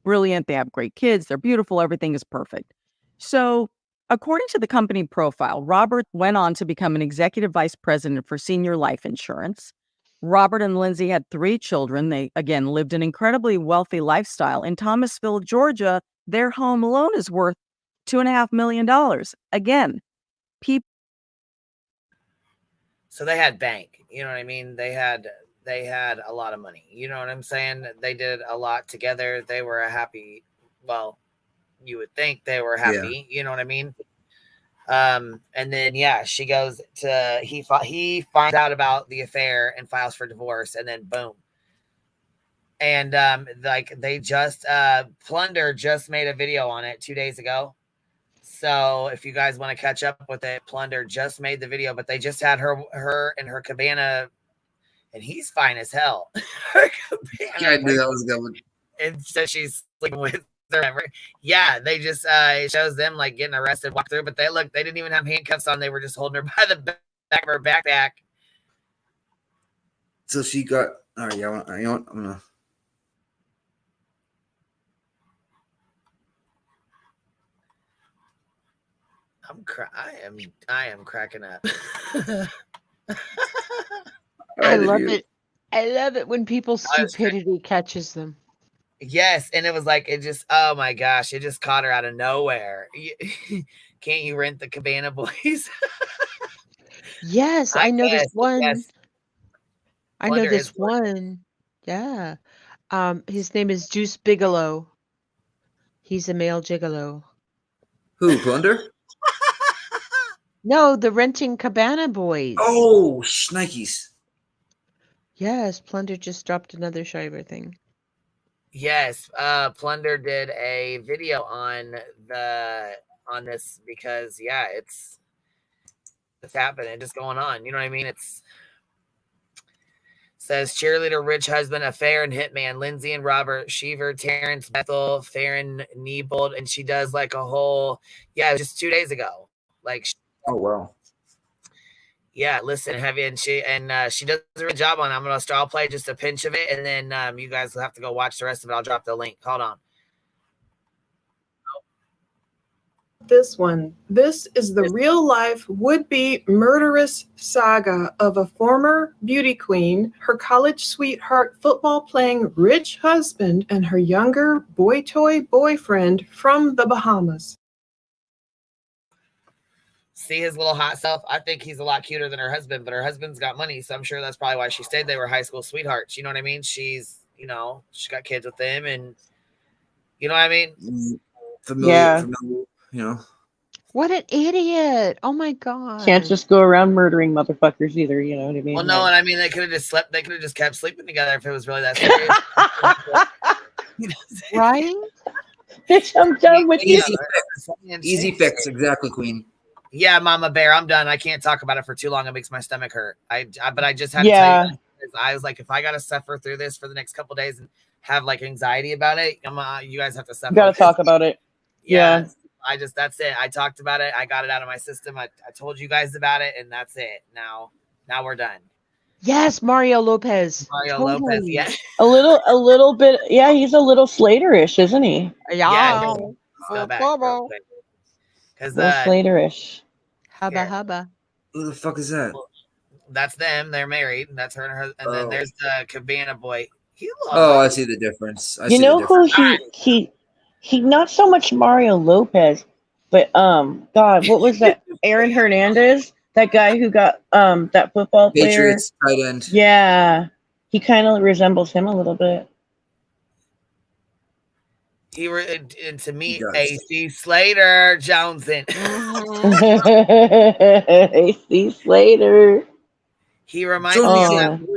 brilliant. They have great kids. They're beautiful. Everything is perfect. So according to the company profile, Robert went on to become an executive vice president for senior life insurance. Robert and Lindsay had 3 children. They, again, lived an incredibly wealthy lifestyle. In Thomasville, Georgia, their home alone is worth $2.5 million. Again, people. So they had bank, you know what I mean? They had a lot of money. You know what I'm saying? They did a lot together. They were a happy, well, you would think they were happy, you know what I mean? And then, she goes to, he finds out about the affair and files for divorce, and then boom. And, they just, Plunder just made a video on it 2 days ago. So if you guys want to catch up with it, Plunder just made the video, but they just had her and her Cabana, and he's fine as hell. I knew that was going. And so she's sleeping with her. Yeah, they just it shows them like getting arrested, walk through, but they didn't even have handcuffs on. They were just holding her by the back of her backpack. So she got. All right, you know what? I'm gonna. I am cracking up. I love it. I love it when people's stupidity catches them. Yes, and it was like it just. Oh my gosh! It just caught her out of nowhere. Can't you rent the Cabana Boys? Yes, I know this one. Yes. I know this one. Yeah. His name is Juice Bigelow. He's a male gigolo. Who, Plunder? No, the Renting Cabana Boys. Oh, Schnikes. Yes, Plunder just dropped another Shiver thing. Yes, Plunder did a video on this because it's happening, just going on. You know what I mean? It's says cheerleader, rich husband, affair, and hitman. Lindsay and Robert Sheaver, Terrence Bethel, Farron Niebold, and she does like a whole just 2 days ago. Like, oh wow. Yeah, listen, heavy, and she does a good job on it. I'll play just a pinch of it, and then you guys will have to go watch the rest of it. I'll drop the link. Hold on. This one. This is the real-life would-be murderous saga of a former beauty queen, her college sweetheart, football-playing rich husband, and her younger boy toy boyfriend from the Bahamas. See his little hot self. I think he's a lot cuter than her husband, but her husband's got money, so I'm sure that's probably why she stayed. They were high school sweethearts. You know what I mean? She's, she got kids with him, and you know what I mean? Familiar, What an idiot! Oh my god! Can't just go around murdering motherfuckers either. You know what I mean? Well, no, and I mean they could have just slept. They could have just kept sleeping together if it was really that serious. Right? Bitch, I'm done with you. Easy fix, exactly, Queen. Yeah, Mama Bear, I'm done. I can't talk about it for too long. It makes my stomach hurt. But I just had to tell you that. I was like, if I gotta suffer through this for the next couple days and have like anxiety about it, you guys have to suffer. You gotta talk about it. Yeah. That's it. I talked about it. I got it out of my system. I told you guys about it, and that's it. Now we're done. Yes, Mario Lopez. Lopez, yeah. A little bit. Yeah, he's a little Slater-ish, isn't he? Yeah. Because Slater-ish. Hubba. Who the fuck is that? That's them. They're married. That's her and her. And then there's the Cabana Boy. I see the difference. Who he not so much Mario Lopez, but God, what was that? Aaron Hernandez, that guy who got that football player. Patriots tight end. Yeah, he kind of resembles him a little bit. And to me, AC Slater Johnson. AC Slater. He reminds me of that. Who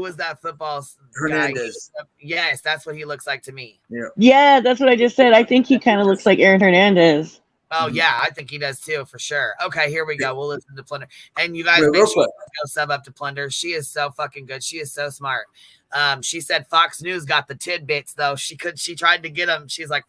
was that football? Hernandez. Guy? Yes, that's what he looks like to me. Yeah, that's what I just said. I think he kind of looks like Aaron Hernandez. Oh yeah, I think he does too, for sure. Okay, here we go. We'll listen to Plunder, and you guys make sure you go sub up to Plunder. She is so fucking good. She is so smart. She said Fox News got the tidbits though. She tried to get them. She's like,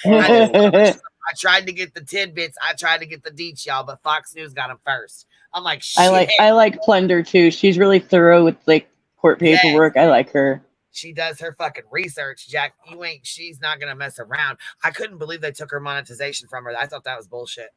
I tried to get the tidbits. I tried to get the deets, y'all, but Fox News got them first. I'm like, shit. I like Plunder too. She's really thorough with like court paperwork. I like her. She does her fucking research, Jack. She's not gonna mess around. I couldn't believe they took her monetization from her. I thought that was bullshit.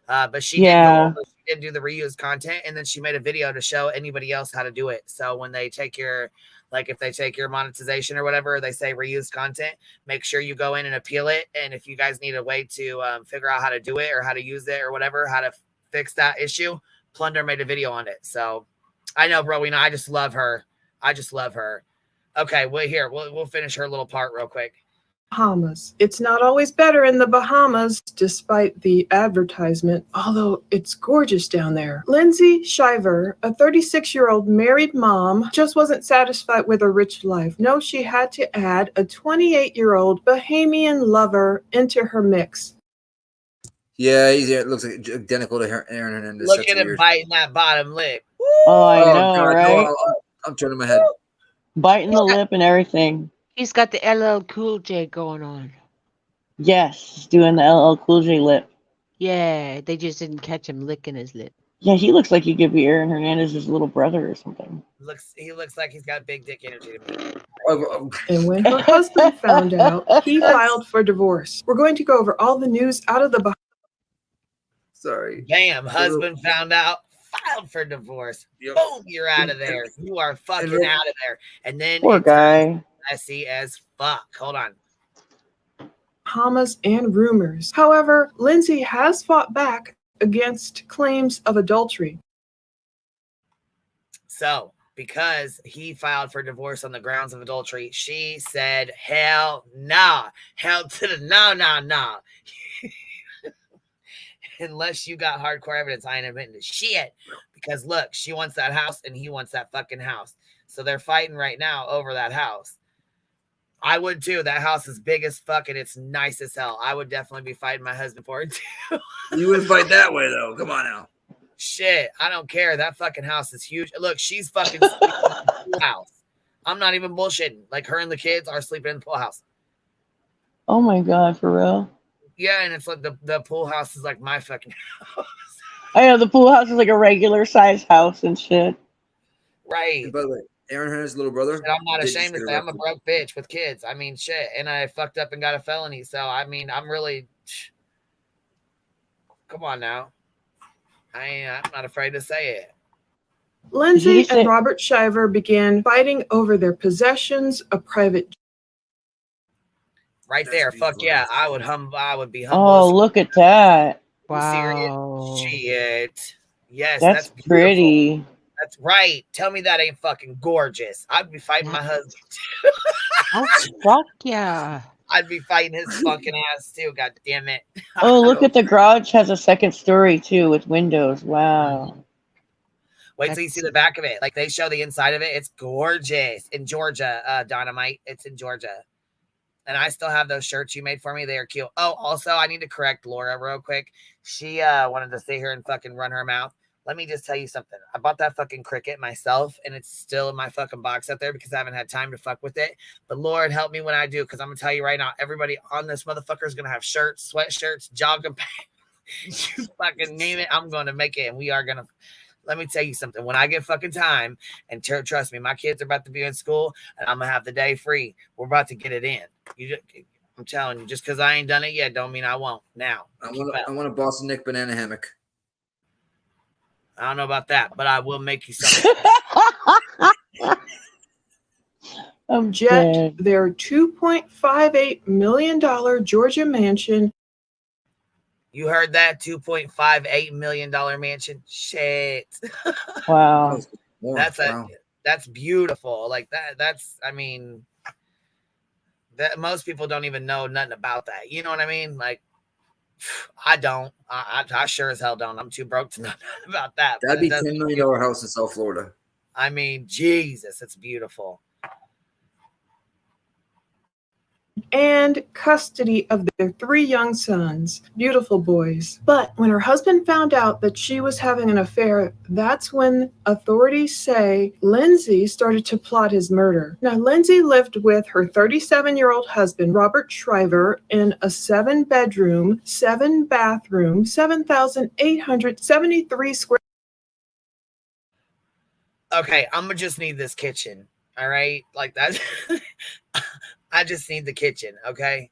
But she did do the reused content, and then she made a video to show anybody else how to do it. So when they take your, if they take your monetization or whatever, they say reused content, make sure you go in and appeal it. And if you guys need a way to figure out how to do it or how to use it or whatever, how to fix that issue, Plunder made a video on it. So I know, bro. I just love her. Okay, we'll finish her little part real quick. Bahamas. It's not always better in the Bahamas, despite the advertisement, although it's gorgeous down there. Lindsay Shiver, a 36-year-old married mom, just wasn't satisfied with a rich life. No, she had to add a 28-year-old Bahamian lover into her mix. Yeah, it looks like identical to Aaron Hernandez. Look at him biting that bottom lip. Oh, I know, God, right? No, I'm turning my head. Biting the lip and everything. He's got the LL Cool J going on. Yes, he's doing the LL Cool J lip. Yeah, they just didn't catch him licking his lip. Yeah, he looks like he could be Aaron Hernandez's little brother or something. He looks like he's got big dick energy to me. And when her husband found out, he filed for divorce. We're going to go over all the news out of the Bahamas. Sorry. Damn, husband found out, filed for divorce. Yep. Boom, you're out of there. You are fucking out of there. And then Poor it's guy. messy as fuck. Hold on. Bahamas and rumors. However, Lindsay has fought back against claims of adultery. So, because he filed for divorce on the grounds of adultery, she said, hell nah. Hell to the no. Unless you got hardcore evidence, I ain't admitting to shit. Because look, she wants that house and he wants that fucking house. So they're fighting right now over that house. I would too. That house is big as fuck and it's nice as hell. I would definitely be fighting my husband for it too. You wouldn't fight that way though. Come on now. Shit, I don't care. That fucking house is huge. Look, she's fucking sleeping in the pool house. I'm not even bullshitting. Like her and the kids are sleeping in the pool house. Oh my God, for real? Yeah, and it's like the pool house is like my fucking house. I know the pool house is like a regular size house and shit. Right. And by the way, Aaron Hearn's little brother. And I'm not did ashamed to just say get I'm a broke bitch with kids. I mean, shit. And I fucked up and got a felony. So, I mean, I'm really... Come on now. I'm not afraid to say it. Lindsay and Robert Shiver began fighting over their possessions, a private... Right there. Fuck yeah. I would be humble. Oh, look at that. Wow. Serious? Shit. Yes, That's beautiful. pretty. That's right. Tell me that ain't fucking gorgeous. I'd be fighting my husband too. Oh, fuck yeah. I'd be fighting his fucking ass too. God damn it. Oh, look at the garage has a second story too with windows. Wow. Wait till you see the back of it. Like they show the inside of it. It's gorgeous. In Georgia, Dynamite. It's in Georgia. And I still have those shirts you made for me. They are cute. Oh, also, I need to correct Laura real quick. She wanted to sit here and fucking run her mouth. Let me just tell you something. I bought that fucking cricket myself, and it's still in my fucking box up there because I haven't had time to fuck with it. But Lord, help me when I do, because I'm going to tell you right now, everybody on this motherfucker is going to have shirts, sweatshirts, jogging pants. You fucking name it, I'm going to make it, and we are going to... Let me tell you something. When I get fucking time, and trust me, my kids are about to be in school, and I'm going to have the day free. We're about to get it in. I'm telling you, just because I ain't done it yet, don't mean I won't. Now, I want a Boston Nick banana hammock. I don't know about that, but I will make you something. Jet their $2.58 million Georgia mansion. You heard that? $2.58 million mansion. Shit. Wow. That's beautiful. Like that's I mean, that most people don't even know nothing about that. You know what I mean? Like I don't. I sure as hell don't. I'm too broke to know nothing about that. That'd be $10 million house in South Florida. I mean, Jesus, it's beautiful. And custody of their 3 young sons, beautiful boys. But when her husband found out that she was having an affair, that's when authorities say Lindsay started to plot his murder. Now, Lindsay lived with her 37-year-old husband, Robert Shriver, in a 7-bedroom, 7-bathroom, 7,873 square. Okay, I'm gonna just need this kitchen. All right, like that. I just need the kitchen, okay?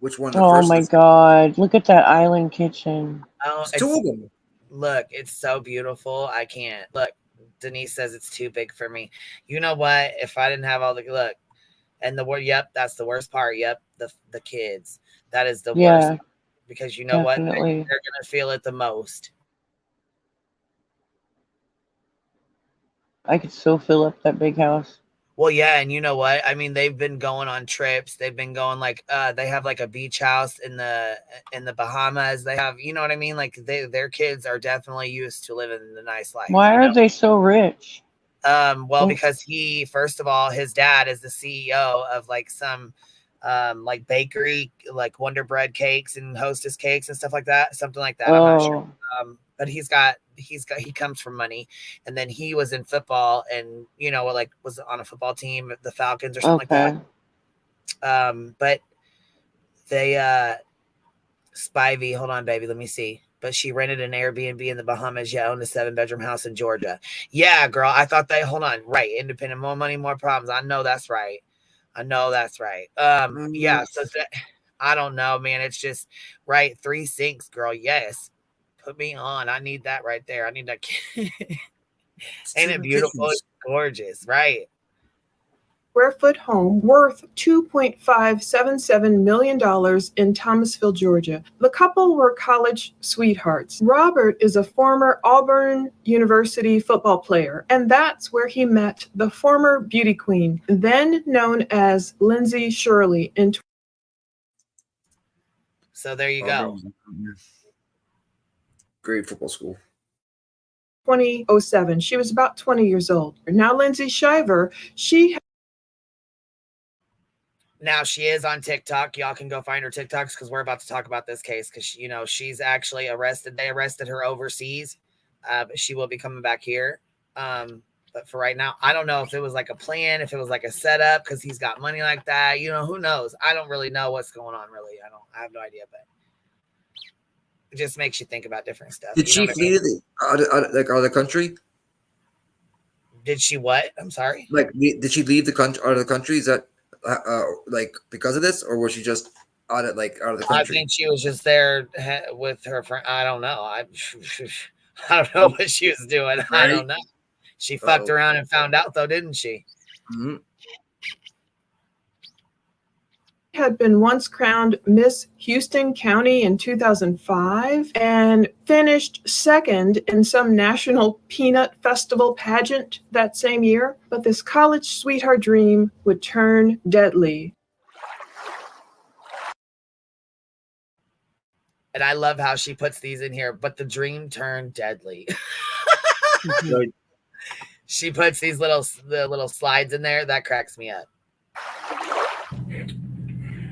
Which one? Oh my God! Look at that island kitchen. Oh, it's 2 of them. Look, it's so beautiful. I can't. Look, Denise says it's too big for me. You know what? If I didn't have all the look, and the word, yep, that's the worst part. Yep, the kids. That is the worst. Because you know definitely. what? They're gonna feel it the most. I could so fill up that big house. Well, yeah, and you know what? I mean, they've been going on trips. They've been going like they have like a beach house in the Bahamas. They have, you know what I mean? Like their kids are definitely used to living the nice life. Why are they so rich? Well, because first of all, his dad is the CEO of like some like bakery, like Wonder Bread cakes and Hostess cakes and stuff like that. Something like that. I'm not sure. But he comes from money, and then he was in football and, you know, like was on a football team, the Falcons or something like that. But they, Spivey, hold on, baby. Let me see. But she rented an Airbnb in the Bahamas. Yeah, owned a 7-bedroom house in Georgia. Yeah, girl. I thought hold on. Right. Independent, more money, more problems. I know that's right. Yeah. So I don't know, man. It's just right. 3 sinks, girl. Yes. Put me on. I need that right there. I need that. Ain't it beautiful? It's gorgeous, right? Square foot home worth $2.577 million in Thomasville, Georgia. The couple were college sweethearts. Robert is a former Auburn University football player, and that's where he met the former beauty queen, then known as Lindsay Shirley. So there you go. Great football school. 2007. She was about 20 years old. Now Lindsay Shiver, Now she is on TikTok. Y'all can go find her TikToks because we're about to talk about this case because she's actually arrested. They arrested her overseas, but she will be coming back here. But for right now, I don't know if it was like a plan, if it was like a setup because he's got money like that. Who knows? I don't really know what's going on. Really, I have no idea. But it just makes you think about different stuff. Did she flee out of the country? Did she what? I'm sorry. Like, did she leave the country out of the country? Is that because of this, or was she just out of the country? I think she was just there with her friend. I don't know. I don't know what she was doing. Right? I don't know. She fucked around and found out, though, didn't she? Mm-hmm. Had been once crowned Miss Houston County in 2005 and finished second in some national peanut festival pageant that same year. But this college sweetheart dream would turn deadly. And I love how she puts these in here, but the dream turned deadly. She puts these little slides in there. That cracks me up.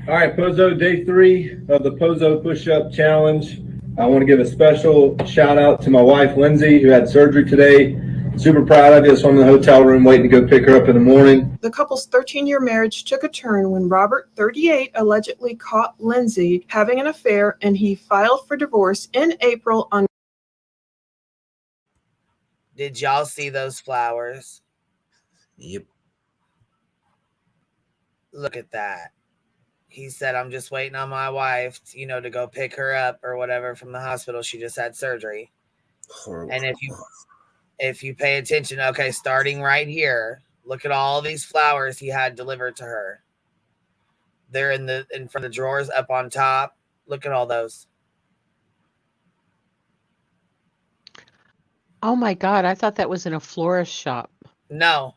All right, Pozo, day 3 of the Pozo Push-Up Challenge. I want to give a special shout out to my wife, Lindsay, who had surgery today. Super proud of you. So I'm in the hotel room waiting to go pick her up in the morning. The couple's 13-year marriage took a turn when Robert, 38, allegedly caught Lindsay having an affair, and he filed for divorce in April on. Did y'all see those flowers? Yep. Look at that. He said, I'm just waiting on my wife, to go pick her up or whatever from the hospital. She just had surgery. Horrible. And if you pay attention, okay, starting right here, look at all these flowers he had delivered to her. They're in front of the drawers up on top. Look at all those. Oh my God, I thought that was in a florist shop. No.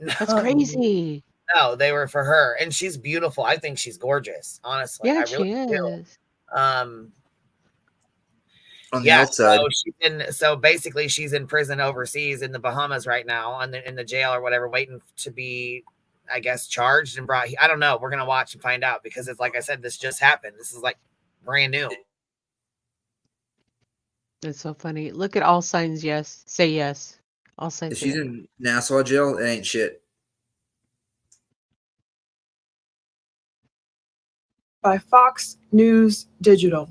That's crazy. No, they were for her. And she's beautiful. I think she's gorgeous, honestly. Yeah, I really she do. is. On the outside. So basically she's in prison overseas in the Bahamas right now, in the jail or whatever, waiting to be, I guess, charged and brought. I don't know. We're going to watch and find out because it's like I said, this just happened. This is like brand new. It's so funny. Look at all signs yes. Say yes. All signs. If she's in Nassau jail, it ain't shit. By Fox News Digital.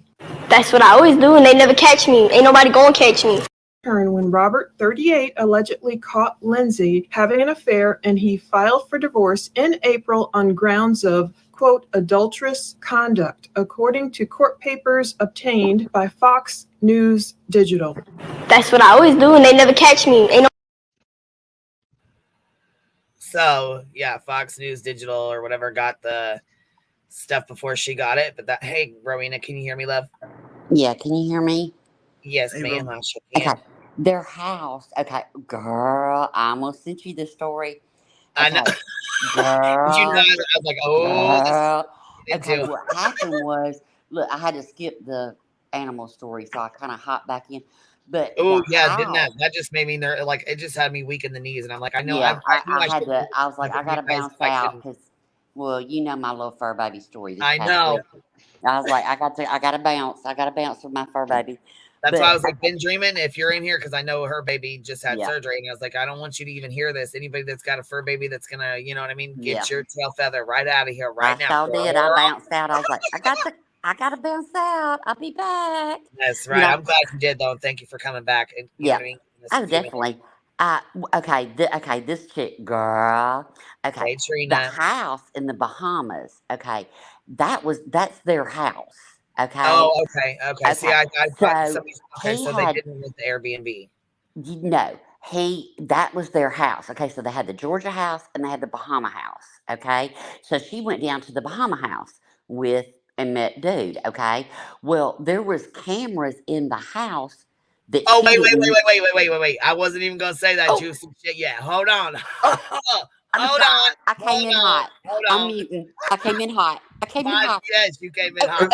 That's what I always do, and they never catch me. Ain't nobody gonna catch me. When Robert, 38, allegedly caught Lindsay having an affair, and he filed for divorce in April on grounds of, quote, adulterous conduct, according to court papers obtained by Fox News Digital. That's what I always do, and they never catch me. Ain't no. So, yeah, Fox News Digital or whatever got the stuff before she got it. But hey, Rowena, can you hear me, love? Yeah, can you hear me? Yes, ma'am. I sure can. Okay, their house. Okay, girl, I almost sent you the story. Okay, I know. girl. You know, I was like, oh. Girl. Okay, what happened was, look, I had to skip the animal story, so I kind of hopped back in. But oh yeah, didn't that just made me nervous? Like it just had me weak in the knees, and I'm like, I know. Yeah, I was like, I gotta bounce out because, well, you know my little fur baby story. I know. Week. I was like, I gotta bounce. I gotta bounce with my fur baby. That's why I was like, been dreaming. If you're in here, because I know her baby just had surgery, and I was like, I don't want you to even hear this. Anybody that's got a fur baby that's gonna, you know what I mean, get your tail feather right out of here right now. I did. I bounced out. I was like, I gotta bounce out. I'll be back. That's right. I'm glad you did though, and thank you for coming back. And, you know what I mean? Oh, definitely. Okay, this chick, girl. Okay, hey, Trina. The house in the Bahamas. Okay, that's their house. Okay. Oh, okay. Okay. See, I thought So somebody. Okay, he so they had didn't with the Airbnb. no. That was their house. Okay, so they had the Georgia house and they had the Bahama house. Okay, so she went down to the Bahama house and met dude. Okay, well there was cameras in the house that Oh, he didn't. wait. I wasn't even gonna say that juicy shit yet. Hold on. I'm Hold sorry. on. I came in hot. I'm muting. I came in hot. Yes, you came in hot.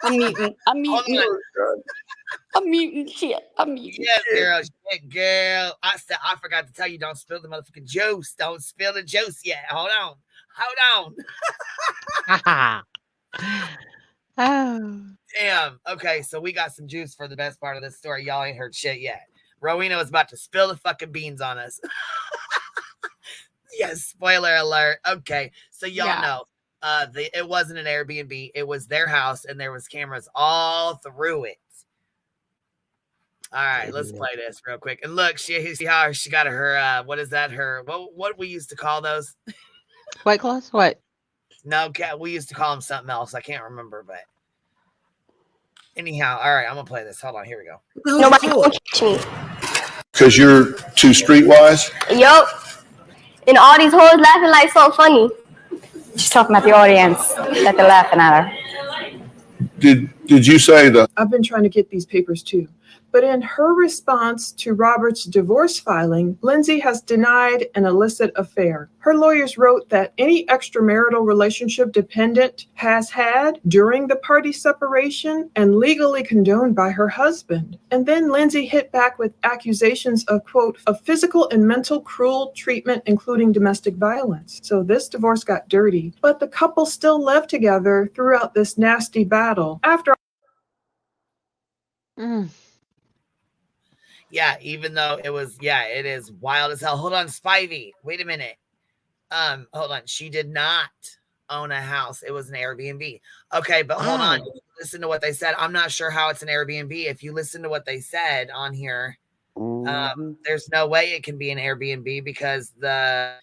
I'm muting. I'm Hold muting. on. I'm muting shit. I'm muting. Yes, girl. Shit, girl. I forgot to tell you, don't spill the motherfucking juice. Don't spill the juice yet. Hold on. Oh. Damn. Okay, so we got some juice for the best part of this story. Y'all ain't heard shit yet. Rowena was about to spill the fucking beans on us. Yes, spoiler alert. Okay, so y'all know it wasn't an Airbnb. It was their house, and there was cameras all through it. All right, let's play this real quick. And look, see how she got her what is that? Her what we used to call those? White Claws? What? No, we used to call them something else. I can't remember, but anyhow, all right, I'm gonna play this. Hold on, here we go. Nobody gonna catch me. Because you're too streetwise? Yup. And all these hoes laughing like something funny. She's talking about the audience that they're laughing at her. Did you say that? I've been trying to get these papers too. But in her response to Robert's divorce filing, Lindsay has denied an illicit affair. Her lawyers wrote that any extramarital relationship dependent has had during the party separation and legally condoned by her husband. And then Lindsay hit back with accusations of, quote, of physical and mental cruel treatment, including domestic violence. So this divorce got dirty, but the couple still lived together throughout this nasty battle. After Yeah, even though it is wild as hell. Hold on, Spivey. Wait a minute. Hold on. She did not own a house. It was an Airbnb. Okay, but hold on. Listen to what they said. I'm not sure how it's an Airbnb. If you listen to what they said on here, there's no way it can be an Airbnb because the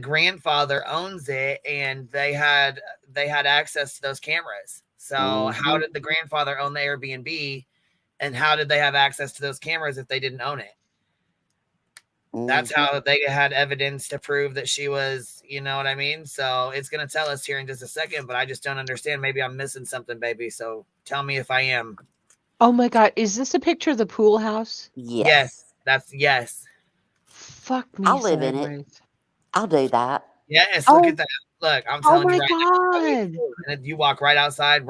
grandfather owns it and they had access to those cameras. So how did the grandfather own the Airbnb? And how did they have access to those cameras if they didn't own it? That's how they had evidence to prove that she was, you know what I mean? So it's going to tell us here in just a second, but I just don't understand. Maybe I'm missing something, baby. So tell me if I am. Oh my God. Is this a picture of the pool house? Yes. Yes. Fuck me. I'll live in it. I'll do that. Yes. Look at that. Look, I'm telling you right God. now. And you walk right outside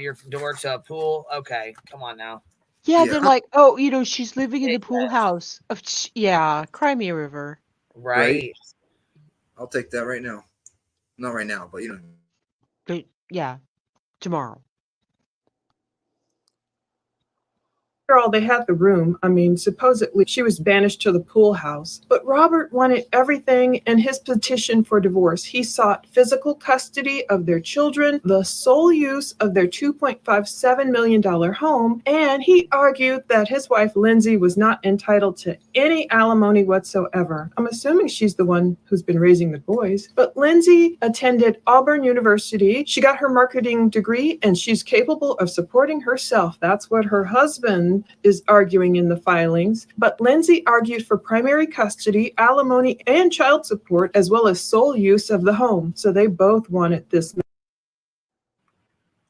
your door to a pool. Okay. Come on now. Yeah, they're like, oh, she's living in the pool house. Yeah, cry me a river. Right. I'll take that right now. Not right now, but Yeah, tomorrow. all, they had the room. I mean, supposedly she was banished to the pool house. But Robert wanted everything in his petition for divorce. He sought physical custody of their children, the sole use of their $2.57 million home, and he argued that his wife, Lindsay, was not entitled to any alimony whatsoever. I'm assuming she's the one who's been raising the boys. But Lindsay attended Auburn University. She got her marketing degree, and she's capable of supporting herself. That's what her husband is arguing in the filings. But Lindsay argued for primary custody, alimony, and child support, as well as sole use of the home. So they both wanted this.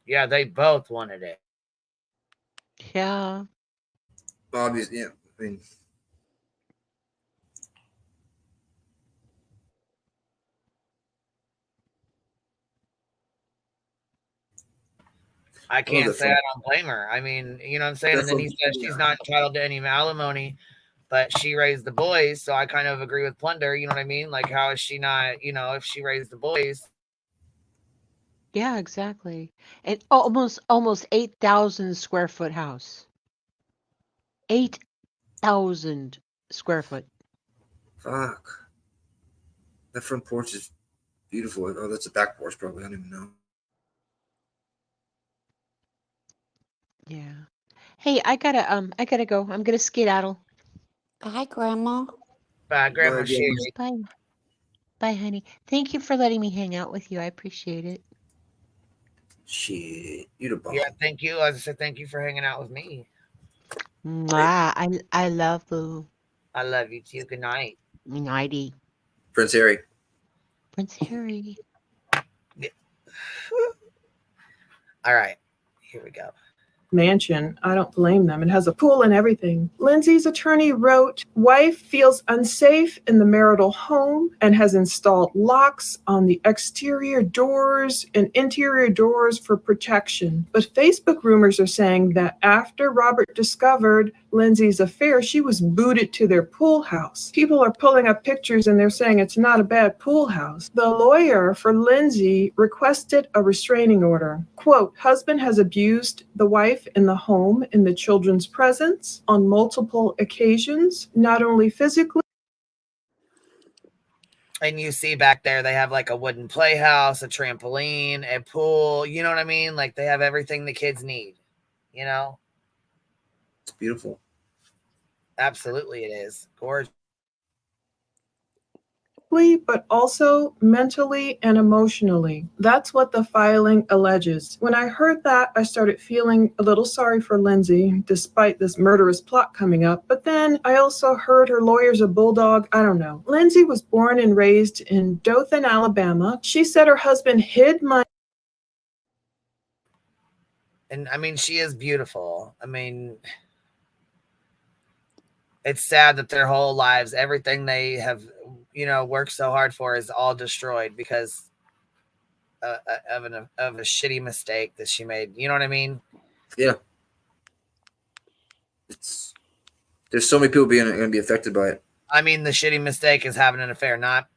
Yeah, they both wanted it. Yeah. Obviously, yeah. I mean, I can't say I don't blame her. I mean, you know what I'm saying? And then he says she's not entitled to any alimony, but she raised the boys. So I kind of agree with Plunder. You know what I mean? Like, how is she not, if she raised the boys? Yeah, exactly. And almost 8,000 square foot house. 8,000 square foot. fuck. That front porch is beautiful. Oh, that's a back porch, probably. I don't even know. Yeah. Hey, I gotta go. I'm gonna skedaddle. Bye, Grandma. Bye, Grandma Sherry. Bye. Bye, honey. Thank you for letting me hang out with you. I appreciate it. Shit, you the bomb. Yeah, thank you. I said thank you for hanging out with me. Mwah, I love you. I love you too. Good night. Nighty. Prince Harry. Prince Harry. All right, here we go. Mansion. I don't blame them. It has a pool and everything. Lindsay's attorney wrote, wife feels unsafe in the marital home and has installed locks on the exterior doors and interior doors for protection. But Facebook rumors are saying that after Robert discovered Lindsay's affair, she was booted to their pool house. People are pulling up pictures and they're saying it's not a bad pool house. The lawyer for Lindsay requested a restraining order. Quote, husband has abused the wife in the home in the children's presence on multiple occasions, not only physically. And you see back there, they have like a wooden playhouse, a trampoline, a pool. You know what I mean? Like they have everything the kids need, you know? It's beautiful. Absolutely, it is. Gorgeous. But also mentally and emotionally. That's what the filing alleges. When I heard that, I started feeling a little sorry for Lindsay, despite this murderous plot coming up. But then I also heard her lawyer's a bulldog. I don't know. Lindsay was born and raised in Dothan, Alabama. She said her husband hid money. And I mean, she is beautiful. I mean, it's sad that their whole lives, everything they have, you know, worked so hard for is all destroyed because of a shitty mistake that she made. You know what I mean? Yeah. There's so many people going to be affected by it. I mean, the shitty mistake is having an affair, not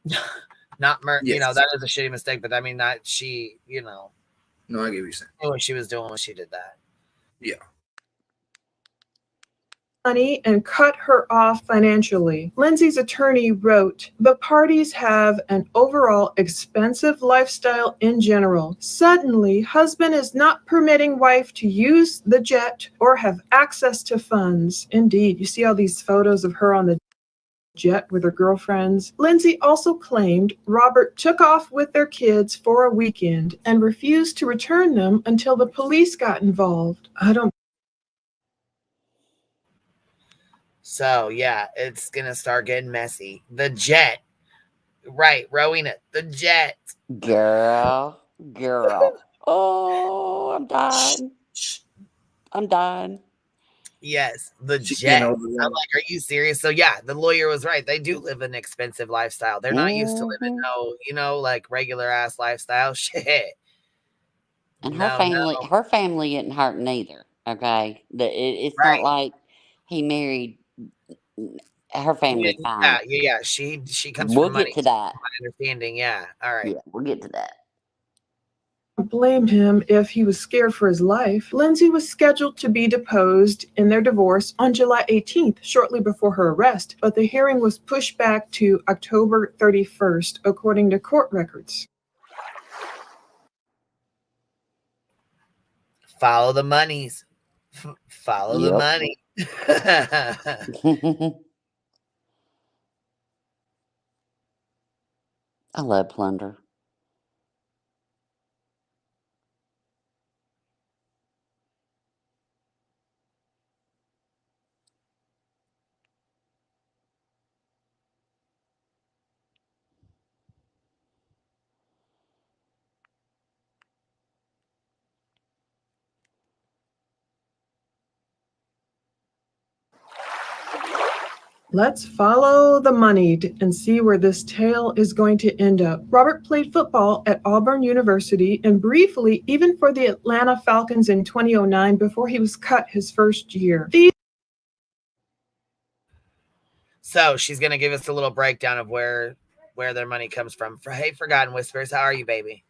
murder. Yes. You know, that is a shitty mistake, but I mean, not she, you know. No, I get what you're saying. Knew what she was doing when she did that. Yeah. Money and cut her off financially. Lindsay's attorney wrote, the parties have an overall expensive lifestyle in general. Suddenly, husband is not permitting wife to use the jet or have access to funds. Indeed, you see all these photos of her on the jet with her girlfriends. Lindsay also claimed Robert took off with their kids for a weekend and refused to return them until the police got involved. So yeah, it's gonna start getting messy. The jet, right? Rowena, the jet. Girl. Oh, I'm done. I'm done. Yes, the jet. I'm like, are you serious? So yeah, the lawyer was right. They do live an expensive lifestyle. They're not used to living like regular ass lifestyle. Shit. And her family isn't hurting either. Okay, it's not like he married. Her family fine. Yeah. She comes We'll from money. get to that. My understanding. Yeah. All right. Yeah, we'll get to that. Blamed him if he was scared for his life. Lindsay was scheduled to be deposed in their divorce on July 18th, shortly before her arrest, but the hearing was pushed back to October 31st, according to court records. Follow the monies. Follow the money. I love plunder. Let's follow the money and see where this tale is going to end up. Robert played football at Auburn University and briefly even for the Atlanta Falcons in 2009 before he was cut his first year. So she's gonna give us a little breakdown of where their money comes from. Hey, Forgotten Whispers, how are you, baby?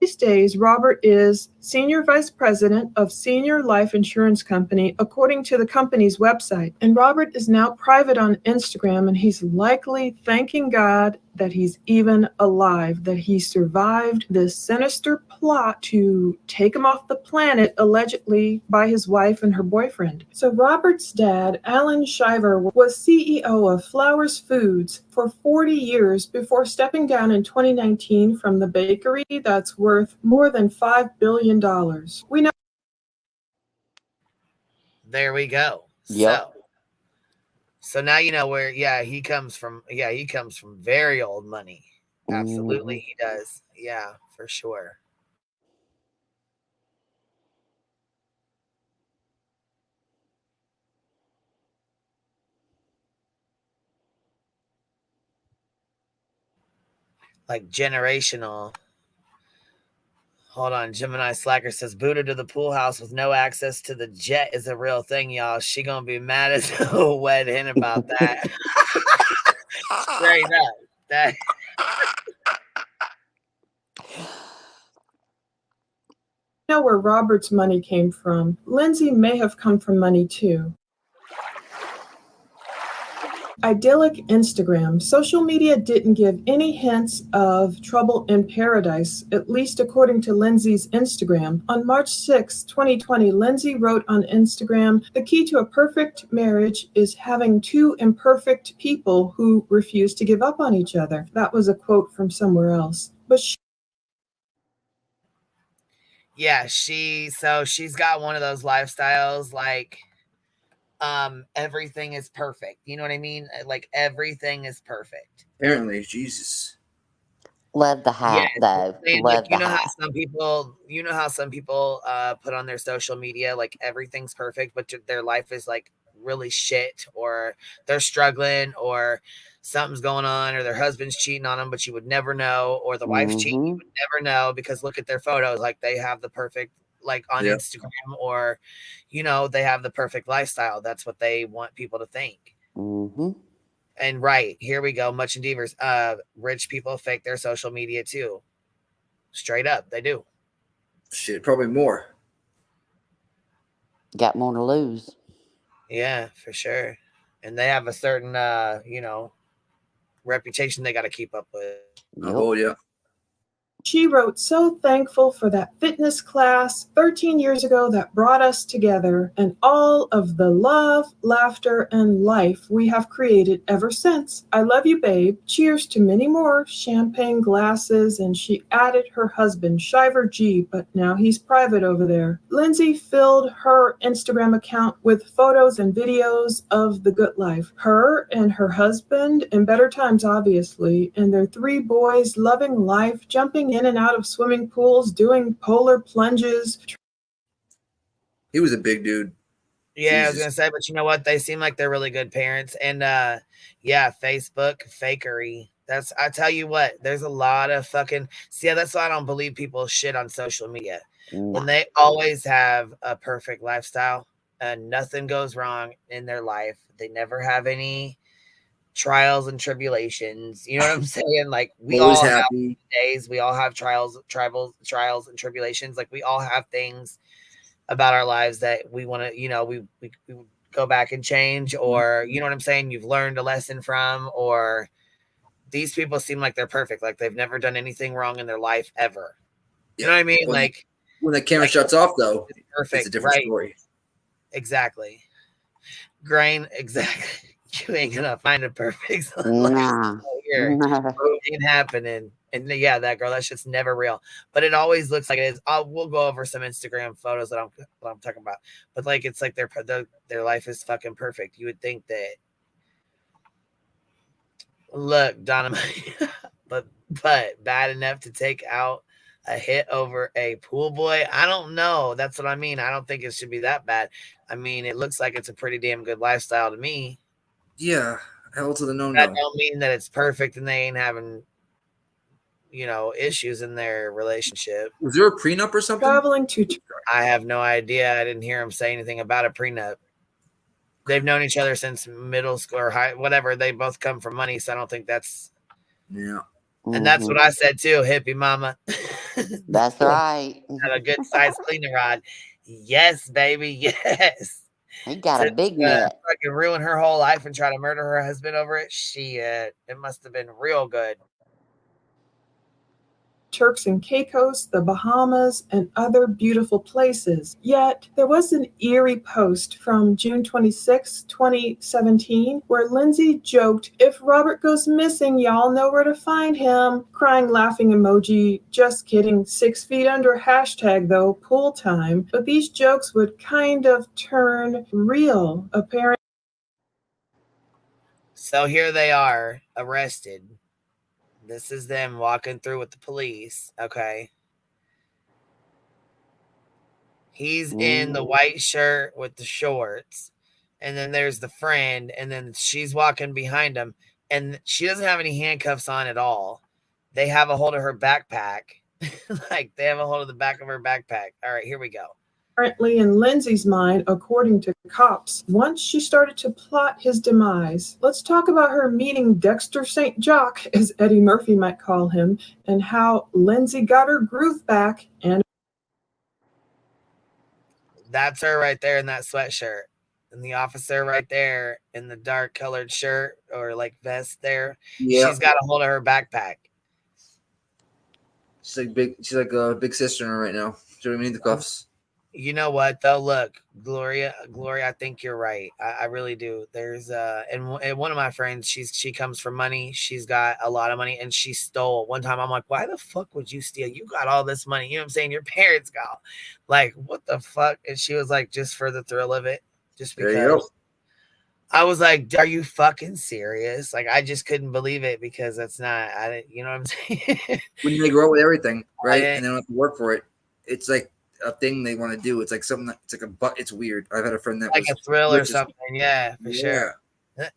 These days, Robert is Senior Vice President of Senior Life Insurance Company, according to the company's website. And Robert is now private on Instagram, and he's likely thanking God that he's even alive, that he survived this sinister plot to take him off the planet, allegedly by his wife and her boyfriend. So Robert's dad, Alan Shiver, was CEO of Flowers Foods for 40 years before stepping down in 2019 from the bakery that's worth more than $5 billion. We know. There we go. Yep. So now you know where, he comes from. Yeah, he comes from very old money. Absolutely, he does. Yeah, for sure. Like generational. Hold on. Gemini Slacker says booted to the pool house with no access to the jet is a real thing, y'all. She gonna be mad as a wet hen about that. Straight up. That. Know where Robert's money came from. Lindsay may have come from money too. Idyllic Instagram. Social media didn't give any hints of trouble in paradise, at least according to Lindsay's Instagram. On March 6, 2020, Lindsay wrote on Instagram, "The key to a perfect marriage is having two imperfect people who refuse to give up on each other." That was a quote from somewhere else. But Yeah, she's got one of those lifestyles like everything is perfect. You know what I mean? Like everything is perfect. Apparently, Jesus. Love the hat, though. And Love like, you the know hat. how some people put on their social media like everything's perfect, but their life is like really shit, or they're struggling, or something's going on, or their husband's cheating on them, but you would never know, or the wife's cheating, you would never know because look at their photos, like they have the perfect, like on Instagram, or they have the perfect lifestyle. That's what they want people to think. And right, here we go. Much endeavors. Rich people fake their social media too. Straight up, they do. Shit, probably more. Got more to lose. Yeah, for sure. And they have a certain, reputation they got to keep up with. Oh, yeah. she wrote, "So thankful for that fitness class 13 years ago that brought us together and all of the love, laughter, and life we have created ever since. I love you, babe. Cheers to many more." Champagne glasses, and she added her husband, Shiver G, but now he's private over there. Lindsay filled her Instagram account with photos and videos of the good life. Her and her husband in better times, obviously, and their 3 boys loving life, jumping in and out of swimming pools, doing polar plunges. He was a big dude. Yeah, Jesus. I was gonna say, but you know what? They seem like they're really good parents. And Facebook fakery. I tell you what, there's a lot of that's why I don't believe people shit on social media. When they always have a perfect lifestyle and nothing goes wrong in their life. They never have any trials and tribulations. You know what I'm saying? Like we always all happy have days, we all have trials and tribulations. Like we all have things about our lives that we want to, we go back and change, or you know what I'm saying? You've learned a lesson from, or these people seem like they're perfect. Like they've never done anything wrong in their life ever. You know what I mean? Like when the camera shuts off though, it's perfect. It's a different story. Exactly. Grain. Exactly. You ain't gonna find a perfect Nah. here. Ain't happening. And yeah, that girl, that shit's never real. But it always looks like it is. We'll go over some Instagram photos that I'm talking about. But like it's like their life is fucking perfect. You would think that. Look, Dynamite, but bad enough to take out a hit over a pool boy. I don't know. That's what I mean. I don't think it should be that bad. I mean, it looks like it's a pretty damn good lifestyle to me. Yeah, hell to the no. That don't mean that it's perfect and they ain't having, issues in their relationship. Was there a prenup or something? Traveling to. I have no idea. I didn't hear him say anything about a prenup. They've known each other since middle school or high, whatever. They both come from money, so I don't think that's. Yeah. And that's what I said too, hippie mama. That's right. Have a good size cleaning rod. Yes, baby. Yes. He got a big To net. fucking ruin her whole life and try to murder her husband over it. Shit. It must have been real good. Turks and Caicos, the Bahamas, and other beautiful places. Yet, there was an eerie post from June 26, 2017, where Lindsay joked, "If Robert goes missing, y'all know where to find him." Crying, laughing emoji, just kidding, 6 feet under hashtag though, pool time. But these jokes would kind of turn real, apparently. So here they are, arrested. This is them walking through with the police. Okay. He's in the white shirt with the shorts. And then there's the friend. And then she's walking behind him. And she doesn't have any handcuffs on at all. They have a hold of her backpack. Like they have a hold of the back of her backpack. All right, here we go. Apparently in Lindsay's mind, according to cops, once she started to plot his demise. Let's talk about her meeting Dexter St. Jock, as Eddie Murphy might call him, and how Lindsay got her groove back. And That's her right there in that sweatshirt. And the officer right there in the dark colored shirt or like vest there. Yeah. She's got a hold of her backpack. She's like a big sister in her right now. Do you know what I mean? The cuffs. You know what though? Look, Gloria, I think you're right. I really do. There's and one of my friends, she comes from money. She's got a lot of money and she stole. One time I'm like, why the fuck would you steal? You got all this money. You know what I'm saying? Your parents got, like, what the fuck? And she was like, just for the thrill of it. Just because. There you go. I was like, are you fucking serious? Like, I just couldn't believe it because that's not, you know what I'm saying? When they grow up with everything, right? And they don't have to work for it. It's like a thing they want to do. It's like something that, it's like it's weird. I've had a friend that like was a thrill or rich as- something. Yeah, for Yeah. sure.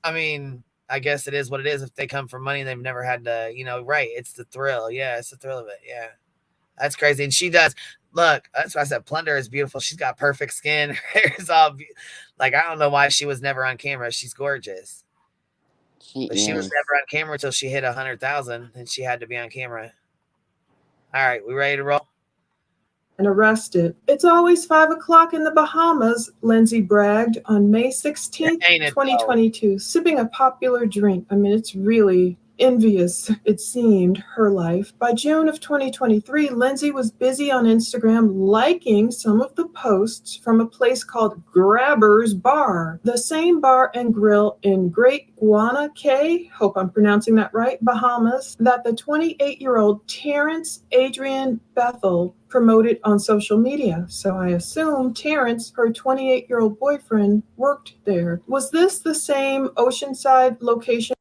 I mean, I guess it is what it is. If they come from money, they've never had to, right. It's the thrill. Yeah, it's the thrill of it. Yeah. That's crazy. And she does. Look, that's why I said Plunder is beautiful. She's got perfect skin. Her hair is all like, I don't know why she was never on camera. She's gorgeous. But she was never on camera until she hit 100,000 and she had to be on camera. All right, we ready to roll? arrested. "It's always 5 o'clock in the Bahamas," Lindsay bragged on May 16th, 2022, sipping a popular drink. I mean, it's really envious, it seemed, her life. By June of 2023, Lindsay was busy on Instagram liking some of the posts from a place called Grabber's Bar, the same bar and grill in Great Guana Cay, hope I'm pronouncing that right, Bahamas, that the 28-year-old Terrence Adrian Bethel promoted on social media. So I assume Terrence, her 28-year-old boyfriend, worked there. Was this the same Oceanside location?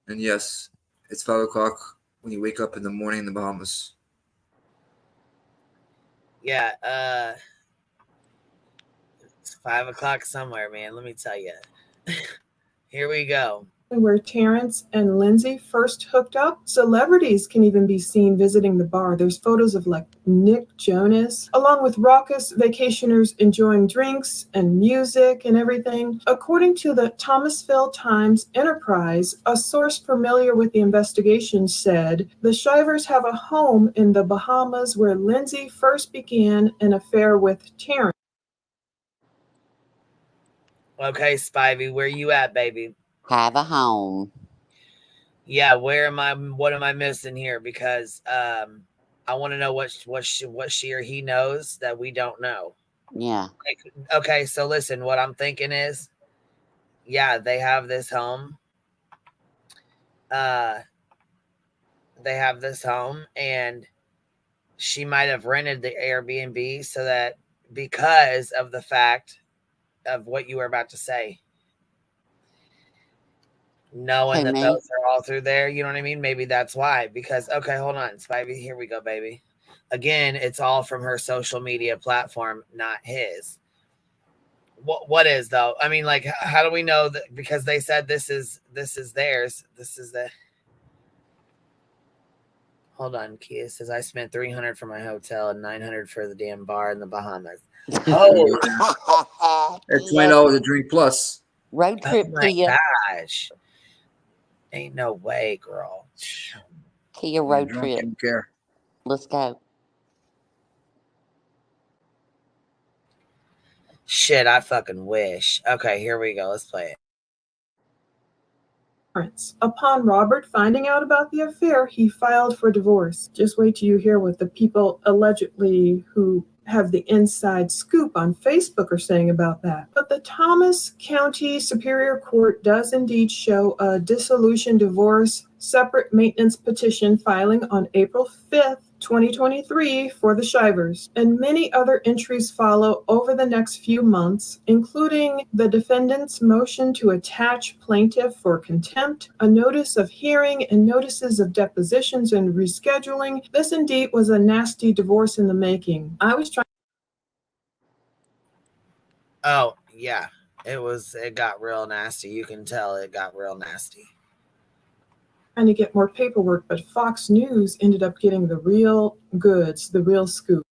And yes, it's 5 o'clock when you wake up in the morning in the Bahamas. Yeah, it's 5 o'clock somewhere, man. Let me tell you. Here we go. Where Terrence and Lindsay first hooked up. Celebrities can even be seen visiting the bar. There's photos of like Nick Jonas, along with raucous vacationers enjoying drinks and music and everything. According to the Thomasville Times Enterprise, a source familiar with the investigation said the Shivers have a home in the Bahamas where Lindsay first began an affair with Terrence. Okay, Spivey, where you at, baby? Have a home. Yeah, where am I? What am I missing here? Because I want to know what she or he knows that we don't know. Yeah. Okay, so listen, what I'm thinking is, yeah, they have this home. They have this home, and she might have rented the Airbnb so that because of the fact of what you were about to say. Knowing that those are all through there, you know what I mean? Maybe that's why. Because, okay, hold on, Spivey. Here we go, baby. Again, it's all from her social media platform, not his. What is though? I mean, like, how do we know that? Because they said this is theirs. This is the. Hold on, Kia says I spent $300 for my hotel and $900 for the damn bar in the Bahamas. Oh, it's $20 a drink plus. Road trip, oh my Kia. gosh. Ain't no way, girl. Kia road trip. Don't care. Let's go. Shit, I fucking wish. Okay, here we go. Let's play it. Upon Robert finding out about the affair, he filed for divorce. Just wait till you hear what the people allegedly who have the inside scoop on Facebook are saying about that. But the Thomas County Superior Court does indeed show a dissolution divorce separate maintenance petition filing on April 5th, 2023 for the Shivers, and many other entries follow over the next few months, including the defendant's motion to attach plaintiff for contempt, a notice of hearing, and notices of depositions and rescheduling. This indeed was a nasty divorce in the making. I was trying. Oh, yeah. It got real nasty. You can tell it got real nasty. To get more paperwork, but Fox News ended up getting the real goods, the real scoop.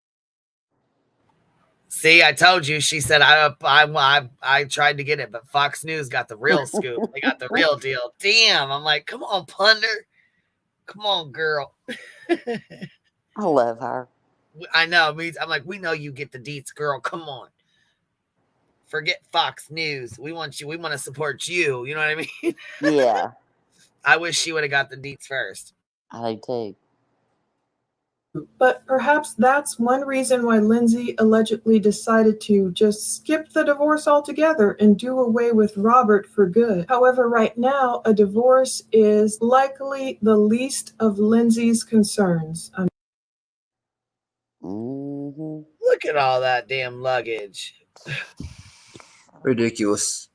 See, I told you. She said I tried to get it, but Fox News got the real scoop. They got the real deal. Damn, I'm like, come on, Plunder, come on, girl. I love her. I know. I'm like, we know you get the deets, girl. Come on. Forget Fox News. We want you. We want to support you. You know what I mean? Yeah. I wish she would have got the deets first. I do too. But perhaps that's one reason why Lindsay allegedly decided to just skip the divorce altogether and do away with Robert for good. However, right now, a divorce is likely the least of Lindsay's concerns. Look at all that damn luggage. Ridiculous.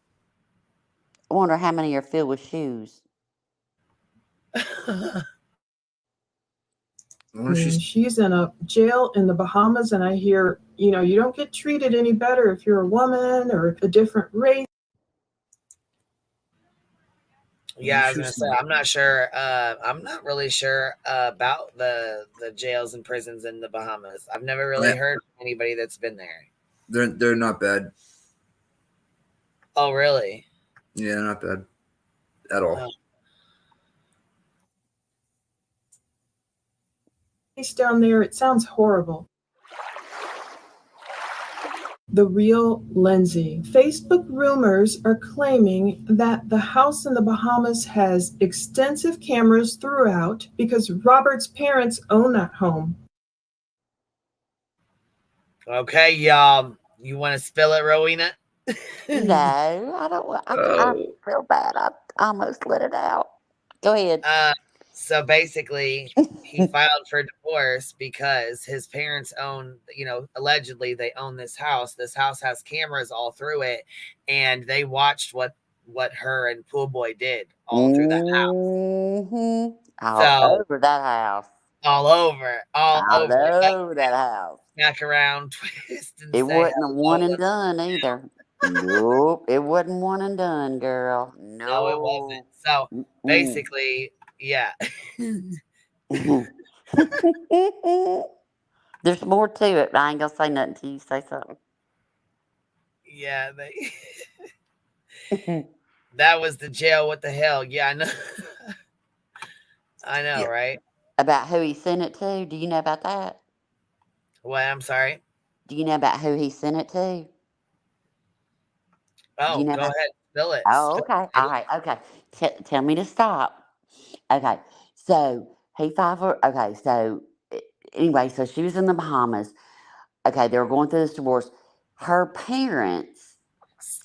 I wonder how many are filled with shoes. She's in a jail in the Bahamas, and I hear, you don't get treated any better if you're a woman or a different race. Yeah, I was gonna say I'm not sure. I'm not really sure about the jails and prisons in the Bahamas. I've never really heard of anybody that's been there. They're not bad. Oh, really? Yeah, not bad at all. Down there, it sounds horrible. The real Lindsay. Facebook rumors are claiming that the house in the Bahamas has extensive cameras throughout because Robert's parents own that home. Okay, y'all. You want to spill it, Rowena? No, I don't. I feel bad. I almost let it out. Go ahead. So basically, he filed for divorce because his parents own, allegedly they own this house. This house has cameras all through it, and they watched what her and Pool Boy did all through that house. All over that house. All over that house. Smack around, twist, and it wasn't a one and done either. Nope, it wasn't one and done, girl. No, it wasn't. So basically. Yeah. There's more to it. I ain't gonna say nothing till you say something. Yeah, that was the jail. What the hell? Yeah, I know. I know, right? About who he sent it to? Do you know about that? What? I'm sorry. Do you know about who he sent it to? Oh, go ahead. Spill it. Oh, okay. All right. Okay. Tell me to stop. Okay, so he filed for. Okay, so anyway, so she was in the Bahamas. Okay, they were going through this divorce. Her parents.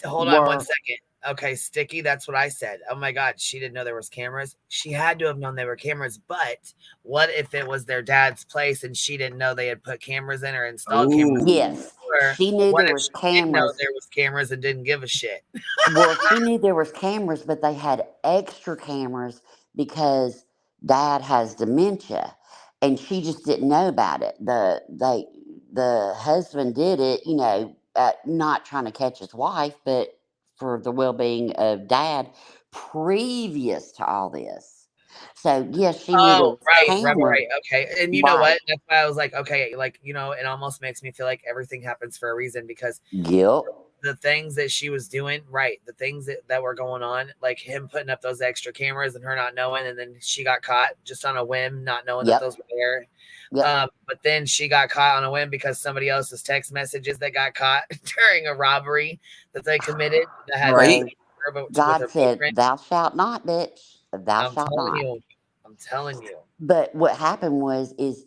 Hold on 1 second. Okay, Sticky, that's what I said. Oh my God, she didn't know there was cameras. She had to have known there were cameras, but what if it was their dad's place and she didn't know they had put cameras in or installed cameras? Yes, she knew there was cameras. Didn't know there was cameras and didn't give a shit. Well, she knew there was cameras, but they had extra cameras because Dad has dementia, and she just didn't know about it. The husband did it, not trying to catch his wife, but for the well-being of Dad previous to all this. So yes, she knew. Oh, right. Okay, and you know what? That's why I was like, okay, it almost makes me feel like everything happens for a reason because the things that she was doing, right? The things that were going on, like him putting up those extra cameras and her not knowing, and then she got caught just on a whim, not knowing that those were there. But then she got caught on a whim because somebody else's text messages that got caught during a robbery that they committed. That had God said, "Thou shalt not, bitch. Thou shalt not." I'm telling you. But what happened is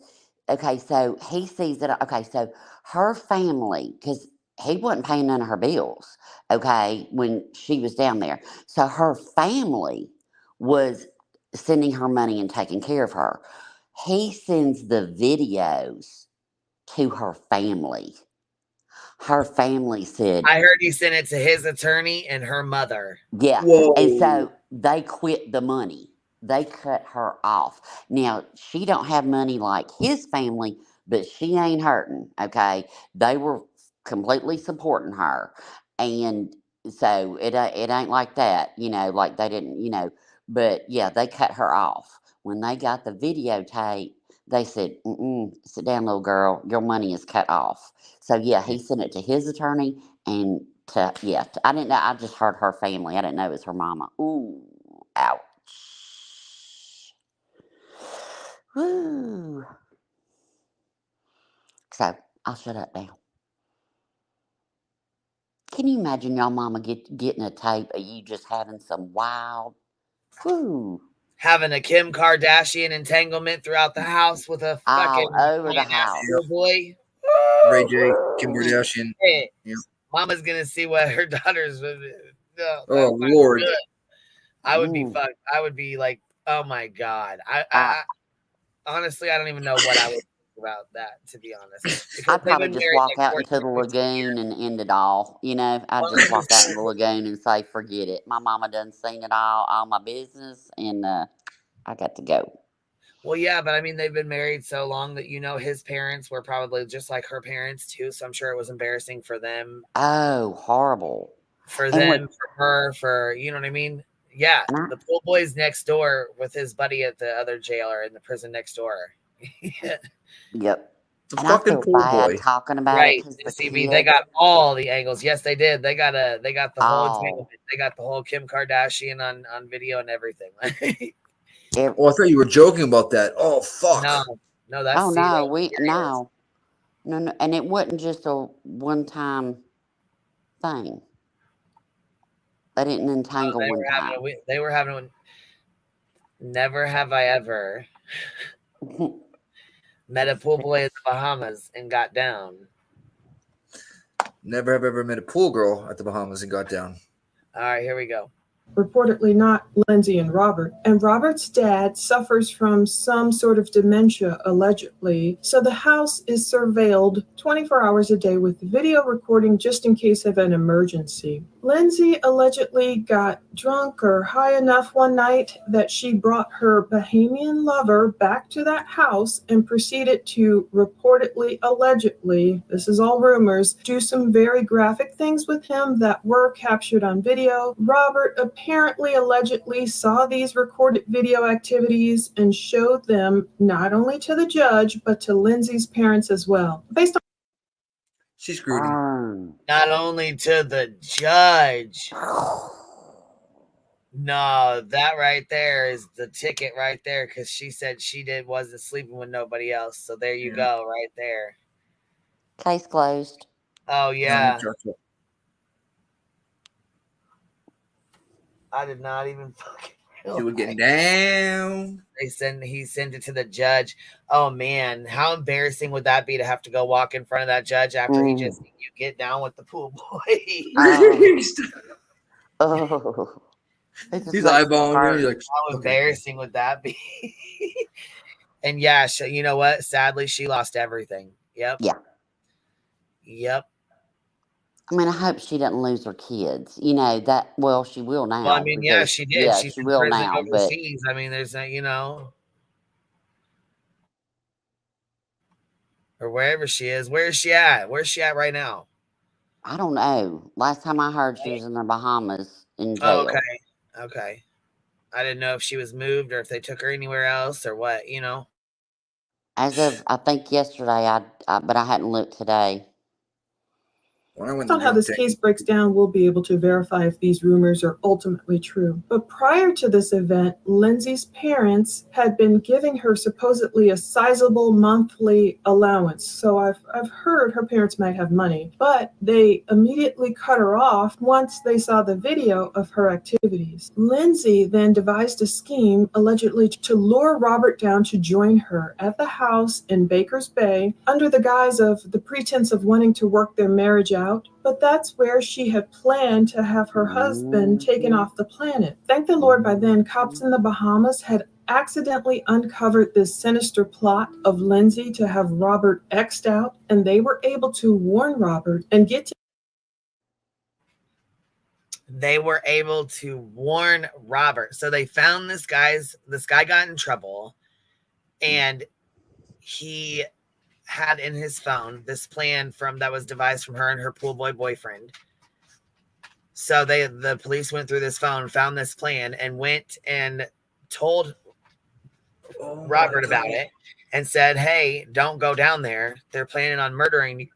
okay. So he sees it. Okay, so her family, because he wasn't paying none of her bills. Okay, when she was down there, so her family was sending her money and taking care of her. He sends the videos to her family. Her family said, I heard he sent it to his attorney and her mother. yeah. And so they quit the money. They cut her off. Now, she don't have money like his family, but she ain't hurting, okay? They were completely supporting her. And so it ain't like that, like they didn't. But yeah, they cut her off. When they got the videotape, they said, sit down, little girl, your money is cut off. So yeah, he sent it to his attorney and I didn't know. I just heard her family. I didn't know it was her mama. Ooh, ouch. Woo. So I'll shut up now. Can you imagine your mama getting a tape of you just having some wild, having a Kim Kardashian entanglement throughout the house with a fucking all over the house, boy. Ray J, Kim Kardashian. Hey, Yep. Mama's gonna see what her daughter's. Oh Lord, good. I would be fucked. I would be like, oh my god. I honestly, I don't even know what I would think about that, to be honest. I'd probably just walk out into the lagoon and end it all. I'd just walk out in the lagoon and say, forget it. My mama done seen it all my business, and I got to go. Well, yeah, but I mean, they've been married so long that his parents were probably just like her parents too. So I'm sure it was embarrassing for them. Oh, horrible. For them, for her, for you know what I mean? Yeah, the pool boy's next door with his buddy at the other jail or in the prison next door. Yep. The and fucking I feel pool bad boy. talking about right. it. CB, they got all the angles. Yes, they did. They got the whole entanglement. They got the whole Kim Kardashian on video and everything. Oh, I thought you were joking about that. Oh fuck. No, that's no, and it wasn't just a one-time thing. They didn't entangle one time. They were having one. Never have I ever met a pool boy in the Bahamas and got down. Never have ever met a pool girl at the Bahamas and got down. All right, here we go. Reportedly not Lindsay and Robert. And Robert's dad suffers from some sort of dementia, allegedly. So the house is surveilled 24 hours a day with video recording just in case of an emergency. Lindsay allegedly got drunk or high enough one night that she brought her Bahamian lover back to that house and proceeded to reportedly, allegedly, this is all rumors, do some very graphic things with him that were captured on video. Robert apparently allegedly saw these recorded video activities and showed them not only to the judge, but to Lindsay's parents as well. Based on she screwed him. Not only to the judge. No, that right there is the ticket right there, because she said she wasn't sleeping with nobody else. So there you go, right there. Case closed. Oh yeah. I did not even fucking realize. She was getting down. He sent it to the judge. Oh man, how embarrassing would that be to have to go walk in front of that judge after he just you get down with the pool boy? He's eyeballing you. Like, how embarrassing would that be? And yeah, you know what? Sadly, she lost everything. Yep. Yeah. Yep. I mean, I hope she doesn't lose her kids. That. Well, she will now. Well, I mean, yeah, she did. Yeah, She's she in will prison now. overseas. I mean, there's that, or wherever she is. Where is she at? Where's she at right now? I don't know. Last time I heard, she was in the Bahamas in jail. Okay. I didn't know if she was moved or if they took her anywhere else or what. As of I think yesterday, but I hadn't looked today. Based on how this case breaks down, we'll be able to verify if these rumors are ultimately true. But prior to this event, Lindsay's parents had been giving her supposedly a sizable monthly allowance. So I've heard her parents might have money, but they immediately cut her off once they saw the video of her activities. Lindsay then devised a scheme allegedly to lure Robert down to join her at the house in Baker's Bay under the guise of the pretense of wanting to work their marriage out. But that's where she had planned to have her husband taken off the planet. Thank the Lord, by then, cops in the Bahamas had accidentally uncovered this sinister plot of Lindsay to have Robert X'd out, and they were able to warn Robert and get to So they found this guy got in trouble, and he had in his phone this plan that was devised from her and her pool boy boyfriend. So the police went through this phone, found this plan, and went and told Robert about it and said, "Hey, don't go down there. They're planning on murdering you.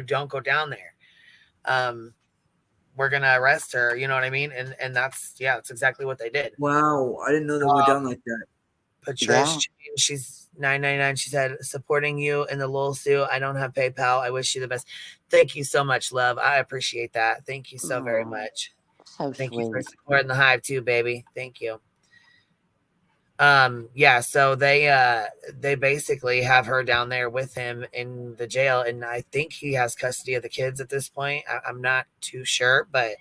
Don't go down there. We're gonna arrest her." You know what I mean? And that's exactly what they did. Wow, I didn't know that went down like that. Patricia, she's 999. She said, "Supporting you in the Lil Sue. I don't have PayPal. I wish you the best." Thank you so much, love. I appreciate that. Thank you so very much. So Thank sweet. you for supporting the Hive too, baby. Thank you. So they basically have her down there with him in the jail, and I think he has custody of the kids at this point. I'm not too sure, but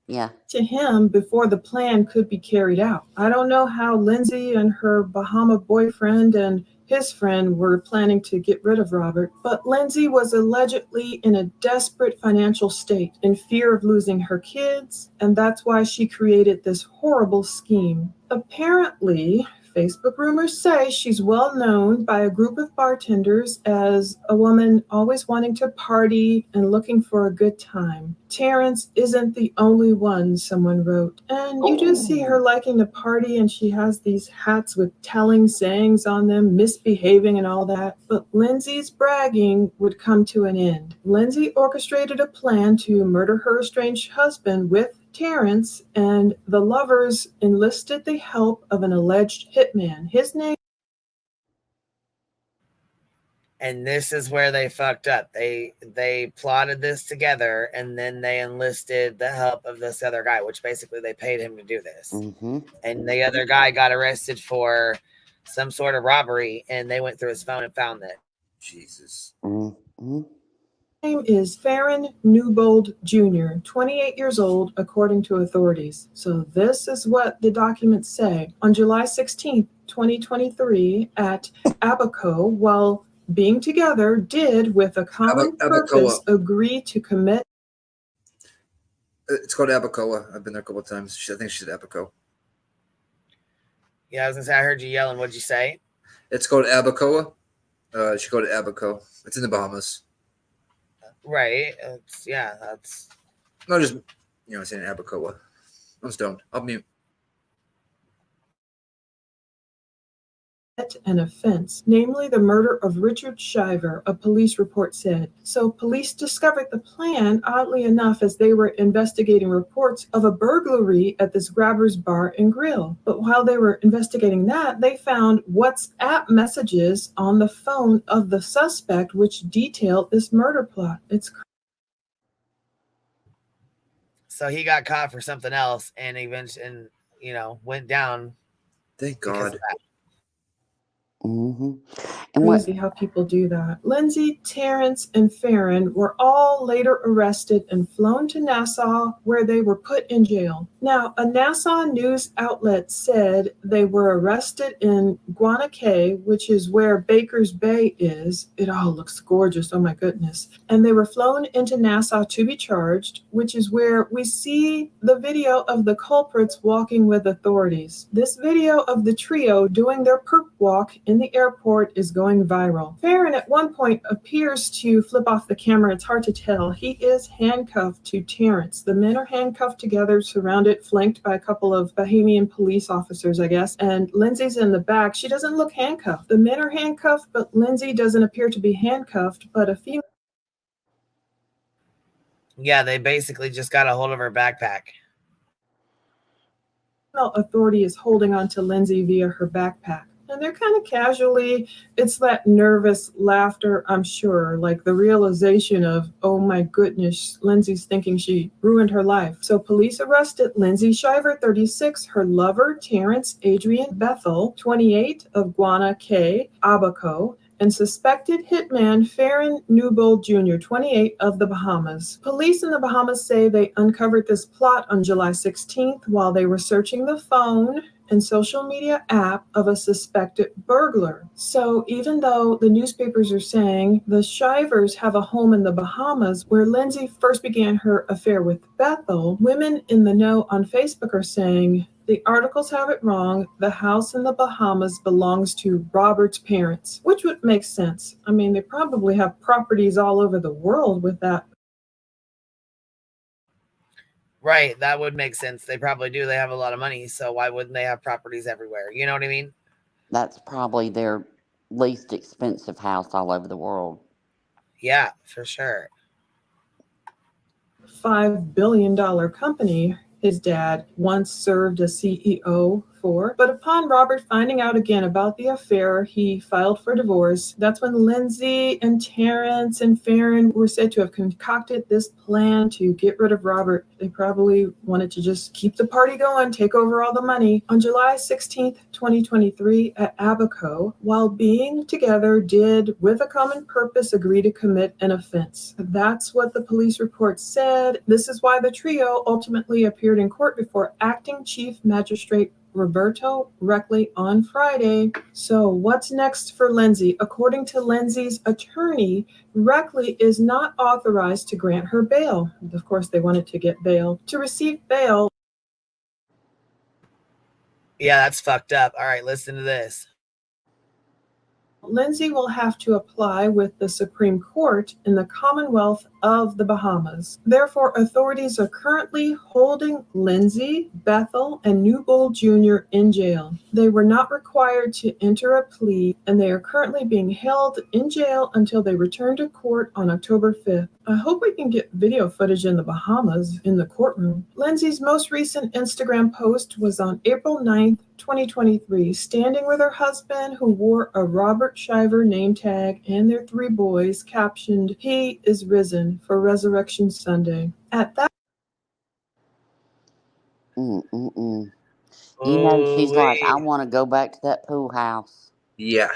yeah. to him before the plan could be carried out. I don't know how Lindsay and her Bahama boyfriend and his friend were planning to get rid of Robert, but Lindsay was allegedly in a desperate financial state, in fear of losing her kids, and that's why she created this horrible scheme. Apparently, Facebook rumors say she's well known by a group of bartenders as a woman always wanting to party and looking for a good time. Terrence isn't the only one, someone wrote. And you do see her liking to party, and she has these hats with telling sayings on them, misbehaving and all that. But Lindsay's bragging would come to an end. Lindsay orchestrated a plan to murder her estranged husband with Terrence, and the lovers enlisted the help of an alleged hitman. His name. And this is where they fucked up. They plotted this together, and then they enlisted the help of this other guy, which basically they paid him to do this. Mm-hmm. And the other guy got arrested for some sort of robbery, and they went through his phone and found that. Jesus. Mm-hmm. Name is Farron Newbold Jr., 28 years old, according to authorities. So this is what the documents say. On July 16, 2023, at Abaco, while being together, did, with a common purpose, agree to commit. It's called Abacoa. I've been there a couple of times. I think she's at Abaco. Yeah, I was gonna say, I heard you yelling. What'd you say? It's called Abacoa. You should go to Abaco. It's in the Bahamas. Right. That's. No, just saying Abacoa. I'm stoned. I'll mute. An offense, namely the murder of Richard Shiver, a police report said. So police discovered the plan, oddly enough, as they were investigating reports of a burglary at this Grabber's Bar and Grill. But while they were investigating that, they found WhatsApp messages on the phone of the suspect, which detailed this murder plot. So he got caught for something else, and eventually, went down. Thank God. Mm-hmm. Crazy how people do that. Lindsay, Terrence, and Farron were all later arrested and flown to Nassau, where they were put in jail. Now, a Nassau news outlet said they were arrested in Guana Cay, which is where Baker's Bay is. It all looks gorgeous, oh my goodness. And they were flown into Nassau to be charged, which is where we see the video of the culprits walking with authorities. This video of the trio doing their perp walk in the airport is going viral. Farron at one point appears to flip off the camera. It's hard to tell. He is handcuffed to Terrence. The men are handcuffed together, surrounded it, flanked by a couple of Bahamian police officers, I guess. And Lindsay's in the back. She doesn't look handcuffed. The men are handcuffed, but Lindsay doesn't appear to be handcuffed, but a female. Yeah, they basically just got a hold of her backpack. Authority is holding on to Lindsay via her backpack. And they're kind of casually, it's that nervous laughter, I'm sure, like the realization of, oh my goodness, Lindsay's thinking she ruined her life. So police arrested Lindsay Shiver, 36, her lover, Terrence Adrian Bethel, 28, of Guana Cay, Abaco, and suspected hitman Farron Newbold Jr., 28, of the Bahamas. Police in the Bahamas say they uncovered this plot on July 16th while they were searching the phone and social media app of a suspected burglar. So even though the newspapers are saying the Shivers have a home in the Bahamas where Lindsay first began her affair with Bethel, women in the know on Facebook are saying the articles have it wrong. The house in the Bahamas belongs to Robert's parents, which would make sense. I mean, they probably have properties all over the world with that. Right, that would make sense. They probably do. They have a lot of money, so why wouldn't they have properties everywhere? You know what I mean? That's probably their least expensive house all over the world. Yeah, for sure. $5 billion company his dad once served as CEO for. But upon Robert finding out again about the affair, he filed for divorce. That's when Lindsay and Terrence and Farron were said to have concocted this plan to get rid of Robert. They probably wanted to just keep the party going, take over all the money. On July 16th, 2023, at Abaco, while being together, did, with a common purpose, agree to commit an offense. That's what the police report said. This is why the trio ultimately appeared in court before Acting Chief Magistrate Roberto Reckley on Friday. So what's next for Lindsay? According to Lindsay's attorney, Reckley is not authorized to grant her bail. Of course, they wanted to get bail. To receive bail. Yeah, that's fucked up. All right, listen to this. Lindsay will have to apply with the Supreme Court in the Commonwealth of the Bahamas. Therefore, authorities are currently holding Lindsay, Bethel, and Newbold Jr. in jail. They were not required to enter a plea, and they are currently being held in jail until they return to court on October 5th. I hope we can get video footage in the Bahamas in the courtroom. Lindsay's most recent Instagram post was on April 9th, 2023, standing with her husband, who wore a Robert Shiver name tag, and their 3 boys, captioned, "He is risen," for Resurrection Sunday. At that You know, she's like, I want to go back to that pool house. Yeah.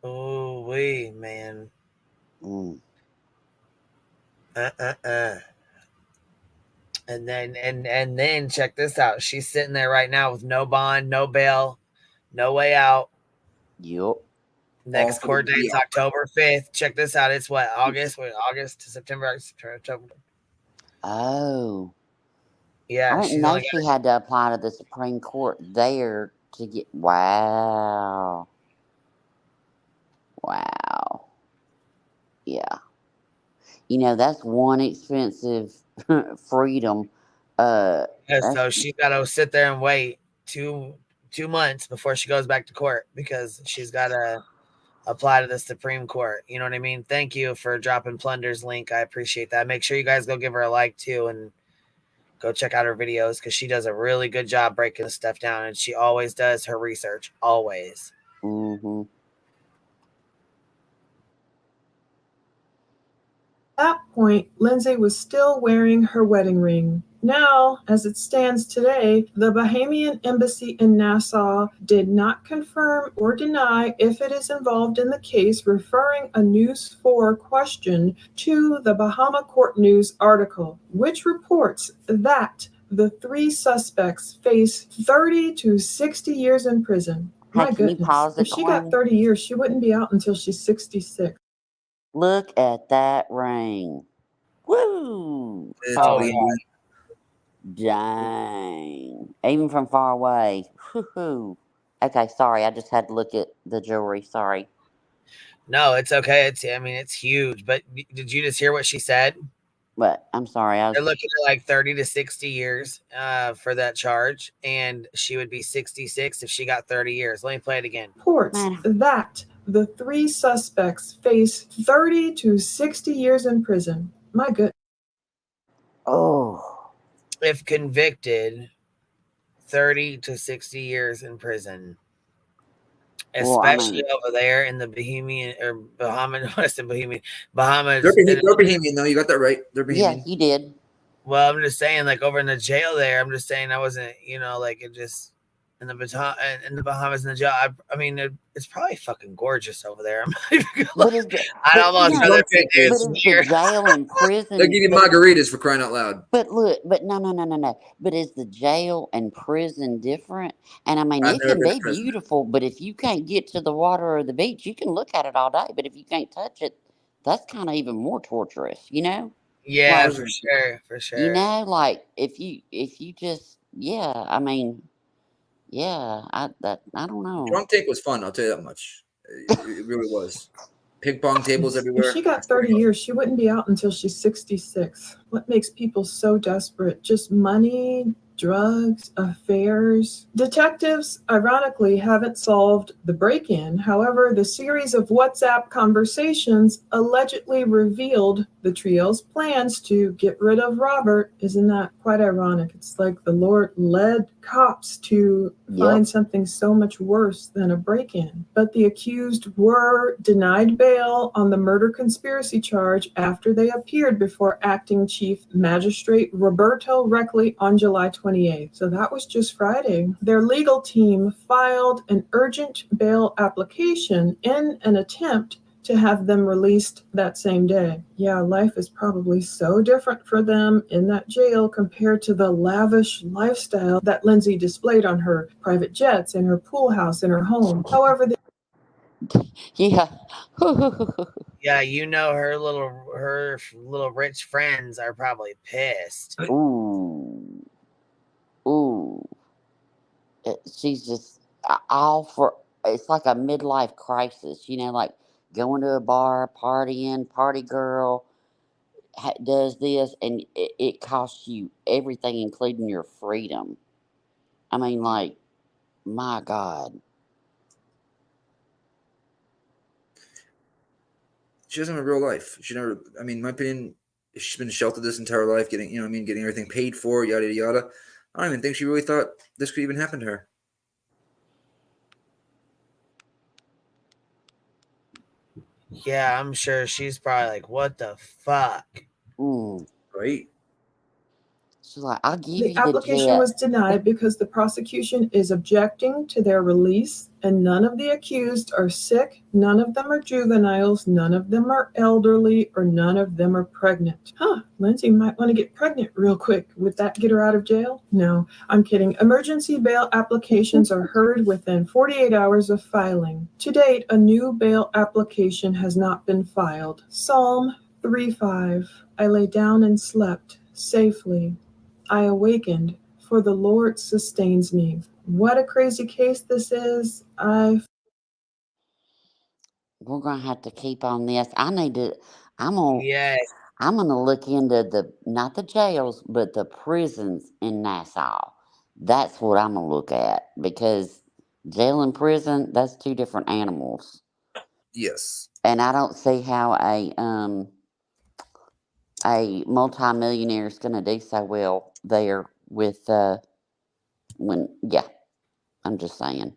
Oh, wait, man. And then check this out. She's sitting there right now with no bond, no bail, no way out. Yep. Next court date's October 5th. Check this out. It's what, August? Wait, August to September, October. Oh. Yeah, I didn't know she had to apply to the Supreme Court there to get. Wow. Wow. Yeah. You know, that's one expensive freedom. Yeah, so she's got to sit there and wait two months before she goes back to court because she's got to apply to the Supreme Court. You know what I mean? Thank you for dropping Plunder's link. I appreciate that. Make sure you guys go give her a like too and go check out her videos because she does a really good job breaking this stuff down, and she always does her research. Always. Mm-hmm. At that point, Lindsay was still wearing her wedding ring. Now, as it stands today, the Bahamian embassy in Nassau did not confirm or deny if it is involved in the case, referring a News 4 question to the Bahama Court News article, which reports that the 3 suspects face 30 to 60 years in prison. My goodness, if she got 30 years, she wouldn't be out until she's 66. Look at that ring. Woo! Oh, yeah. Dang. Even from far away. Woo-hoo. Okay, sorry. I just had to look at the jewelry. Sorry. No, it's okay. It's huge. But did you just hear what she said? But I'm sorry, I They're was. looking at like 30 to 60 years for that charge, and she would be 66 if she got 30 years. Let me play it again. Reports that the 3 suspects face 30 to 60 years in prison. My good. Oh. If convicted, 30 to 60 years in prison. Well, I Especially mean, over there in the Bahamian or Bahamas. I said Bahamian. Bahamas. They're Bahamian, though. You got that right. They're Bahamian. Yeah, you did. Well, I'm just saying, like over in the jail there. I'm just saying I wasn't, like it just in the Bahamas in the jail. I mean, it's probably fucking gorgeous over there. But is the, I'd but almost no, rather but pick is it's the weird. jail and prison? They'll give you but, margaritas for crying out loud. but look, but no. But is the jail and prison different? And I mean, I've it never can been to be prison. beautiful, but if you can't get to the water or the beach, you can look at it all day. But if you can't touch it, that's kind of even more torturous, Yeah, Like, for sure, for sure. like if you just, yeah, I mean, yeah, I don't know. Drunk tank was fun. I'll tell you that much. It really was. Ping pong tables everywhere. If she got 30 years, she wouldn't be out until she's 66. What makes people so desperate? Just money, drugs, affairs. Detectives, ironically, haven't solved the break-in. However, the series of WhatsApp conversations allegedly revealed the trio's plans to get rid of Robert. Isn't that quite ironic? It's like the Lord led cops to find something so much worse than a break-in. But the accused were denied bail on the murder conspiracy charge after they appeared before Acting Chief Magistrate Roberto Reckley on July 28th. So that was just Friday. Their legal team filed an urgent bail application in an attempt to have them released that same day. Yeah, life is probably so different for them in that jail compared to the lavish lifestyle that Lindsay displayed on her private jets and her pool house and her home. However, yeah. Yeah, her little rich friends are probably pissed. Ooh. She's just all for. It's like a midlife crisis, like going to a bar, partying, party girl does this, and it costs you everything, including your freedom. I mean, like, my God. She doesn't have a real life. She never. I mean, in my opinion, she's been sheltered this entire life, getting getting everything paid for, yada yada. I don't even think she really thought this could even happen to her. Yeah, I'm sure she's probably like, "What the fuck?" Right? She's like, "I'll give the you the application jet." was denied because the prosecution is objecting to their release, and none of the accused are sick, none of them are juveniles, none of them are elderly, or none of them are pregnant. Lindsay might want to get pregnant real quick. Would that get her out of jail? No, I'm kidding. Emergency bail applications are heard within 48 hours of filing. To date, a new bail application has not been filed. Psalm 3:5. I lay down and slept safely. I awakened, for the Lord sustains me. What a crazy case this is. We're gonna have to keep on this. I'm gonna look into not the jails, but the prisons in Nassau. That's what I'm gonna look at, because jail and prison, that's two different animals. Yes. And I don't see how a multimillionaire is gonna do so well there with I'm just saying.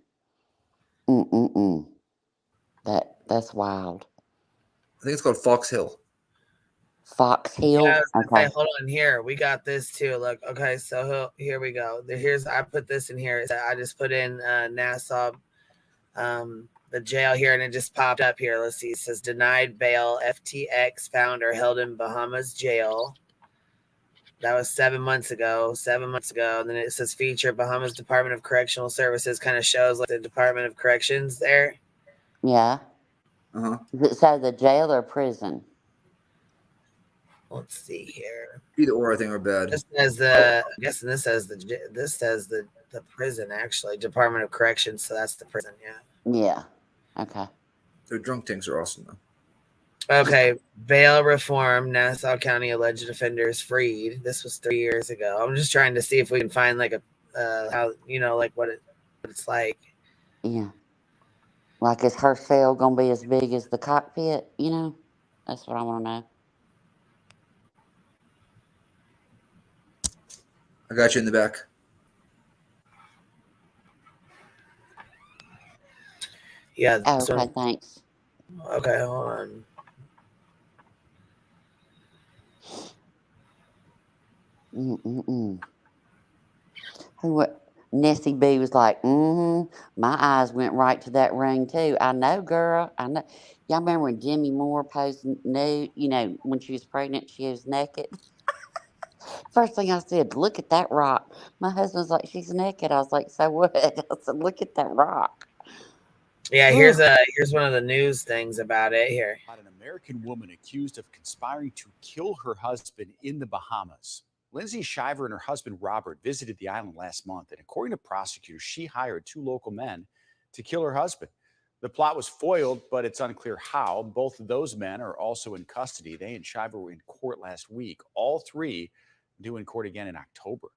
That's wild. I think it's called Fox Hill. Fox Hill. Yeah, Okay. hold on here. We got this too. Look, okay, so here we go. I put this in here. I just put in Nassau, the jail here, and it just popped up here. Let's see. It says denied bail. FTX founder held in Bahamas jail. That was 7 months ago. And then it says feature Bahamas Department of Correctional Services. Kind of shows like the Department of Corrections there. Yeah. So the jail or prison? Let's see here. Either or, I think, are bad. This says I'm guessing this says the prison, actually, Department of Corrections. So that's the prison. Yeah. Yeah. Okay. Their drunk tanks are awesome though. Okay, bail reform, Nassau County alleged offenders freed. This was 3 years ago. I'm just trying to see if we can find like a how like what it's like. Yeah. Like, is her cell gonna be as big as the cockpit? That's what I want to know. I got you in the back. Yeah. Okay, thanks. Okay, hold on. Nessie B was like, my eyes went right to that ring too. I know, girl. I know. Y'all remember when Demi Moore posed nude? When she was pregnant, she was naked. First thing I said, look at that rock. My husband's like, she's naked. I was like, so what? I said, look at that rock. Yeah, here's one of the news things about it here. An American woman accused of conspiring to kill her husband in the Bahamas. Lindsay Shiver and her husband Robert visited the island last month, and according to prosecutors, she hired 2 local men to kill her husband. The plot was foiled, but it's unclear how. Both of those men are also in custody. They and Shiver were in court last week. All 3 due in court again in October.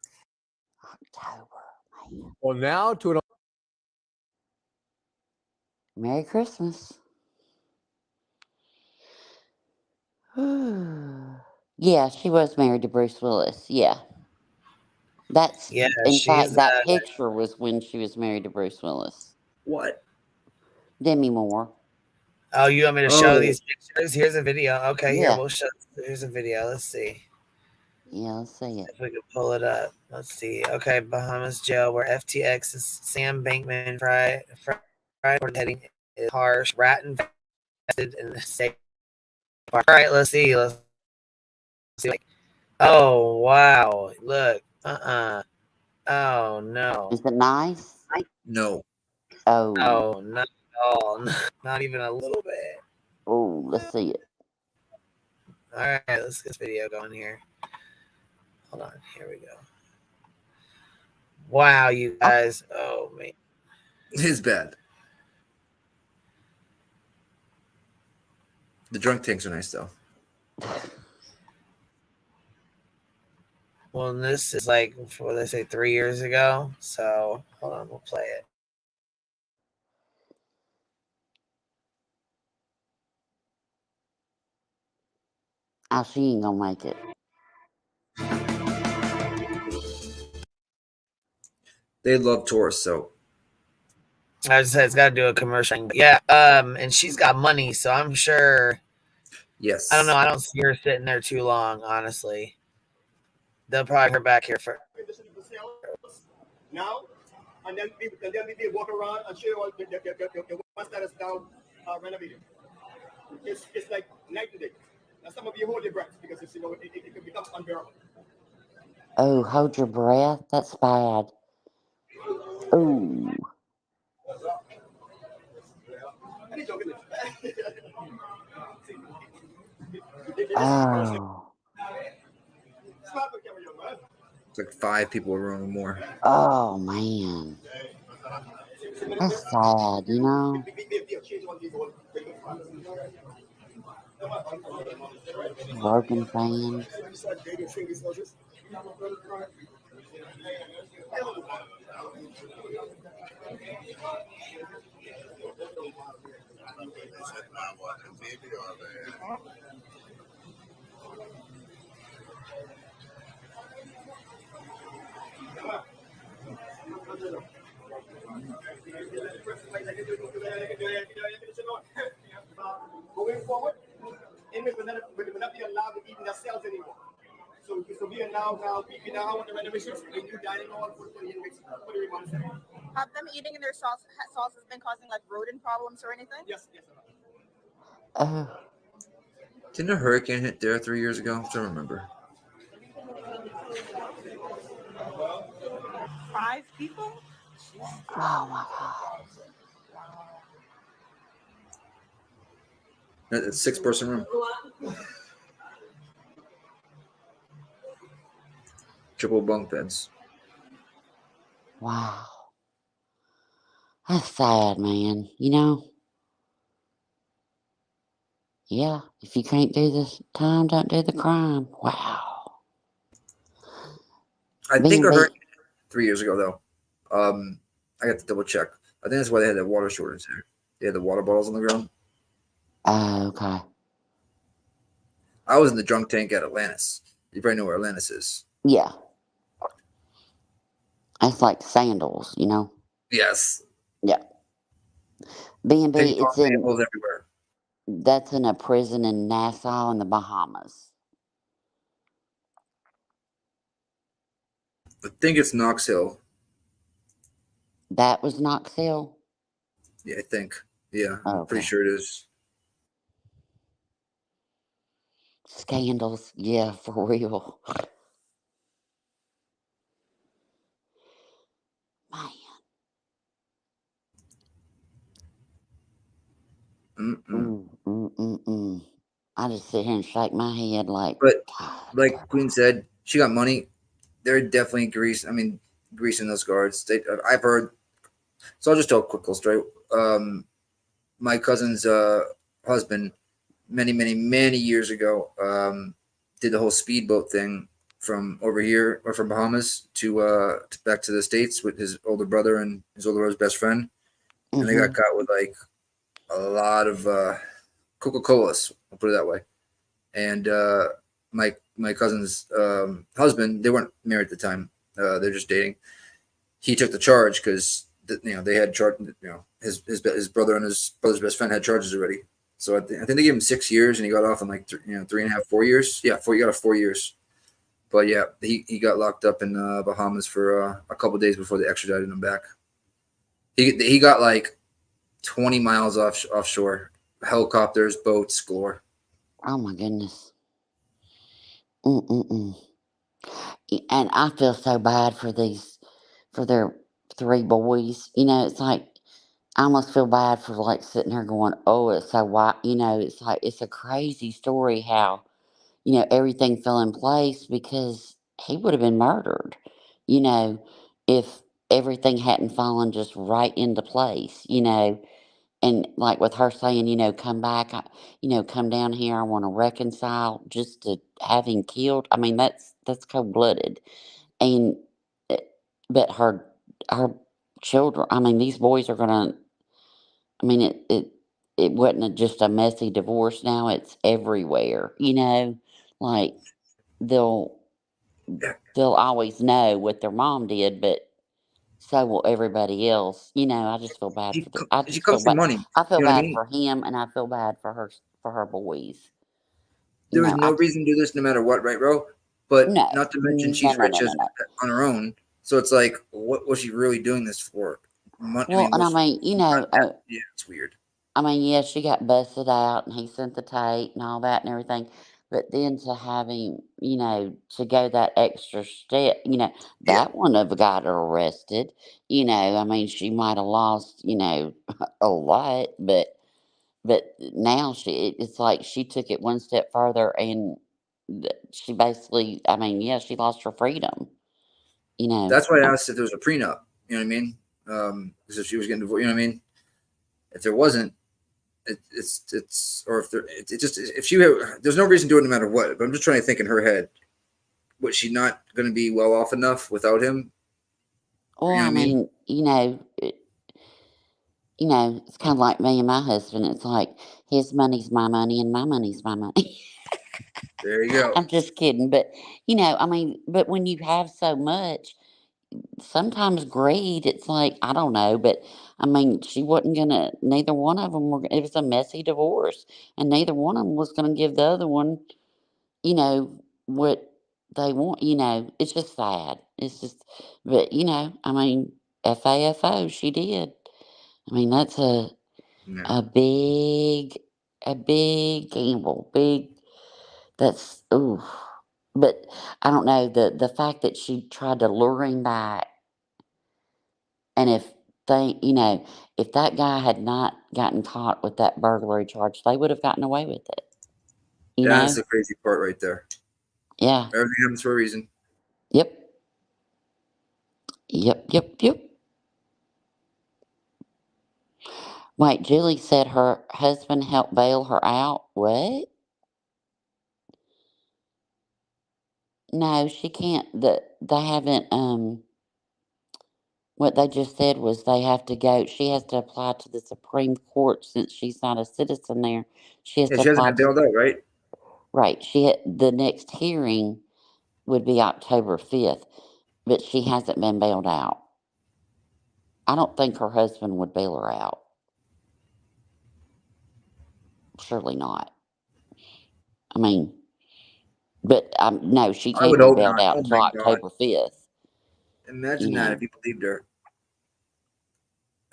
Well, now to an Merry Christmas. Yeah, she was married to Bruce Willis. Yeah. In fact, that picture was when she was married to Bruce Willis. What? Demi Moore. Oh, you want me to show these pictures? Here's a video. Okay, Yeah. here, we'll show. Here's a video. Let's see. Yeah, let's see it. If we can pull it up. Let's see. Okay, Bahamas jail where FTX's Sam Bankman Fried heading is harsh, rat invested in the state. All right, let's see. Let's see. Oh, wow. Look. Oh, no. Is it nice? No. Oh. Oh, not at all. Not even a little bit. Oh, let's see it. All right, let's get this video going here. Hold on. Here we go. Wow, you guys. Oh, man. It's bad. The drunk tanks are nice, though. Well, this is like, what did they say, 3 years ago? So, hold on, we'll play it. Oh, she ain't gonna make it. They love tourists, so. I just said it's got to do a commercial. But yeah, and she's got money, so I'm sure. Yes. I don't know. I don't see her sitting there too long, honestly. They'll probably her back here for. Now, and then we walk around and show you all the ones that is down renovated. It's like night and day. And some of you hold your breath because it can become unbearable. Oh, hold your breath. That's bad. Oh. Oh. It's like 5 people around more. Oh, man. That's sad, Broken fan. Going forward, inmates will not be allowed to eat in their cells anymore. So we are now on the renovations, a new dining hall for the inmates, for the remand center. Have them eating in their sauces been causing like rodent problems or anything? Yes. Oh. Didn't a hurricane hit there 3 years ago? I don't remember. 5 people? Oh my God. It's a 6-person room. Triple bunk beds. Wow. That's sad, man. Yeah, if you can't do the time, don't do the crime. Wow. I think I B&B. heard 3 years ago though. I got to double check. I think that's why they had that water shortage there. They had the water bottles on the ground. Oh, okay. I was in the drunk tank at Atlantis. You probably know where Atlantis is. Yeah. That's like sandals, you know? Yes. Yeah. B&B, Ping pong it's in, tables everywhere. that's in a prison in Nassau in the Bahamas. I think it's Knox Hill. That was Knox Hill? Yeah, I think. Yeah, I'm Okay. pretty sure it is. Scandals. Yeah, for real. Man. I just sit here and shake my head like. But like Queen said, she got money. They're definitely greasing those guards. I've heard. So I'll just tell a quick little story. My cousin's husband, many years ago, did the whole speedboat thing from over here or from Bahamas to back to the States with his older brother and his older brother's best friend, and they got caught with like a lot of Coca-Colas. I'll put it that way. And my cousin's husband, they weren't married at the time. They're just dating. He took the charge because they had charge. His brother and his brother's best friend had charges already. So I think they gave him 6 years, and he got off in like 3.5, 4 years. Yeah, he got off 4 years. But yeah, he got locked up in Bahamas for a couple of days before they extradited him back. He got like 20 miles offshore, helicopters, boats, galore. Oh my goodness. And I feel so bad for their 3 boys. It's like, I almost feel bad for like sitting here going, oh, it's so why, it's like, it's a crazy story how, everything fell in place because he would have been murdered, if everything hadn't fallen just right into place, and like with her saying, come back, come down here, I want to reconcile, just to have him killed. I mean, that's cold blooded. And but her children, I mean, these boys are gonna. I mean, it wasn't just a messy divorce. Now it's everywhere. Like they'll always know what their mom did, but so will everybody else. I just feel bad for the. I She just feel comes from bad. money. I feel You know what I bad mean? for him, and I feel bad for her boys. There was I no reason to do this no matter what, right, Ro? But no, not to mention no, she's no, rich no, no, no. on her own. So it's like, what was she really doing this for? Well, and I mean, Yeah, it's weird. I mean, yeah, she got busted out and he sent the tape and all that and everything. But then to have him, to go that extra step, that wouldn't have got her arrested. I mean, she might have lost, a lot, but now it's like she took it one step further and she basically, I mean, yeah, she lost her freedom, That's why I asked if there was a prenup. You know what I mean? Because if she was getting divorced, you know what I mean? If there wasn't, or if there, it just, if she had, there's no reason to do it no matter what. But I'm just trying to think in her head, was she not going to be well off enough without him? Well, I mean, it's kind of like me and my husband. It's like his money's my money and my money's my money. There you go. I'm just kidding. But, I mean, but when you have so much, sometimes greed, it's like, I don't know. But, I mean, she wasn't going to, neither one of them were, it was a messy divorce. And neither one of them was going to give the other one, what they want. It's just sad. It's just, but, I mean, FAFO, she did. I mean, that's a big, gamble. That's, ooh. But I don't know, the fact that she tried to lure him back, and if that guy had not gotten caught with that burglary charge, they would have gotten away with it. That's the crazy part right there. Yeah. Everything happens for a reason. Yep. Yep. Wait, Julie said her husband helped bail her out. What? No, she can't. They haven't. What they just said was they have to go. She has to apply to the Supreme Court since she's not a citizen there. She has Yeah, to she hasn't apply been to. bailed out, right? Right. The next hearing would be October 5th, but she hasn't been bailed out. I don't think her husband would bail her out. Surely not. I mean, but no, she I would can't be hope bailed not. out Oh until my God. October 5th. Imagine You that know. if he believed her.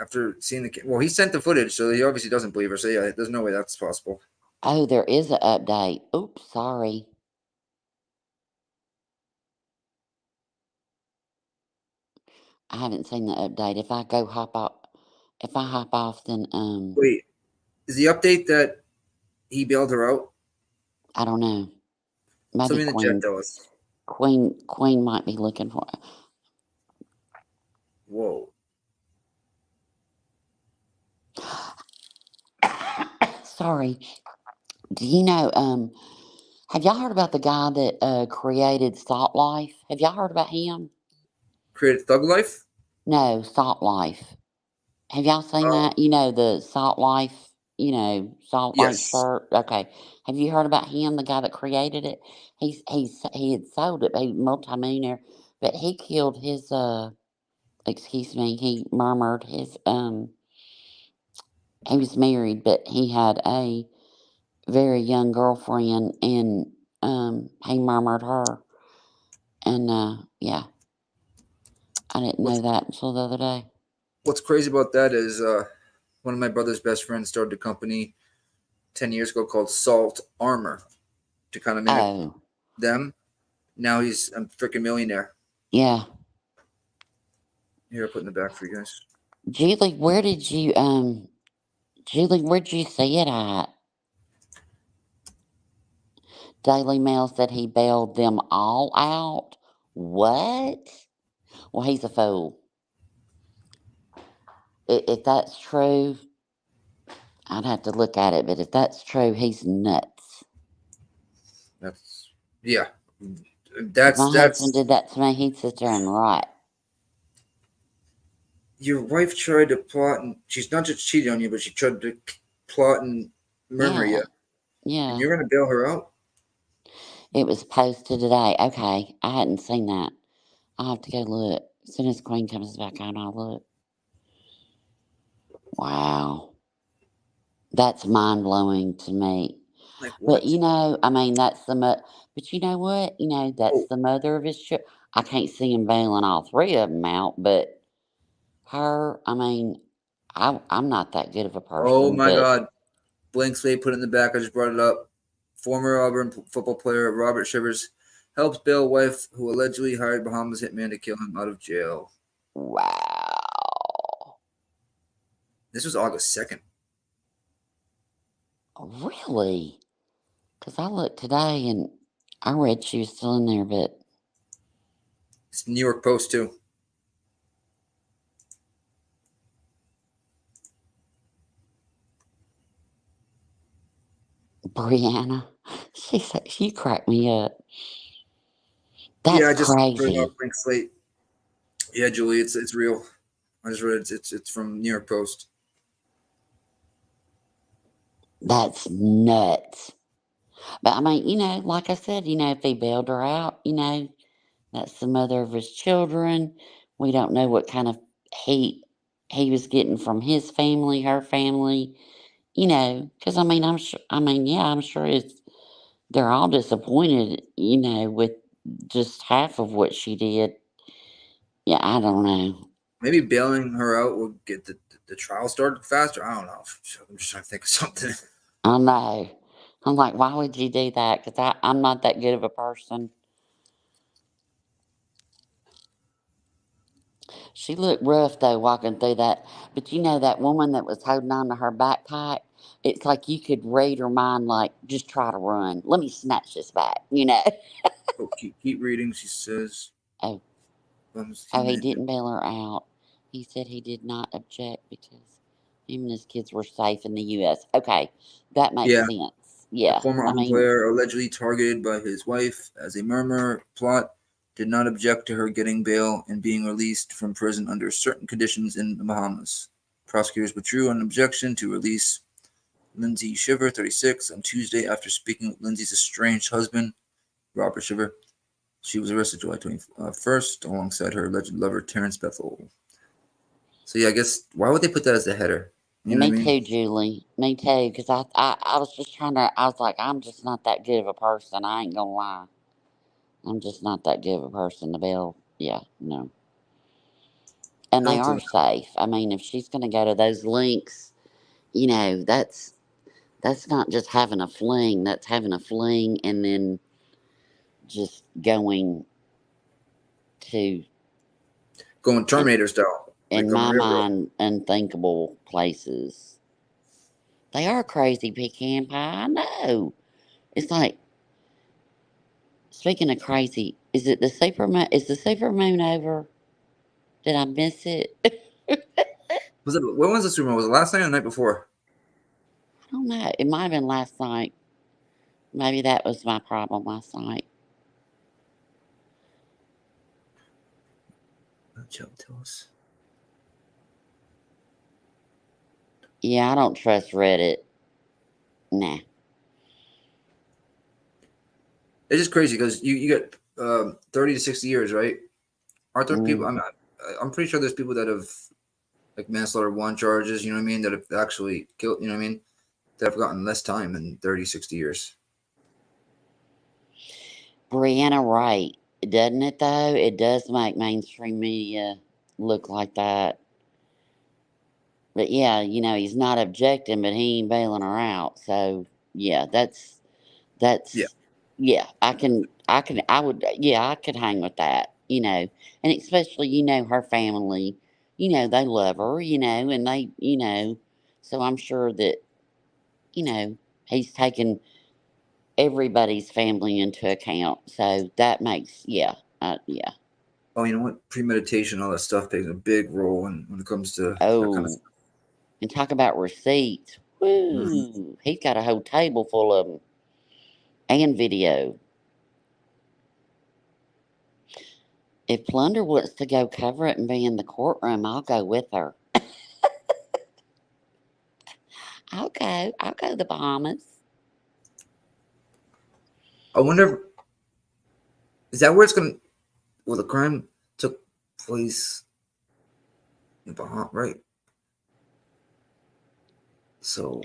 After seeing well, he sent the footage, so he obviously doesn't believe her. So yeah, there's no way that's possible. Oh, there is an update. Oops, sorry. I haven't seen the update. If I hop off, then Wait, is the update that he bailed her out? I don't know. Maybe Somebody in the chat tell us. Queen might be looking for it. Whoa. Sorry. Do you know, have y'all heard about the guy that created Salt Life? Have y'all heard about him? Created Thug Life? No, Salt Life. Have y'all seen that? You know, the Salt Life, Salt Life Yes. shirt? Okay. Have you heard about him, the guy that created it? He had sold it, a multimillionaire, but he killed his he murmured his he was married, but he had a very young girlfriend, and he murmured her. And yeah, I didn't know that until the other day. What's crazy about that is one of my brother's best friends started a company 10 years ago called Salt Armor to kind of mimic them. Now he's a freaking millionaire. Yeah. Here, I'll put in the back for you guys. Julie, where'd you see it at? Daily Mail said he bailed them all out. What? Well, he's a fool. If that's true, I'd have to look at it, but if that's true, he's nuts. Yeah. If my husband did that to me, he'd sit there and rot. Your wife tried to plot, and she's not just cheating on you, but she tried to plot and murder you. Yeah. And you're going to bail her out? It was posted today. Okay, I hadn't seen that. I'll have to go look. As soon as Queen comes back on, I'll look. Wow. That's mind-blowing to me. Like what? But, I mean, that's the but you know what? That's the mother of his children. I can't see him bailing all three of them out, but her, I mean, I'm not that good of a person. Oh my God. Blank slate put in the back. I just brought it up. Former Auburn football player Robert Shivers helps bail wife who allegedly hired Bahamas hitman to kill him out of jail. Wow. This was August 2nd. Really? Because I looked today and I read she was still in there, but It's New York Post too. Brianna, she cracked me up. That's I just crazy. Off blank slate. Yeah, Julie, it's real. I just read it. It's from New York Post. That's nuts. But I mean, like I said, if he bailed her out, that's the mother of his children. We don't know what kind of hate he was getting from his family, her family, because I'm sure, I'm sure they're all disappointed, with just half of what she did. Yeah, I don't know. Maybe bailing her out will get the trial started faster. I don't know. I'm just trying to think of something. I know. I'm like, why would you do that? Because I'm not that good of a person. She looked rough, though, walking through that. But that woman that was holding on to her backpack, it's like you could read her mind, like, just try to run. Let me snatch this back, Oh, keep reading, she says. Oh, he didn't bail her out. He said he did not object because Him and his kids were safe in the U.S. Okay, that makes Yeah. sense. The Yeah, former I army mean, player, allegedly targeted by his wife as a murmur plot, did not object to her getting bail and being released from prison under certain conditions in the Bahamas. Prosecutors withdrew an objection to release Lindsay Shiver, 36, on Tuesday after speaking with Lindsay's estranged husband, Robert Shiver. She was arrested July 21st alongside her alleged lover, Terrence Bethel. So, yeah, I guess, why would they put that as the header? You know me what I mean? too, Julie. Me too. Because I was just trying to. I was like, I'm just not that good of a person. I ain't gonna lie. I'm just not that good of a person to bail. Yeah, no. And I they don't are think. safe. I mean, if she's gonna go to those links, that's not just having a fling. That's having a fling and then just going to, Going Terminator style. Like in on my Railroad. mind, unthinkable places. They are crazy, pecan pie. I know. It's like, speaking of crazy, is it the supermoon? Is the supermoon over? Did I miss it? When was the Super Bowl? Was it last night or the night before? I don't know. It might have been last night. Maybe that was my problem last night. Tell us. Yeah, I don't trust Reddit. Nah. It's just crazy because you get 30 to 60 years, right? Aren't there people? I'm pretty sure there's people that have like manslaughter one charges. You know what I mean? That have actually killed. You know what I mean? That have gotten less time than 30, 60 years. Brianna Wright, doesn't it though? It does make mainstream media look like that. But yeah, he's not objecting, but he ain't bailing her out. So yeah, that's Yeah. yeah. I could hang with that. And especially her family. They love her. And they. So I'm sure that he's taken everybody's family into account. So that makes yeah. Oh, you know what? Premeditation, all that stuff plays a big role when it comes to that kind of Oh, and talk about receipts. Woo! He's got a whole table full of them and video. If Plunder wants to go cover it and be in the courtroom, I'll go with her. I'll go. I'll go to the Bahamas. I wonder, is that where it's going to, well, the crime took place in Bahamas, right? So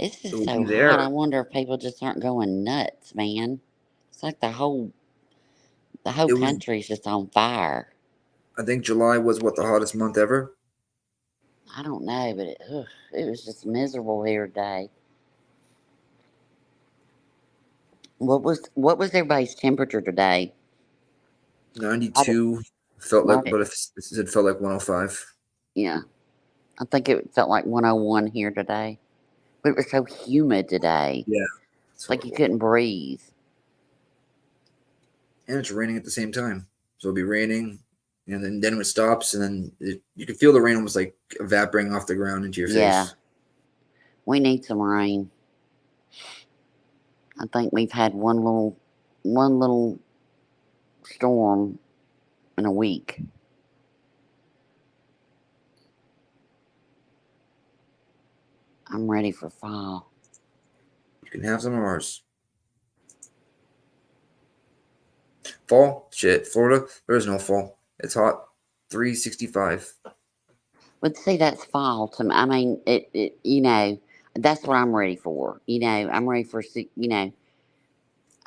It's it just will so be hot. I there. wonder if people just aren't going nuts, man. It's like the whole It was, country's just on fire. I think July was what, the hottest month ever? I don't know, but it was just miserable here today. What was everybody's temperature today? 92 felt like, Right. but it felt like 105. Yeah. I think it felt like 101 here today. But it was so humid today. Yeah. It's like you couldn't breathe. And it's raining at the same time. So it'll be raining, and then it stops, and then you can feel the rain almost like evaporating off the ground into your Yeah. face. We need some rain. I think we've had one little storm in a week. I'm ready for fall. You can have some of ours. Fall? Shit. Florida? There is no fall. It's hot. 365. But see, that's fall to me. I mean, that's what I'm ready for. I'm ready for,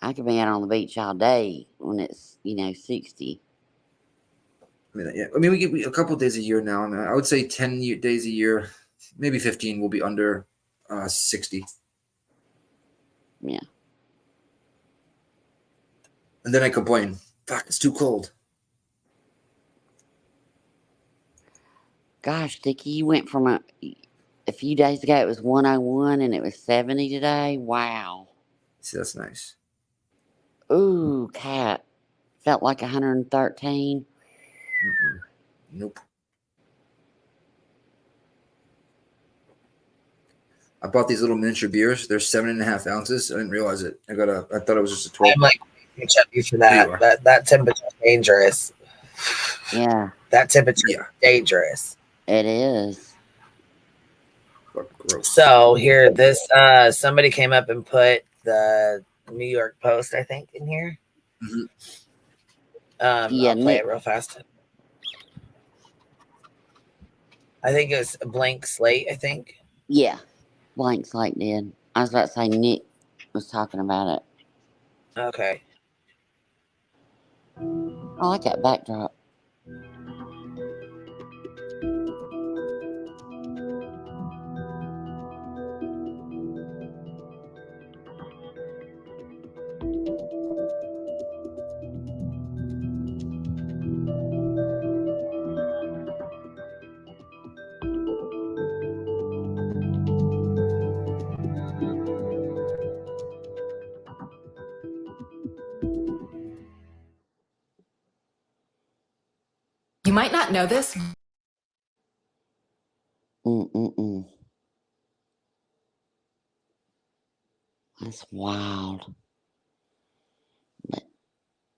I could be out on the beach all day when it's, 60. I mean, yeah. I mean, we get a couple of days a year now. And I would say 10 days a year, maybe 15 will be under 60. Yeah. And then I complain, fuck, it's too cold. Gosh, Dickie, you went from a few days ago, it was 101 and it was 70 today. Wow. See, that's nice. Ooh, cat. Felt like 113. Nope. I bought these little miniature beers. They're 7.5 ounces. I didn't realize it. I thought it was just a 12. I'm like, check you for that. That temperature is dangerous. Yeah. That temperature is dangerous. It is. Gross. So here, this somebody came up and put the New York Post, I think, in here. Mm-hmm. I'll play it real fast. I think it's a blank slate. I think. Yeah, blank slate did. I was about to say Nick was talking about it. Okay. I like that backdrop. You might not know this. That's wild. But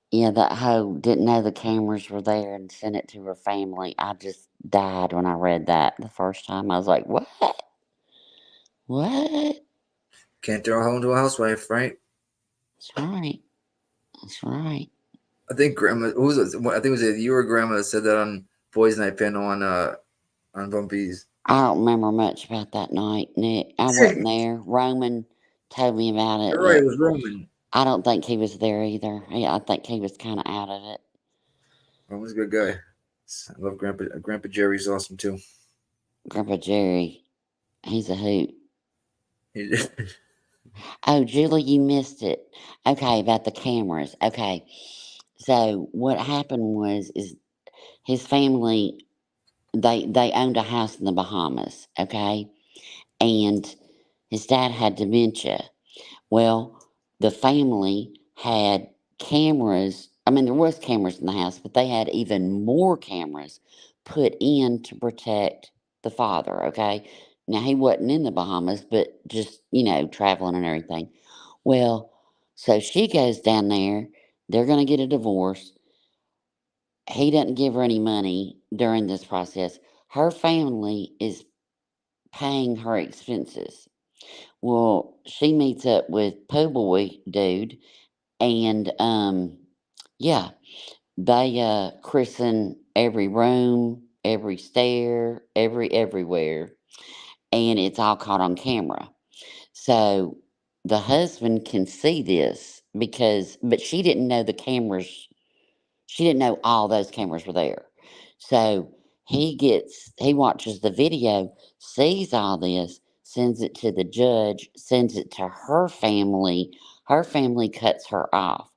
yeah, that hoe didn't know the cameras were there and sent it to her family. I just died when I read that the first time. I was like, what? What? Can't throw a hoe into a housewife, right? That's right. That's right. I think grandma. Who was it? I think it was you or grandma that said that on Boys Night panel on Bumpy's. I don't remember much about that night, Nick. I wasn't there. Roman told me about it. You're right, it was Roman. I don't think he was there either. I think he was kind of out of it. Roman's a good guy. I love Grandpa. Grandpa Jerry's awesome too. Grandpa Jerry, he's a hoot. Oh, Julie, you missed it. Okay, about the cameras. Okay, so what happened is his family, they owned a house in the Bahamas. Okay, and his dad had dementia. Well, the family had cameras. I mean, there was cameras in the house, but they had even more cameras put in to protect the father. Okay, now he wasn't in the Bahamas, but just traveling and everything. Well, so she goes down there. They're going to get a divorce. He doesn't give her any money during this process. Her family is paying her expenses. Well, she meets up with Po Boy dude, and yeah, they christen every room, every stair, everywhere, and it's all caught on camera. So the husband can see this but she didn't know the cameras. She didn't know all those cameras were there. So he watches the video, sees all this, sends it to the judge, sends it to her family. Her family cuts her off.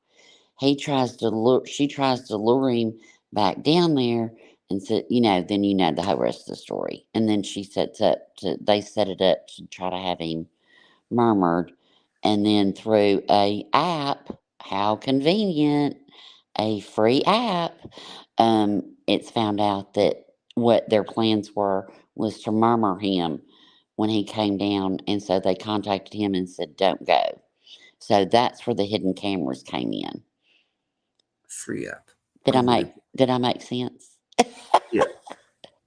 She tries to lure him back down there and said, then the whole rest of the story. And then they set it up to try to have him murmured. And then through a app, how convenient, a free app, it's found out that what their plans was to murmur him when he came down. And so they contacted him and said, don't go. So that's where the hidden cameras came in. Free app. Did I make sense? Yeah.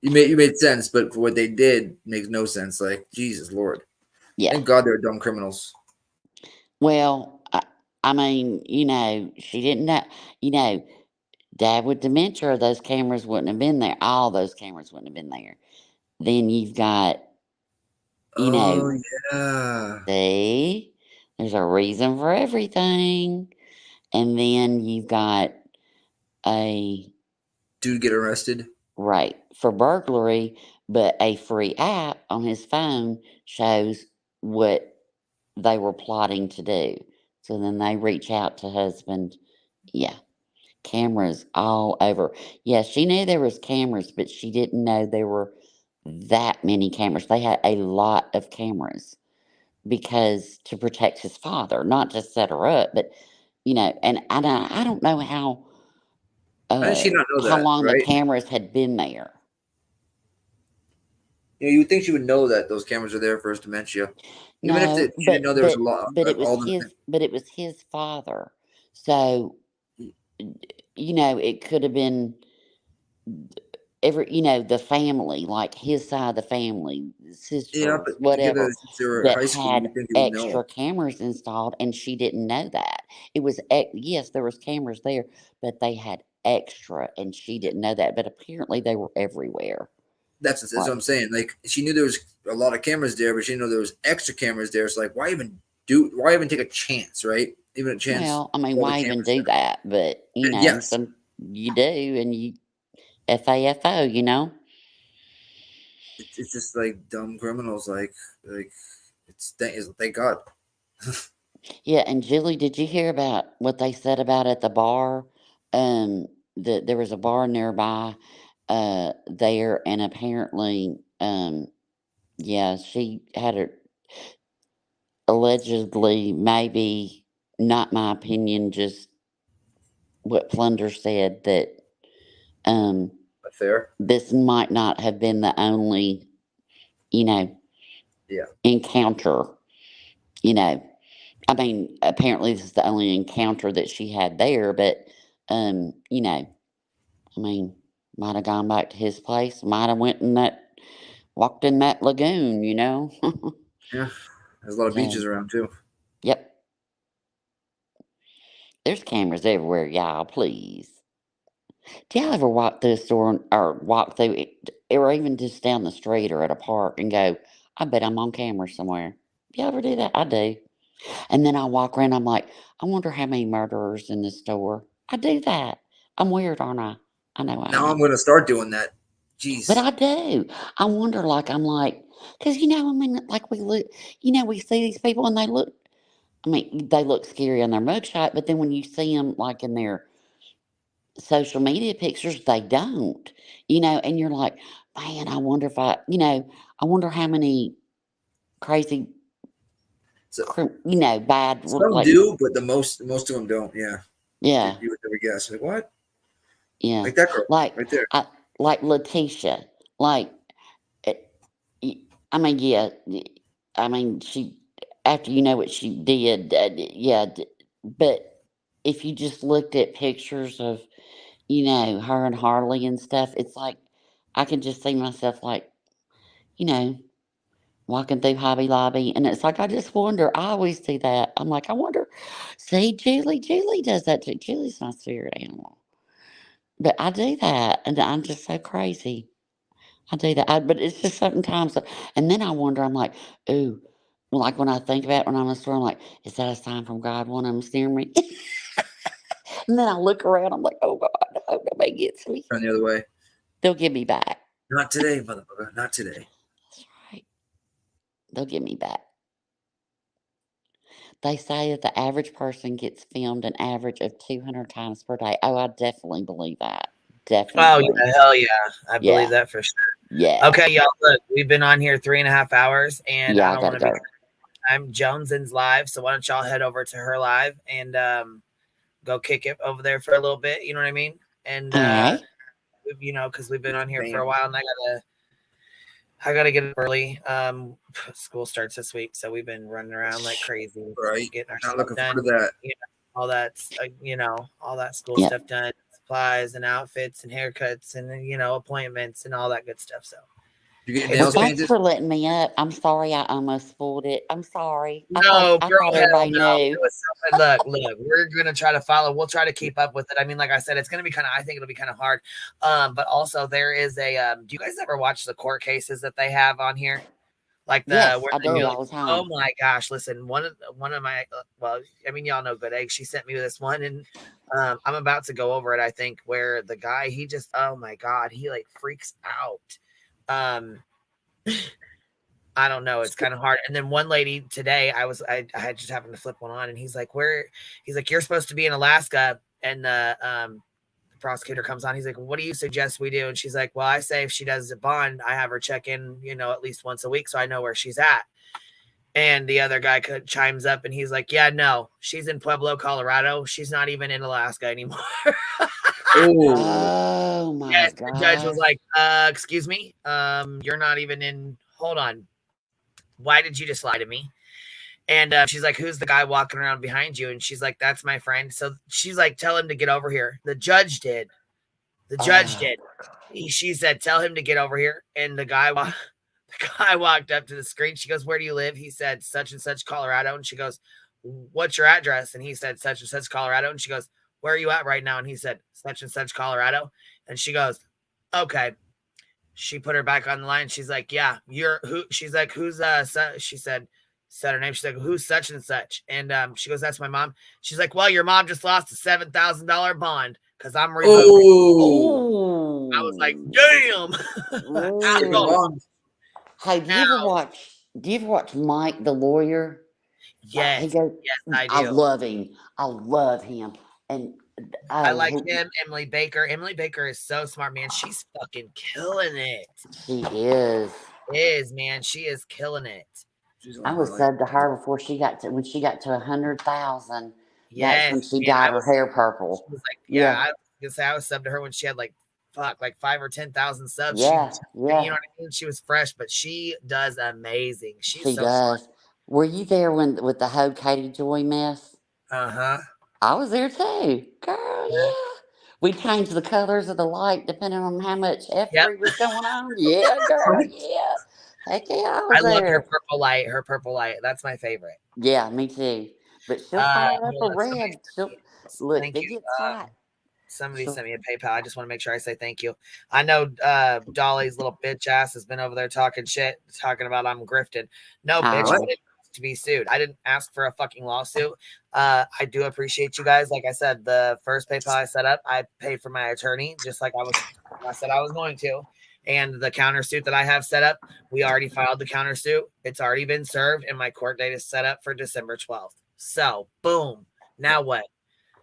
You made sense, but for what they did makes no sense. Like, Jesus Lord. Yeah. Thank God they're dumb criminals. Well, I mean, she didn't know, Dad with dementia, those cameras wouldn't have been there. All those cameras wouldn't have been there. Then you've got, yeah. See, there's a reason for everything. And then you've got a dude get arrested. Right, for burglary, but a free app on his phone shows what they were plotting to do. So then they reach out to husband. Yeah, cameras all over. Yeah, she knew there was cameras, but she didn't know there were that many cameras. They had a lot of cameras because to protect his father, not to set her up, but and I don't know how How did she not know how that, long the right? cameras had been there. you would think she would know that those cameras are there for his dementia, even if No, she didn't know there was a lot. but it was all the his father. So, it could have been the family, like his side of the family, sisters, but whatever, since they were that high school, had you think you would know. extra cameras installed, and she didn't know that. It was yes, there was cameras there, but they had extra, and she didn't know that. But apparently, they were everywhere. That's what I'm saying. Like, she knew there was a lot of cameras there, but she didn't know there was extra cameras there. It's like, why even take a chance, right? Even a chance. Well, I mean, why even do that? But Yes. you do, and you FAFO, It's just like dumb criminals. Like thank God. Yeah, and Julie, did you hear about what they said about at the bar? That there was a bar nearby there, and apparently, yeah, she had her allegedly, maybe not my opinion, just what Plunder said that fair. This might not have been the only, encounter. I mean, apparently this is the only encounter that she had there, but I mean, might have gone back to his place, might have walked in that lagoon, Yeah, there's a lot of beaches around too. Yep. There's cameras everywhere, y'all, please. Do y'all ever walk through a store or walk through it, or even just down the street or at a park and go, I bet I'm on camera somewhere? Do you ever do that? I do. And then I walk around, I'm like, I wonder how many murderers in this store. I do that. I'm weird, aren't I? I know I Now am. I'm going to start doing that. Jeez. But I do. I wonder, because, I mean, like we look, we see these people and they look scary on their mugshot, but then when you see them like in their social media pictures, they don't, and you're like, man, I wonder if I wonder how many crazy, bad. Some do, but the most of them don't. Yeah. Yeah. You would never guess. Like, what? Yeah. Like that girl. Like, right there. Like Letitia. Like, I mean, yeah. I mean, she, after what she did, yeah. But if you just looked at pictures of, her and Harley and stuff, it's like, I can just see myself like, walking through Hobby Lobby. And it's like, I just wonder, I always see that. I'm like, I wonder, see, Julie does that too. Julie's my spirit animal. But I do that. And I'm just so crazy. I do that. But it's just sometimes, and then I wonder, I'm like, ooh, like when I think about it when I'm in the store, I'm like, is that a sign from God wanting them to steer me? And then I look around, I'm like, oh God, I hope nobody gets me. Turn the other way. They'll get me back. Not today, motherfucker. Not today. That's right. They'll get me back. They say that the average person gets filmed an average of 200 times per day. Oh, I definitely believe that. Definitely. Oh, yeah, hell yeah. I believe that for sure. Yeah. Okay, y'all, look, we've been on here 3.5 hours, and Yeah, I don't I want to gotta be. I'm Jones's live, so why don't y'all head over to her live and go kick it over there for a little bit, you know what I mean? And because we've been on here for a while, and I gotta get up early. School starts this week, so we've been running around like crazy, right? Getting our Not stuff looking done. forward to that. All that's all that school Yeah. stuff done, supplies and outfits and haircuts and appointments and all that good stuff. So you get Well, thanks for letting me up. I'm sorry I almost spoiled it. I'm sorry. I girl, thought everybody hell no. knew. It was look, we're gonna try to follow. We'll try to keep up with it. I mean, like I said, it's gonna be I think it'll be kind of hard. But also there is a. Do you guys ever watch the court cases that they have on here? Like Yes, where I they do do, all the time. oh my gosh! Listen, one of my well, I mean, y'all know Good Egg. She sent me this one, and I'm about to go over it. I think where the guy he just oh my god, he like freaks out. I don't know. It's kind of hard. And then one lady today, I had just happened to flip one on, and he's like, you're supposed to be in Alaska, and the prosecutor comes on. He's like, what do you suggest we do? And she's like, well, I say if she does a bond, I have her check in, at least once a week, so I know where she's at. And the other guy chimes up and he's like, yeah, no, she's in Pueblo, Colorado. She's not even in Alaska anymore. Oh my Yes, the judge was gosh. like, excuse me, you're not even in, hold on. Why did you just lie to me? And she's like, who's the guy walking around behind you? And she's like, that's my friend. So she's like, tell him to get over here. The judge did. The judge did. She said, tell him to get over here. And the guy walked up to the screen. She goes, where do you live? He said, such and such, Colorado. And she goes, what's your address? And he said, such and such, Colorado. And she goes, where are you at right now? And he said, such and such, Colorado. And she goes, okay. She put her back on the line. She's like, yeah, you're who? She's like, who's she said her name. She's like, who's such and such? And she goes, that's my mom. She's like, well, your mom just lost a $7,000 bond because I'm revoked. Oh. I was like, damn. Hey, do you ever watch Mike the lawyer? Yes, He goes, yes, I do. I love him. I love him. And I like him, Emily Baker. Emily Baker is so smart, man. She's fucking killing it. She is. Man. She is killing it. I was subbed to her before when she got to 100,000. Yes, that's when she man, dyed her hair purple. She was like, yeah, I was gonna say I was subbed to her when she had like 5 or 10,000 subs. Yeah, you know what I mean? She was fresh, but she does amazing. She does. smart. Were you there with the whole Katie Joy mess? Uh-huh. I was there too. Girl, yeah. We changed the colors of the light depending on how much effery was going on. Yeah, girl, yeah. Heck yeah, I love her purple light. Her purple light. That's my favorite. Yeah, me too. But she'll fire up a red. Look, thank it you. gets hot. Somebody sent me a PayPal. I just want to make sure I say thank you. I know Dolly's little bitch ass has been over there talking shit, talking about I'm grifted. No, bitch, I didn't ask to be sued. I didn't ask for a fucking lawsuit. I do appreciate you guys. Like I said, the first PayPal I set up, I paid for my attorney, just like I said I was going to. And the countersuit that I have set up, we already filed the countersuit. It's already been served, and my court date is set up for December 12th. So, boom. Now what?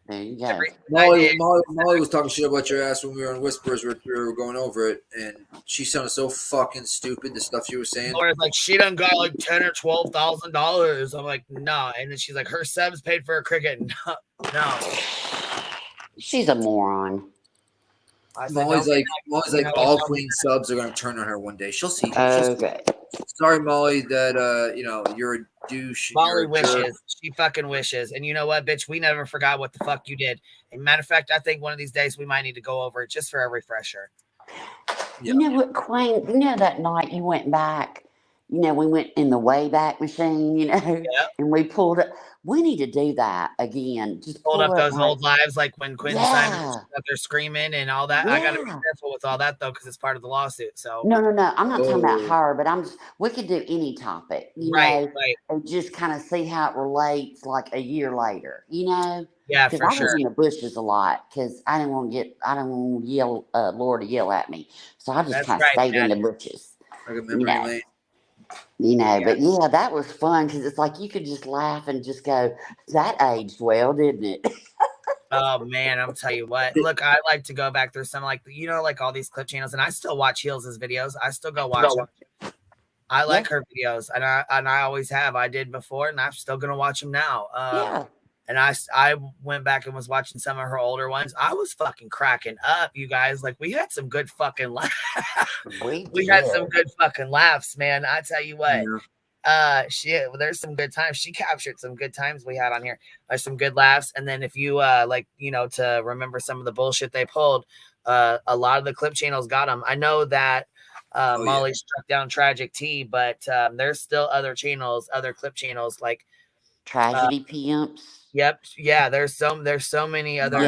There you go. Molly was talking shit about your ass when we were in Whispers. We were going over it, and she sounded so fucking stupid. The stuff she was saying. Laura's like, she done got like $10,000 or $12,000. I'm like, nah. And then she's like, her subs paid for a cricket. No. She's a moron. Molly's like all clean subs are going to turn on her one day. She'll see. Okay. Sorry, Molly, that you're a douche. Molly wishes. She fucking wishes. And you know what, bitch? We never forgot what the fuck you did. And matter of fact, I think one of these days we might need to go over it just for a refresher. You know what, Queen? You know that night you went back. We went in the Wayback Machine. And we pulled it. We need to do that again. Just pull up those old lives, like when Quinn Simon they're screaming and all that. I got to be careful with all that though, because it's part of the lawsuit. So no. I'm not talking about her, but we could do any topic, right. and just kind of see how it relates, like a year later, Yeah, for I was in the bushes a lot because I didn't want to yell, Laura to yell at me, so I just kind of stayed in the bushes. I remember lane. But yeah, that was fun because it's like you could just laugh and just go, that aged well, didn't it? Oh man, I'm tell you what. Look, I like to go back through some like all these clip channels, and I still watch Heels' videos. I still go watch them. I like her videos, and I always have. I did before, and I'm still gonna watch them now. And I went back and was watching some of her older ones. I was fucking cracking up, you guys. Like, we had some good fucking laughs. We had some good fucking laughs, man. I tell you what. There's some good times. She captured some good times we had on here. There's some good laughs. And then if you to remember some of the bullshit they pulled, a lot of the clip channels got them. I know that Molly struck down Tragic T, but there's still other clip channels like Tragedy Pimps. Yep. Yeah. There's so many other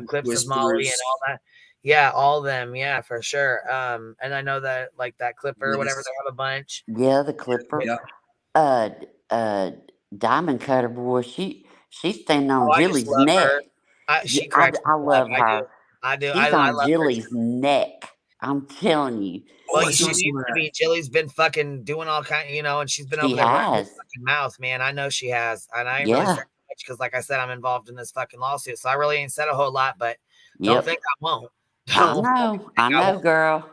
clips of Molly and all that. Yeah, all of them. Yeah, for sure. And I know that like that Clipper or whatever, they have a bunch. Yeah, the Clipper. Yeah. Diamond Cutter boy. She's standing on Jilly's neck. I love her. I do. She's on Jilly's neck. I'm telling you. Well, Jilly's been fucking doing all kind, and she's been over there running her fucking mouth, man. I know she has, and I ain't really said much because, like I said, I'm involved in this fucking lawsuit, so I really ain't said a whole lot. But don't think I won't. I know, girl.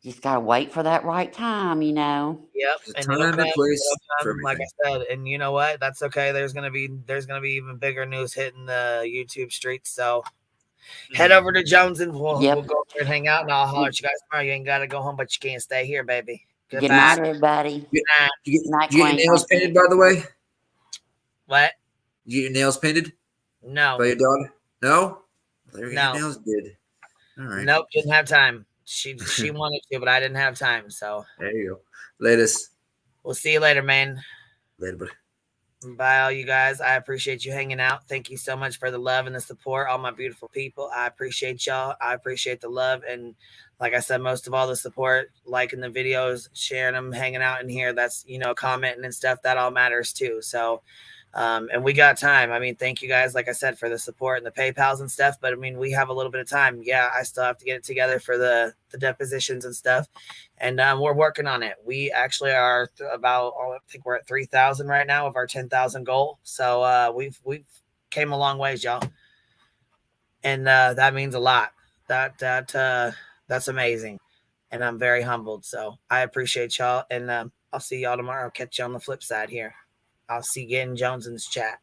Just gotta wait for that right time, you know. Yep, There's a and it'll time come. and place for It'll come, like I everything. said, and you know what? That's okay. There's gonna be even bigger news hitting the YouTube streets. So head over to Jones and we'll Yep. go over and hang out, and I'll holler at you guys tomorrow. You ain't gotta go home, but you can't stay here, baby. Good Goodbye. night, everybody. You Good night. Night, you get your Queen. nails painted, by the way? What? You get your nails painted No. by your daughter? No? Your No. nails did. All right. Nope, didn't have time. She wanted to, but I didn't have time. So There you go. Latest. we'll see you later, man. Later, buddy. Bye, all you guys. I appreciate you hanging out. Thank you so much for the love and the support, all my beautiful people. I appreciate y'all. I appreciate the love. And like I said, most of all, the support, liking the videos, sharing them, hanging out in here. That's, commenting and stuff. That all matters too. So, and we got time. I mean, thank you guys, like I said, for the support and the PayPals and stuff. But I mean, we have a little bit of time. Yeah, I still have to get it together for the depositions and stuff. And we're working on it. We actually are I think we're at 3,000 right now of our 10,000 goal. So we've came a long ways, y'all. And that means a lot. That's amazing. And I'm very humbled. So I appreciate y'all. And I'll see y'all tomorrow. Catch you on the flip side here. I'll see you in Jones's chat.